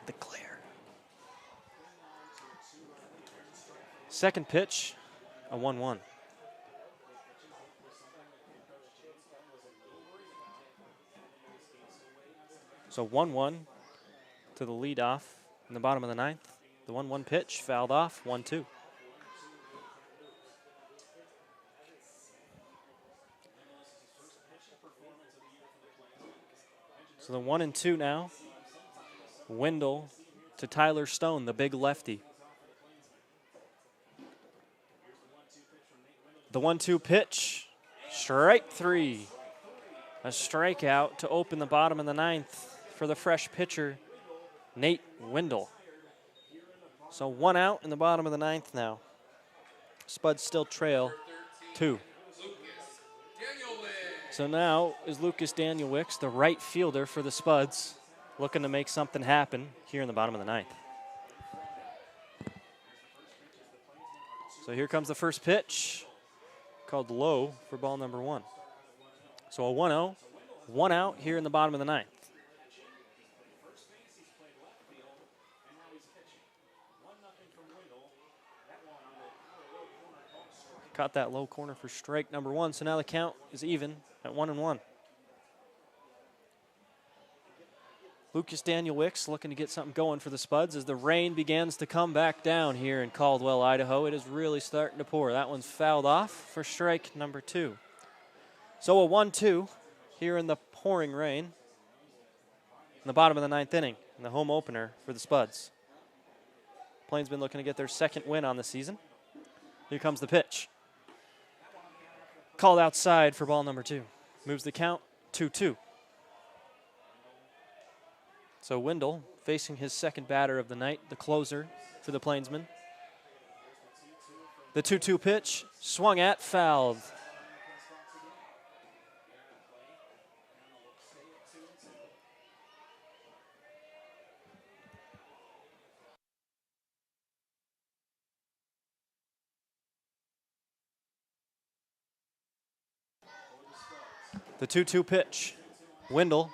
The glare. Second pitch, a 1-1. So 1-1 to the leadoff in the bottom of the ninth. The 1-1 pitch fouled off, 1-2. So the 1-2 now. Wendell to Tyler Stone, the big lefty. The 1-2 pitch, strike 3. A strikeout to open the bottom of the ninth for the fresh pitcher, Nate Wendell. So 1 out in the bottom of the ninth now. Spuds still trail 2. So now is Lucas Danielwicks, the right fielder for the Spuds, looking to make something happen here in the bottom of the ninth. So here comes the first pitch, called low for ball number 1. So a 1-0, 1 out here in the bottom of the ninth. Caught that low corner for strike number 1, so now the count is even at 1-1. Lucas Danielwicks looking to get something going for the Spuds as the rain begins to come back down here in Caldwell, Idaho. It is really starting to pour. That one's fouled off for strike number 2. So a 1-2 here in the pouring rain in the bottom of the ninth inning in the home opener for the Spuds. Plainsmen looking to get their second win on the season. Here comes the pitch. Called outside for ball number 2. Moves the count 2-2. So Wendell facing his second batter of the night, the closer for the Plainsmen. The 2-2 pitch, swung at, fouled. The 2-2 pitch. Wendell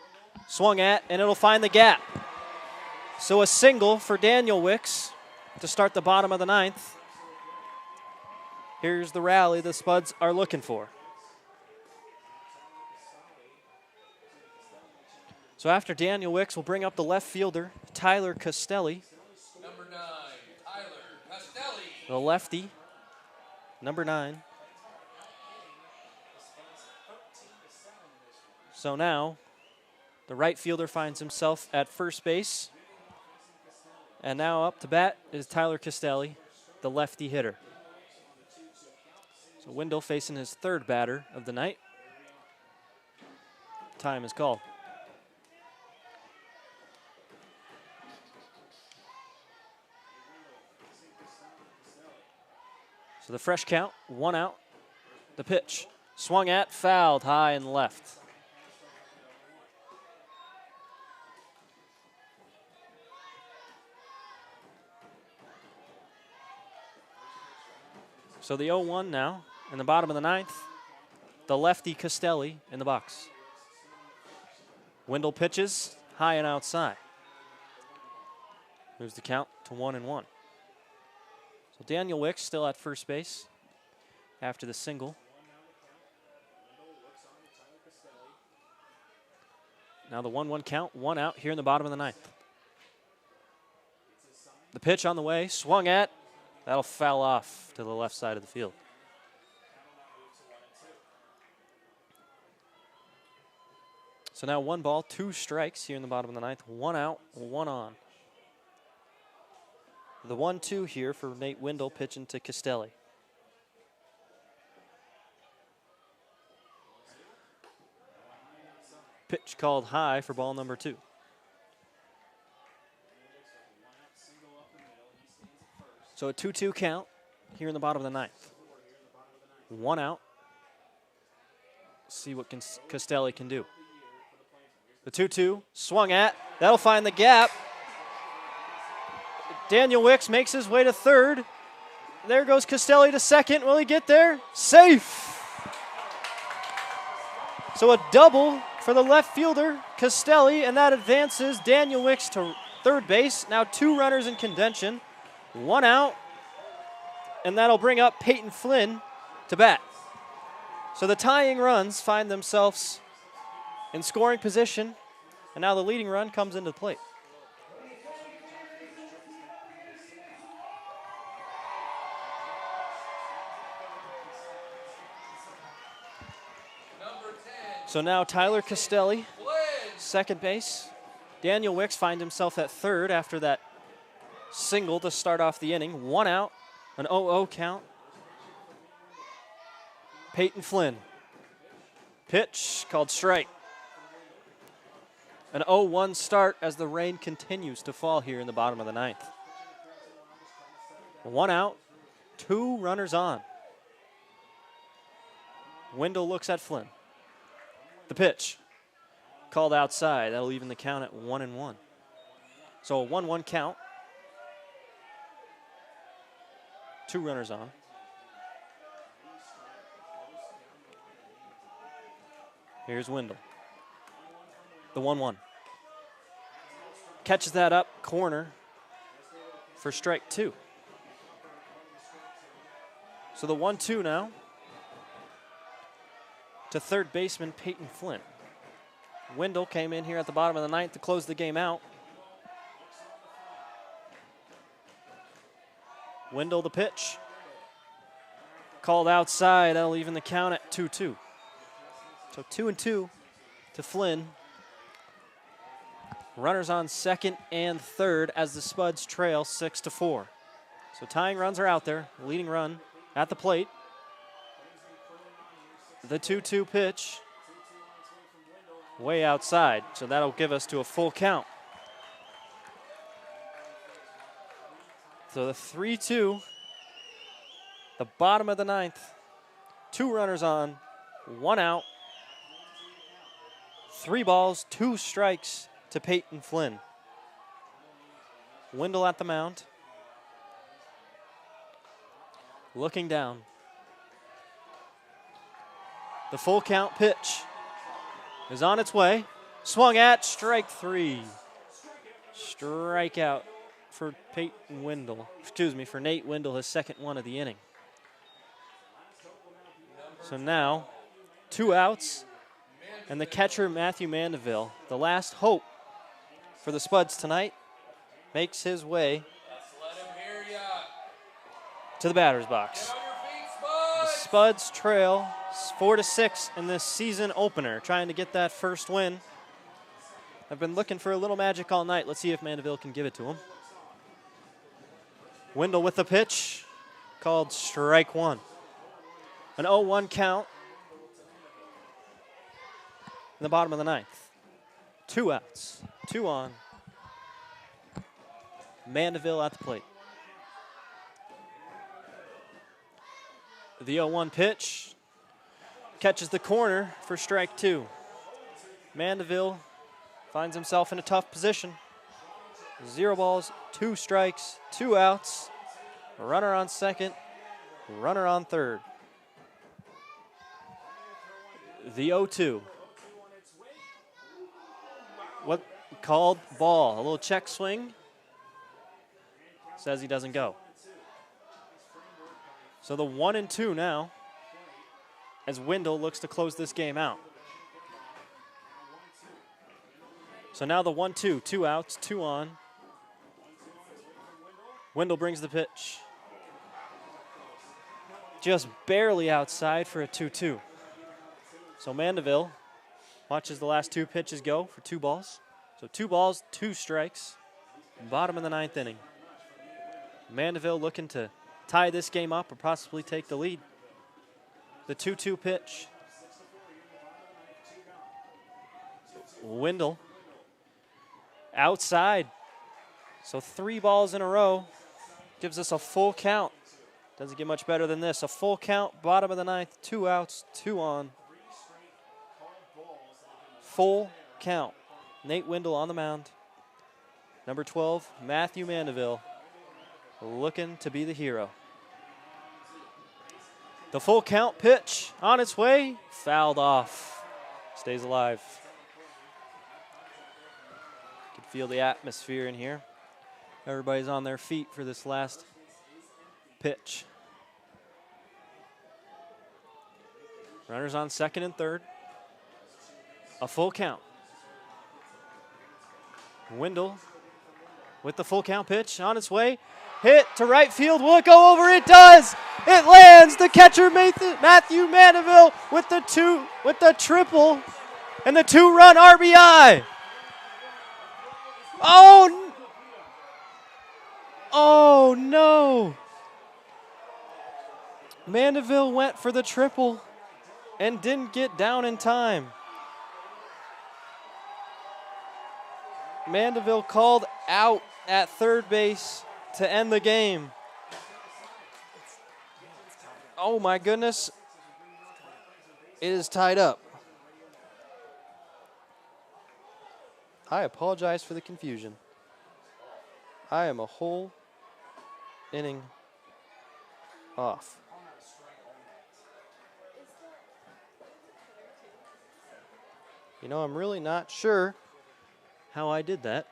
swung at, and it'll find the gap. So a single for Danielwicks to start the bottom of the ninth. Here's the rally the Spuds are looking for. So after Daniel Wicks, we'll bring up the left fielder, Tyler Castelli. Number 9, Tyler Castelli. The lefty, number 9. So now, the right fielder finds himself at first base. And now up to bat is Tyler Castelli, the lefty hitter. So Wendell facing his third batter of the night. Time is called. So the fresh count, 1 out. The pitch, swung at, fouled high and left. So the 0-1 now in the bottom of the ninth. The lefty Castelli in the box. Wendell pitches high and outside. Moves the count to 1-1. So Daniel Wicks still at first base after the single. Now the 1-1 count, 1 out here in the bottom of the ninth. The pitch on the way, swung at. That'll foul off to the left side of the field. So now 1 ball, 2 strikes here in the bottom of the ninth. 1 out, 1 on. The 1-2 here for Nate Wendell pitching to Castelli. Pitch called high for ball number 2. So a 2-2 count here in the bottom of the ninth. 1 out. See what Castelli can do. The 2-2 swung at. That'll find the gap. Daniel Wicks makes his way to third. There goes Castelli to second. Will he get there? Safe. So a double for the left fielder, Castelli, and that advances Daniel Wicks to third base. Now 2 runners in contention. 1 out, and that'll bring up Peyton Flynn to bat. So the tying runs find themselves in scoring position, and now the leading run comes into the plate. Number 10, So now Tyler Castelli, second base. Daniel Wicks finds himself at third after that single to start off the inning. 1 out, an 0-0 count. Peyton Flynn. Pitch called strike. An 0-1 start as the rain continues to fall here in the bottom of the ninth. 1 out, 2 runners on. Wendell looks at Flynn. The pitch called outside. That'll even the count at 1-1. So a 1-1 count. 2 runners on. Here's Wendell. The 1-1. Catches that up, corner for strike 2. So the 1-2 now to third baseman Peyton Flynn. Wendell came in here at the bottom of the ninth to close the game out. Wendell the pitch. Called outside. That'll even the count at 2-2. So 2-2 to Flynn. Runners on second and third as the Spuds trail 6-4. So tying runs are out there. Leading run at the plate. The 2-2 pitch. Way outside. So that'll give us to a full count. So the 3-2, the bottom of the ninth, 2 runners on, 1 out, 3 balls, 2 strikes to Peyton Flynn. Wendell at the mound, looking down. The full count pitch is on its way, swung at, strike 3. Strikeout for Peyton Wendell. Excuse me, for Nate Wendell, his second one of the inning. So now, 2 outs, and the catcher, Matthew Mandeville, the last hope for the Spuds tonight, makes his way Let him hear ya. to the batter's box. Get on your feet, The Spuds. Spuds trail 4-6 in this season opener, trying to get that first win. I've been looking for a little magic all night. Let's see if Mandeville can give it to him. Wendell with the pitch, called strike one. An 0-1 count in the bottom of the ninth. 2 outs, 2 on. Mandeville at the plate. The 0-1 pitch catches the corner for strike 2. Mandeville finds himself in a tough position. 0 balls, 2 strikes, 2 outs. Runner on second, runner on third. The 0-2. What called ball? A little check swing. Says he doesn't go. So the 1-2 now, as Wendell looks to close this game out. So now the 1-2, 2 outs, 2 on. Wendell brings the pitch. Just barely outside for a 2-2. So Mandeville watches the last 2 pitches go for 2 balls. So 2 balls, 2 strikes. Bottom of the ninth inning. Mandeville looking to tie this game up or possibly take the lead. The 2-2 pitch. Wendell outside. So 3 balls in a row gives us a full count. Doesn't get much better than this. A full count, bottom of the ninth, 2 outs, 2 on. Full count. Nate Wendell on the mound. Number 12, Matthew Mandeville, looking to be the hero. The full count pitch on its way, fouled off. Stays alive. You can feel the atmosphere in here. Everybody's on their feet for this last pitch. Runners on second and third. A full count. Wendell with the full count pitch on its way. Hit to right field. Will it go over? It does. It lands. The catcher Matthew Mandeville with the triple and the 2-run RBI. Oh no. Mandeville went for the triple and didn't get down in time. Mandeville called out at third base to end the game. Oh my goodness. It is tied up. I apologize for the confusion. I am a whole inning off. You know, I'm really not sure how I did that.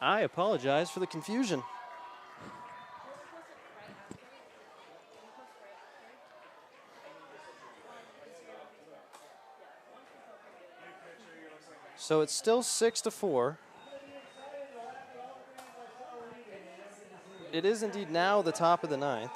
I apologize for the confusion. So it's still 6-4. It is indeed now the top of the ninth.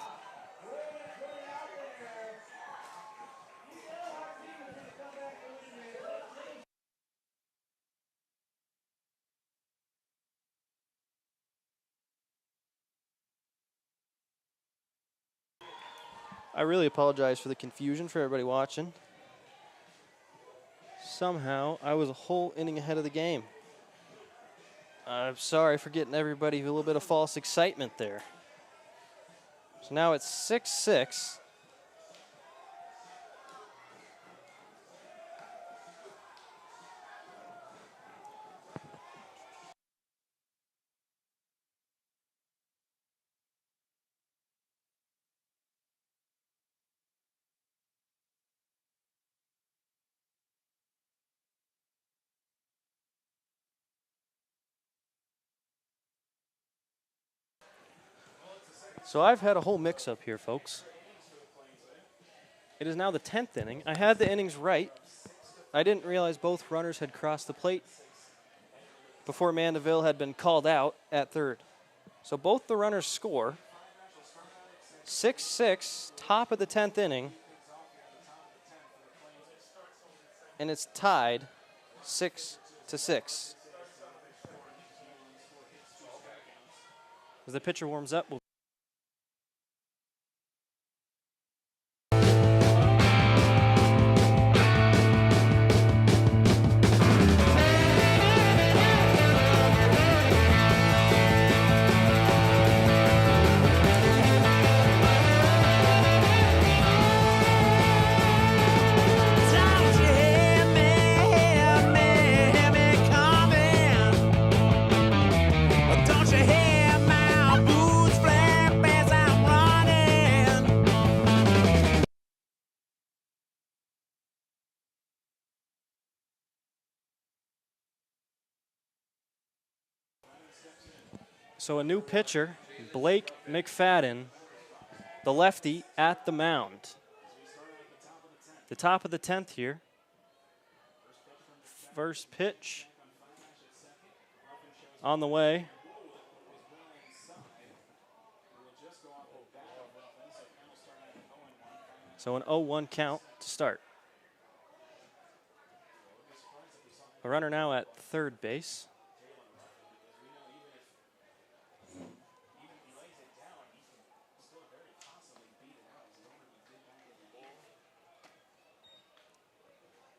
I really apologize for the confusion for everybody watching. Somehow, I was a whole inning ahead of the game. I'm sorry for getting everybody a little bit of false excitement there. So now it's 6-6. So I've had a whole mix-up here, folks. It is now the 10th inning. I had the innings right. I didn't realize both runners had crossed the plate before Mandeville had been called out at third. So both the runners score. 6-6, top of the 10th inning. And it's tied 6-6. As the pitcher warms up, we'll So a new pitcher, Blake McFadden, the lefty at the mound. The top of the 10th here. First pitch on the way. So an 0-1 count to start. A runner now at third base.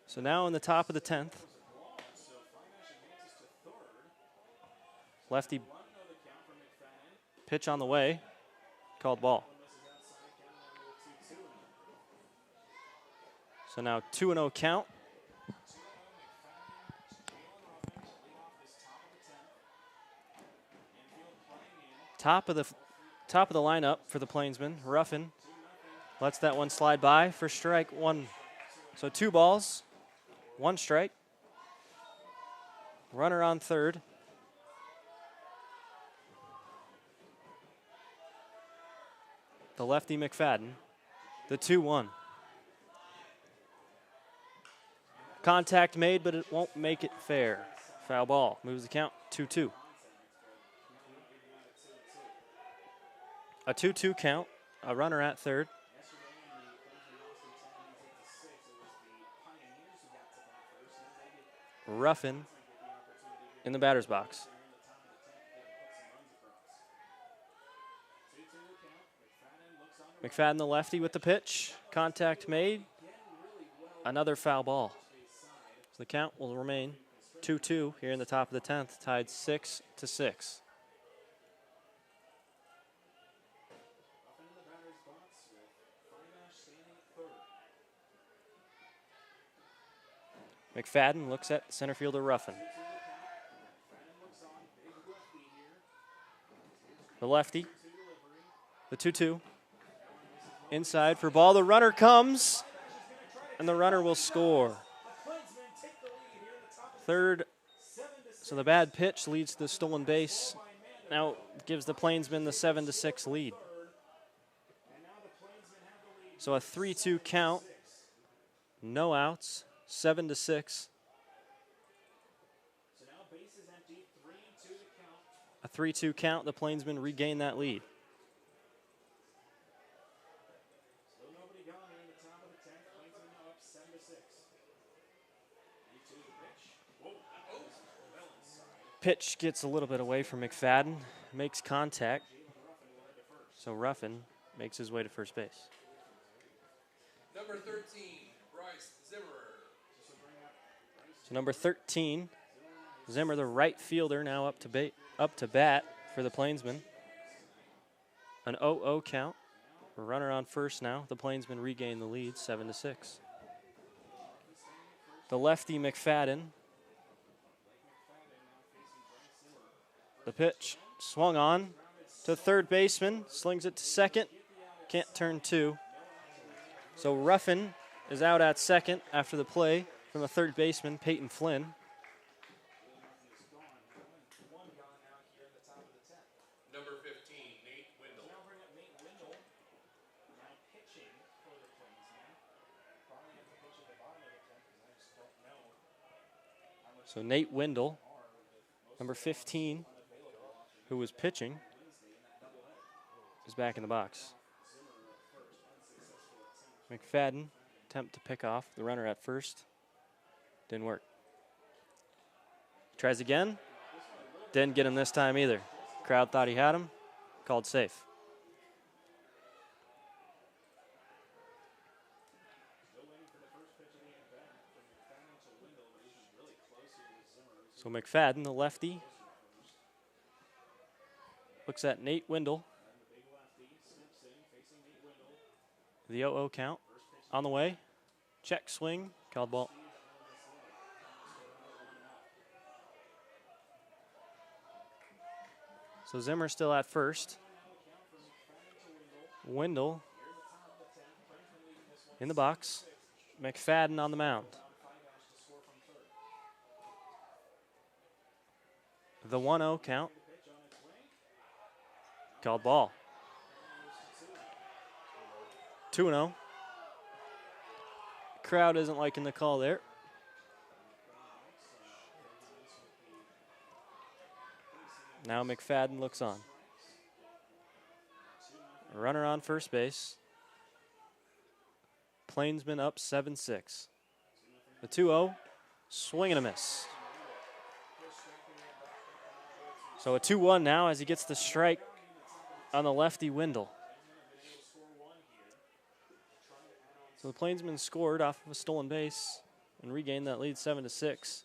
So now in the top of the 10th, lefty pitch on the way, called ball. So now 2-0 count. Top of the lineup for the Plainsmen, Ruffin lets that one slide by for strike one. So 2 balls. 1 strike. Runner on third. The lefty McFadden. The 2-1. Contact made, but it won't make it fair. Foul ball. Moves the count 2-2. A 2-2 count. A runner at third. Ruffin in the batter's box. McFadden, the lefty, with the pitch. Contact made. Another foul ball. So the count will remain 2-2 here in the top of the 10th, tied 6-6. McFadden looks at center fielder Ruffin. The lefty, the 2-2. Inside for ball. The runner comes, and the runner will score. Third, so the bad pitch leads to the stolen base. Now gives the Plainsmen the 7-6 lead. So a 3-2 count, no outs. 7-6. A 3-2 count. The Plainsmen regain that lead. Pitch gets a little bit away from McFadden, makes contact. So Ruffin makes his way to first base. Number 13, Bryce Zimmer. So number 13, Zimmer, the right fielder, now up to bat for the Plainsmen. An 0-0 count. A runner on first now. The Plainsmen regain the lead, 7-6. The lefty McFadden. The pitch swung on to third baseman, slings it to second. Can't turn 2. So Ruffin is out at second after the play from the third baseman, Peyton Flynn. Number 15, Nate Windle. So Nate Wendell, number 15, who was pitching, is back in the box. McFadden, attempt to pick off the runner at first. Didn't work. Tries again. Didn't get him this time either. Crowd thought he had him. Called safe. So McFadden, the lefty, looks at Nate Wendell. The 0-0 count on the way. Check swing, called ball. So Zimmer still at first. Wendell in the box. McFadden on the mound. The 1-0 count. Called ball. 2-0. Crowd isn't liking the call there. Now McFadden looks on. Runner on first base. Plainsmen up 7-6. The 2-0, swing and a miss. So a 2-1 now as he gets the strike on the lefty Wendell. So the Plainsmen scored off of a stolen base and regained that lead 7-6.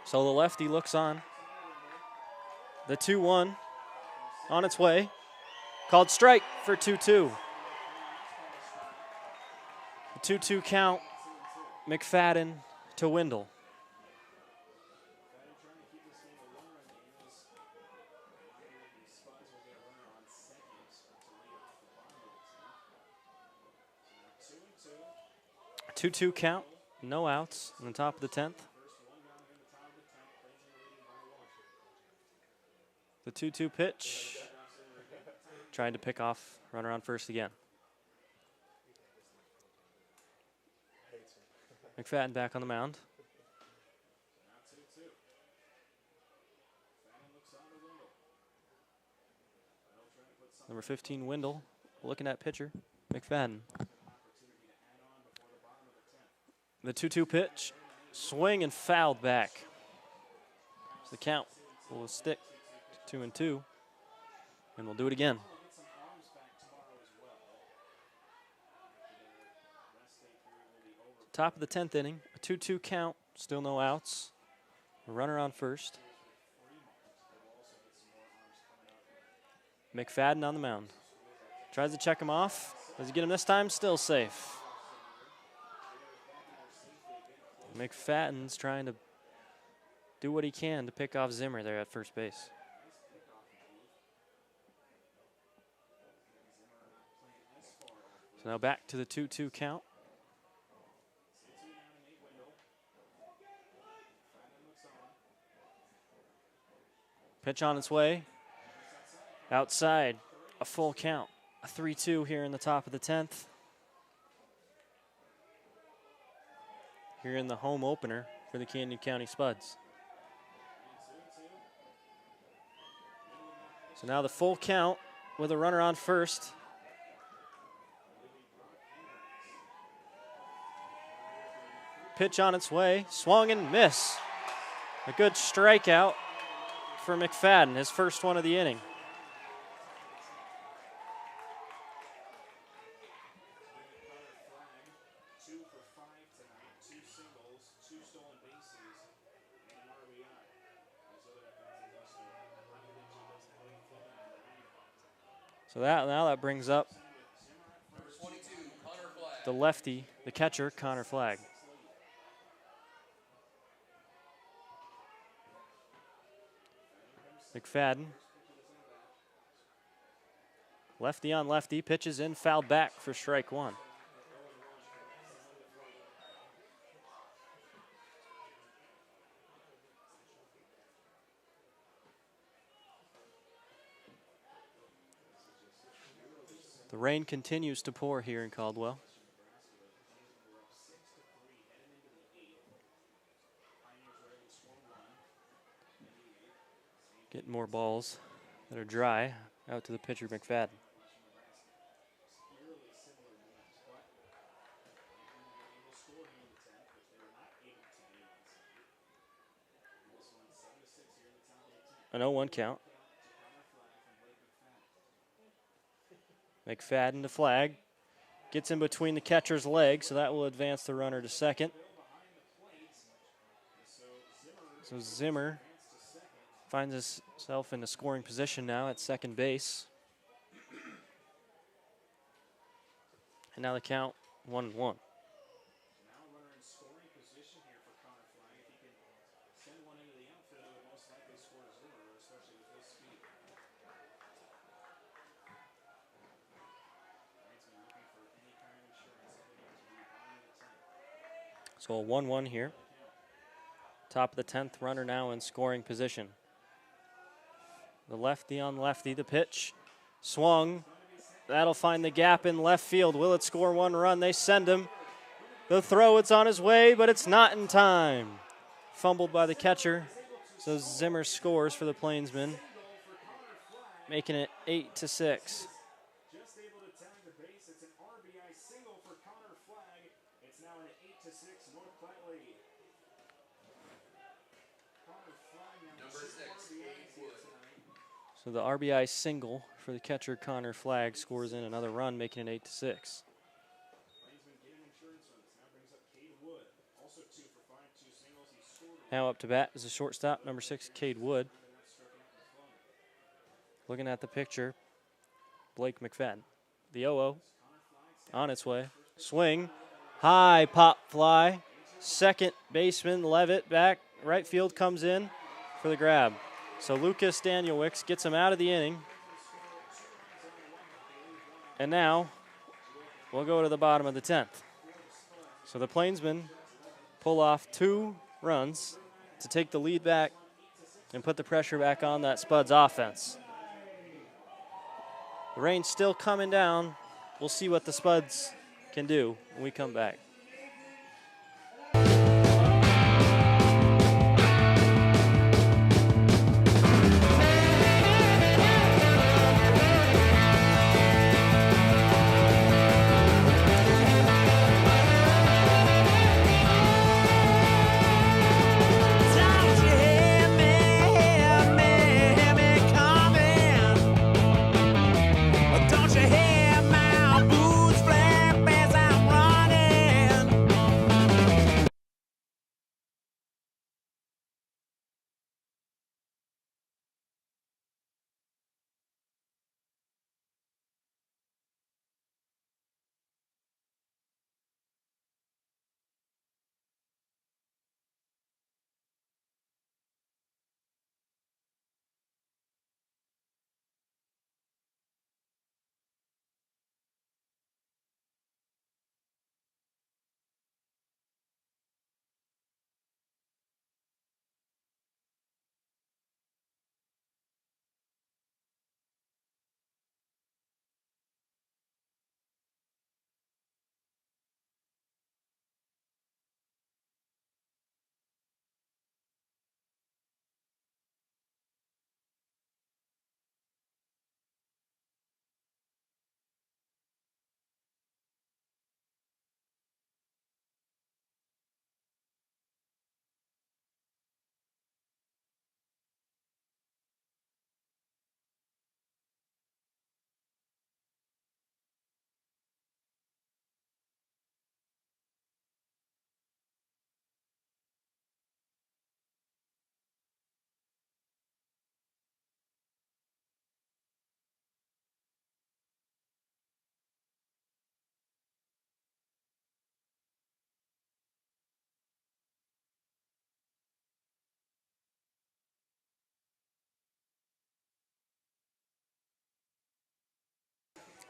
So the lefty looks on. The 2-1 on its way. Called strike for 2-2. The 2-2 count, McFadden to Wendell. A 2-2 count, no outs on the top of the 10th. The 2-2 pitch, trying to pick off runner on first again. McFadden back on the mound. Number 15, Wendell, looking at pitcher, McFadden. The 2-2 pitch, swing and fouled back. So the count will stick to 2-2, and we'll do it again. Top of the 10th inning, a 2-2 count, still no outs. A runner on first. McFadden on the mound. Tries to check him off. Does he get him this time? Still safe. McFadden's trying to do what he can to pick off Zimmer there at first base. So now back to the 2-2 count. Pitch on its way. Outside, a full count. A 3-2 here in the top of the 10th. Here in the home opener for the Canyon County Spuds. So now the full count with a runner on first. Pitch on its way, swung and miss. A good strikeout for McFadden, his first one of the inning. So that brings up the lefty, the catcher, Connor Flagg. McFadden, lefty on lefty, pitches in, fouled back for strike one. The rain continues to pour here in Caldwell. Getting more balls that are dry out to the pitcher, McFadden. An 0-1 count. McFadden to flag. Gets in between the catcher's legs, so that will advance the runner to second. So Zimmer finds himself in a scoring position now at second base. And now the count 1-1. So a 1-1 here. Top of the 10th, runner now in scoring position. The lefty on lefty, the pitch. Swung. That'll find the gap in left field. Will it score one run? They send him. The throw, it's on his way, but it's not in time. Fumbled by the catcher. So Zimmer scores for the Plainsmen, making it 8-6. So the RBI single for the catcher, Connor Flagg, scores in another run, making it 8-6. Now up to bat is the shortstop, number 6, Cade Wood. Looking at the picture, Blake McFadden. The 0-0 on its way. Swing, high pop fly. Second baseman Levitt back. Right field comes in for the grab. So Lucas Danielewicz gets him out of the inning. And now we'll go to the bottom of the 10th. So the Plainsmen pull off 2 runs to take the lead back and put the pressure back on that Spuds offense. The rain's still coming down. We'll see what the Spuds can do when we come back.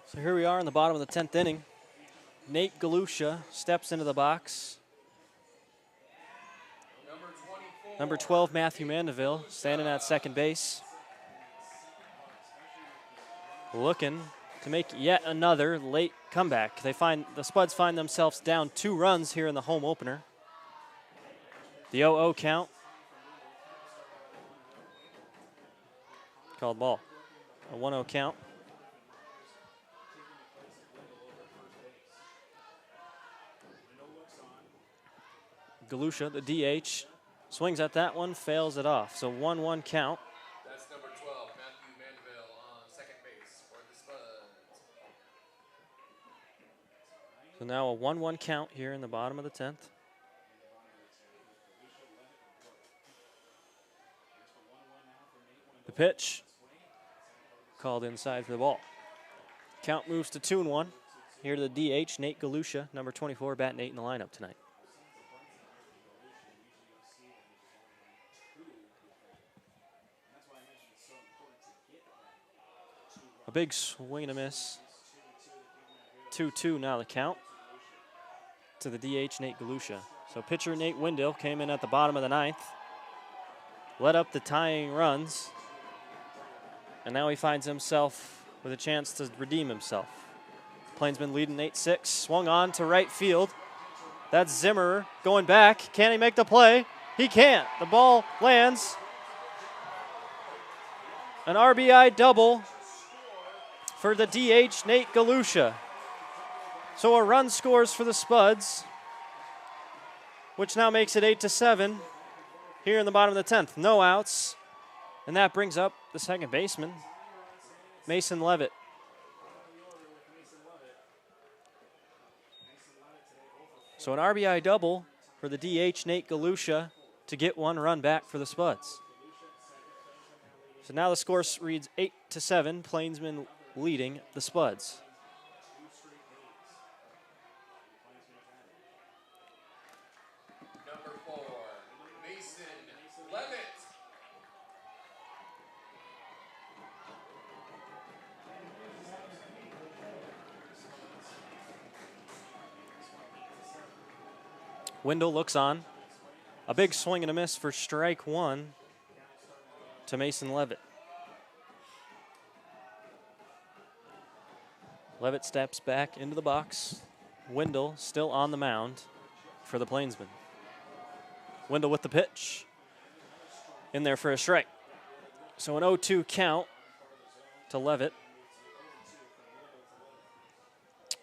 So here we are in the bottom of the 10th inning. Nate Galusha steps into the box. Number 12, Matthew Mandeville, standing at second base. Looking to make yet another late comeback. The Spuds find themselves down 2 runs here in the home opener. The 0-0 count. Called ball. A 1-0 count. Galusha, the DH, swings at that one, fails it off. So 1-1 count. That's number 12, Matthew Mandeville on second base for the Spuds. So now a 1-1 count here in the bottom of the 10th. The pitch called inside for the ball. Count moves to 2-1. Here to the DH, Nate Galusha, number 24, batting 8 in the lineup tonight. A big swing and a miss. 2-2 now the count to the DH, Nate Galusha. So pitcher Nate Wendell came in at the bottom of the 9th, led up the tying runs, and now he finds himself with a chance to redeem himself. Plainsmen leading 8-6, swung on to right field. That's Zimmerer going back. Can he make the play? He can't. The ball lands. An RBI double for the DH, Nate Galusha. So a run scores for the Spuds, which now makes it 8-7 here in the bottom of the 10th. No outs, and that brings up the second baseman, Mason Levitt. So an RBI double for the DH, Nate Galusha, to get one run back for the Spuds. So now the score reads 8-7, Plainsmen leading the Spuds. Number 4, Mason Levitt. Wendell looks on. A big swing and a miss for strike one to Mason Levitt. Levitt steps back into the box. Wendell still on the mound for the Plainsmen. Wendell with the pitch. In there for a strike. So an 0-2 count to Levitt.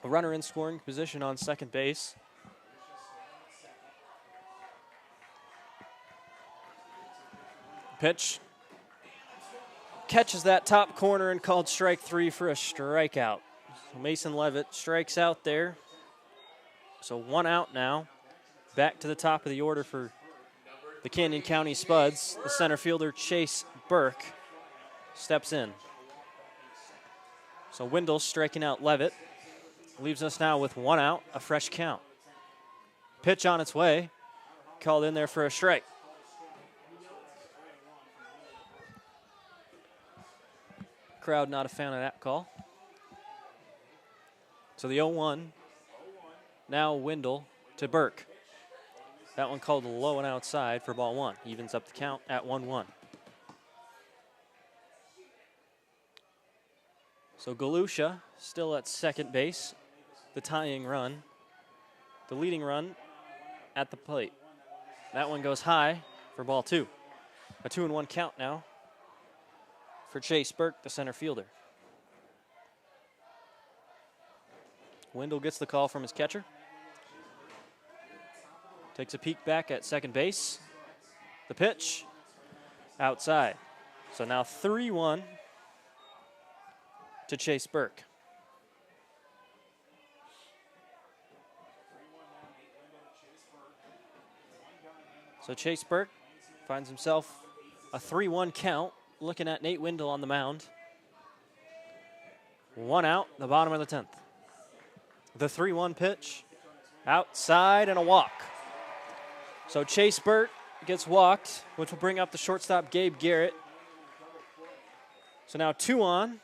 A runner in scoring position on second base. Pitch. Catches that top corner and called strike 3 for a strikeout. So Mason Levitt strikes out there. So 1 out now. Back to the top of the order for the Canyon County Spuds. The center fielder, Chase Burke, steps in. So Wendell striking out Levitt. Leaves us now with 1 out, a fresh count. Pitch on its way. Called in there for a strike. Crowd not a fan of that call. So the 0-1, now Wendell to Burke. That one called low and outside for ball 1. Evens up the count at 1-1. So Galusha still at second base. The tying run. The leading run at the plate. That one goes high for ball 2. A 2-1 count now for Chase Burke, the center fielder. Wendell gets the call from his catcher. Takes a peek back at second base. The pitch, outside. So now 3-1 to Chase Burke. So Chase Burke finds himself a 3-1 count. Looking at Nate Wendell on the mound. 1 out, the bottom of the 10th. The 3-1 pitch, outside and a walk. So Chase Burke gets walked, which will bring up the shortstop, Gabe Garrett. So now 2 on,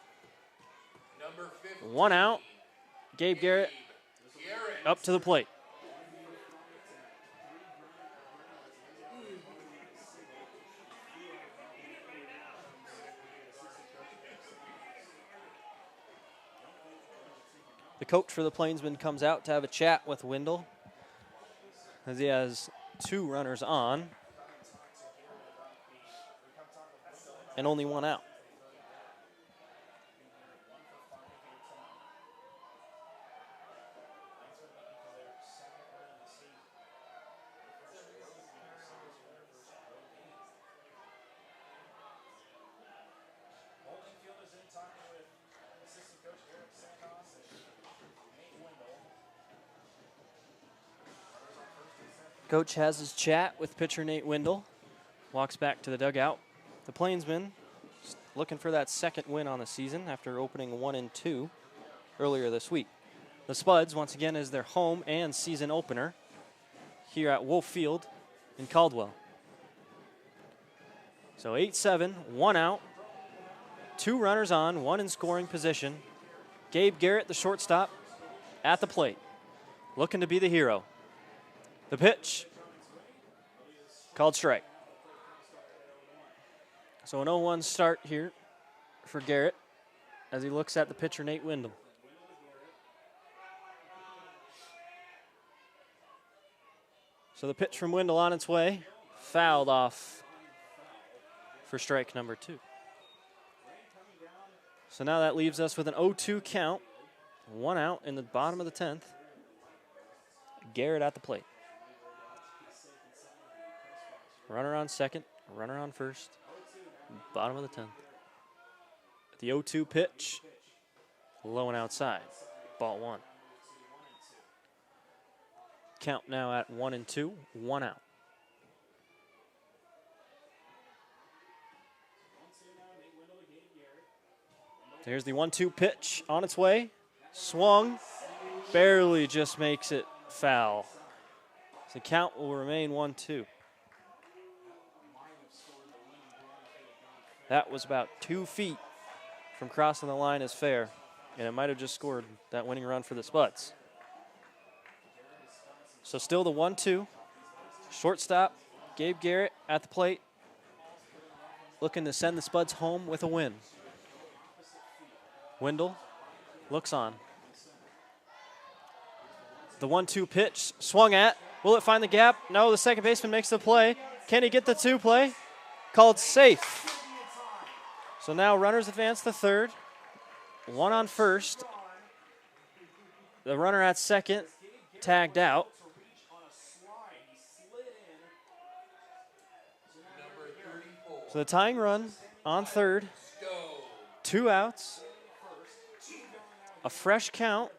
1 out. Gabe Garrett up to the plate. The coach for the Plainsmen comes out to have a chat with Wendell as he has 2 runners on and only 1 out. Coach has his chat with pitcher Nate Windle. Walks back to the dugout. The Plainsmen looking for that second win on the season after opening 1-2 earlier this week. The Spuds, once again, is their home and season opener here at Wolf Field in Caldwell. So 8-7, 1 out, 2 runners on, 1 in scoring position. Gabe Garrett, the shortstop, at the plate, looking to be the hero. The pitch, called strike. So an 0-1 start here for Garrett as he looks at the pitcher Nate Windle. So the pitch from Windle on its way, fouled off for strike number 2. So now that leaves us with an 0-2 count, 1 out in the bottom of the 10th. Garrett at the plate. Runner on second, runner on first, bottom of the 10th. The 0-2 pitch, low and outside, ball 1. Count now at 1-2, 1 out. Here's the 1-2 pitch on its way. Swung, barely just makes it foul. The count will remain 1-2. That was about 2 feet from crossing the line as fair, and it might have just scored that winning run for the Spuds. So still the 1-2. Shortstop, Gabe Garrett at the plate, looking to send the Spuds home with a win. Windle looks on. The 1-2 pitch swung at. Will it find the gap? No, the second baseman makes the play. Can he get the 2 play? Called safe. So now runners advance to third. 1 on first. The runner at second tagged out. So the tying run on third. 2 outs. A fresh count.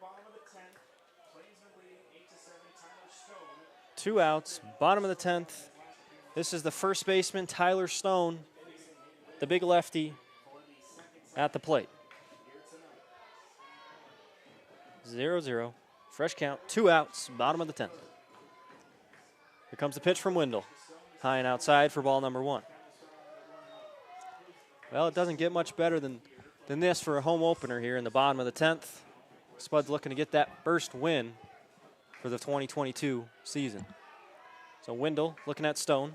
2 outs, bottom of the 10th. This is the first baseman, Tyler Stone, the big lefty, at the plate. 0-0, fresh count, 2 outs, bottom of the 10th. Here comes the pitch from Windle. High and outside for ball number 1. Well, it doesn't get much better than this for a home opener here in the bottom of the 10th. Spuds looking to get that first win for the 2022 season. So Windle looking at Stone.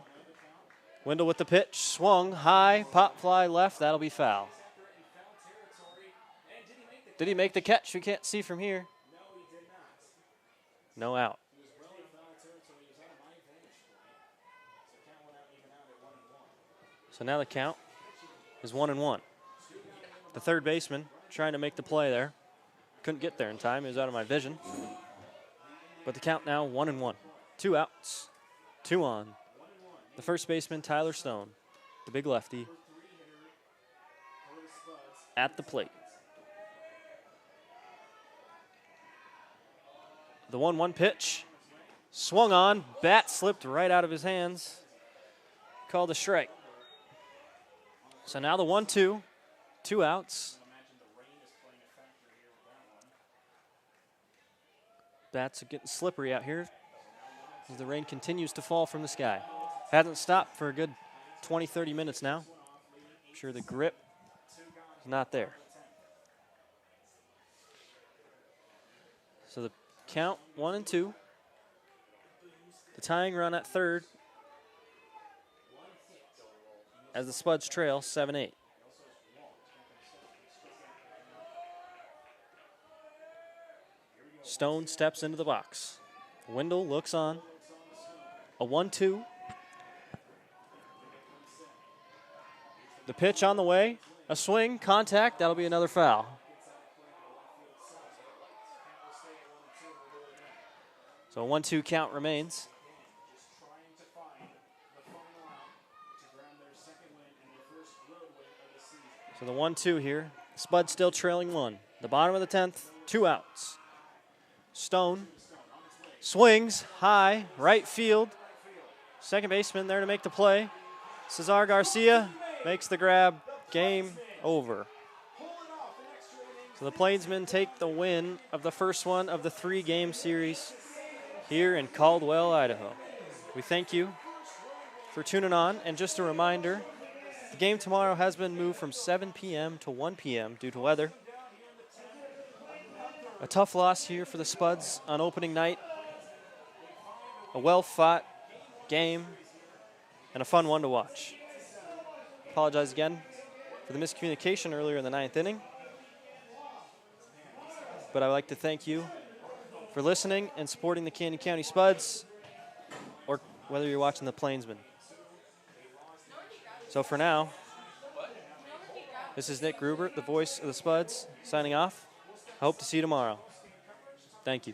Windle with the pitch, swung high, pop fly left, that'll be foul. Did he make the catch? We can't see from here. No out. So now the count is 1-1. The third baseman trying to make the play there. Couldn't get there in time. He was out of my vision. But the count now 1-1. 2 outs. 2 on. The first baseman, Tyler Stone, the big lefty, at the plate. The 1-1 pitch. Swung on. Bat slipped right out of his hands. Called a strike. So now the 1-2. 2 outs. Bats are getting slippery out here as the rain continues to fall from the sky. Hasn't stopped for a good 20-30 minutes now. I'm sure the grip is not there. So the count 1-2. The tying run at third as the Spuds trail 7-8. Stone steps into the box. Windle looks on. A 1-2. The pitch on the way. A swing, contact. That'll be another foul. So a 1-2 count remains. So the 1-2 here. Spud still trailing 1. The bottom of the 10th, 2 outs. Stone swings high, right field. Second baseman there to make the play. Cesar Garcia makes the grab. Game over. So the Plainsmen take the win of the first one of the 3-game series here in Caldwell, Idaho. We thank you for tuning on. And just a reminder, the game tomorrow has been moved from 7 p.m. to 1 p.m. due to weather. A tough loss here for the Spuds on opening night. A well-fought game and a fun one to watch. Apologize again for the miscommunication earlier in the 9th inning. But I'd like to thank you for listening and supporting the Canyon County Spuds, or whether you're watching the Plainsmen. So for now, this is Nick Gruber, the voice of the Spuds, signing off. I hope to see you tomorrow. Thank you.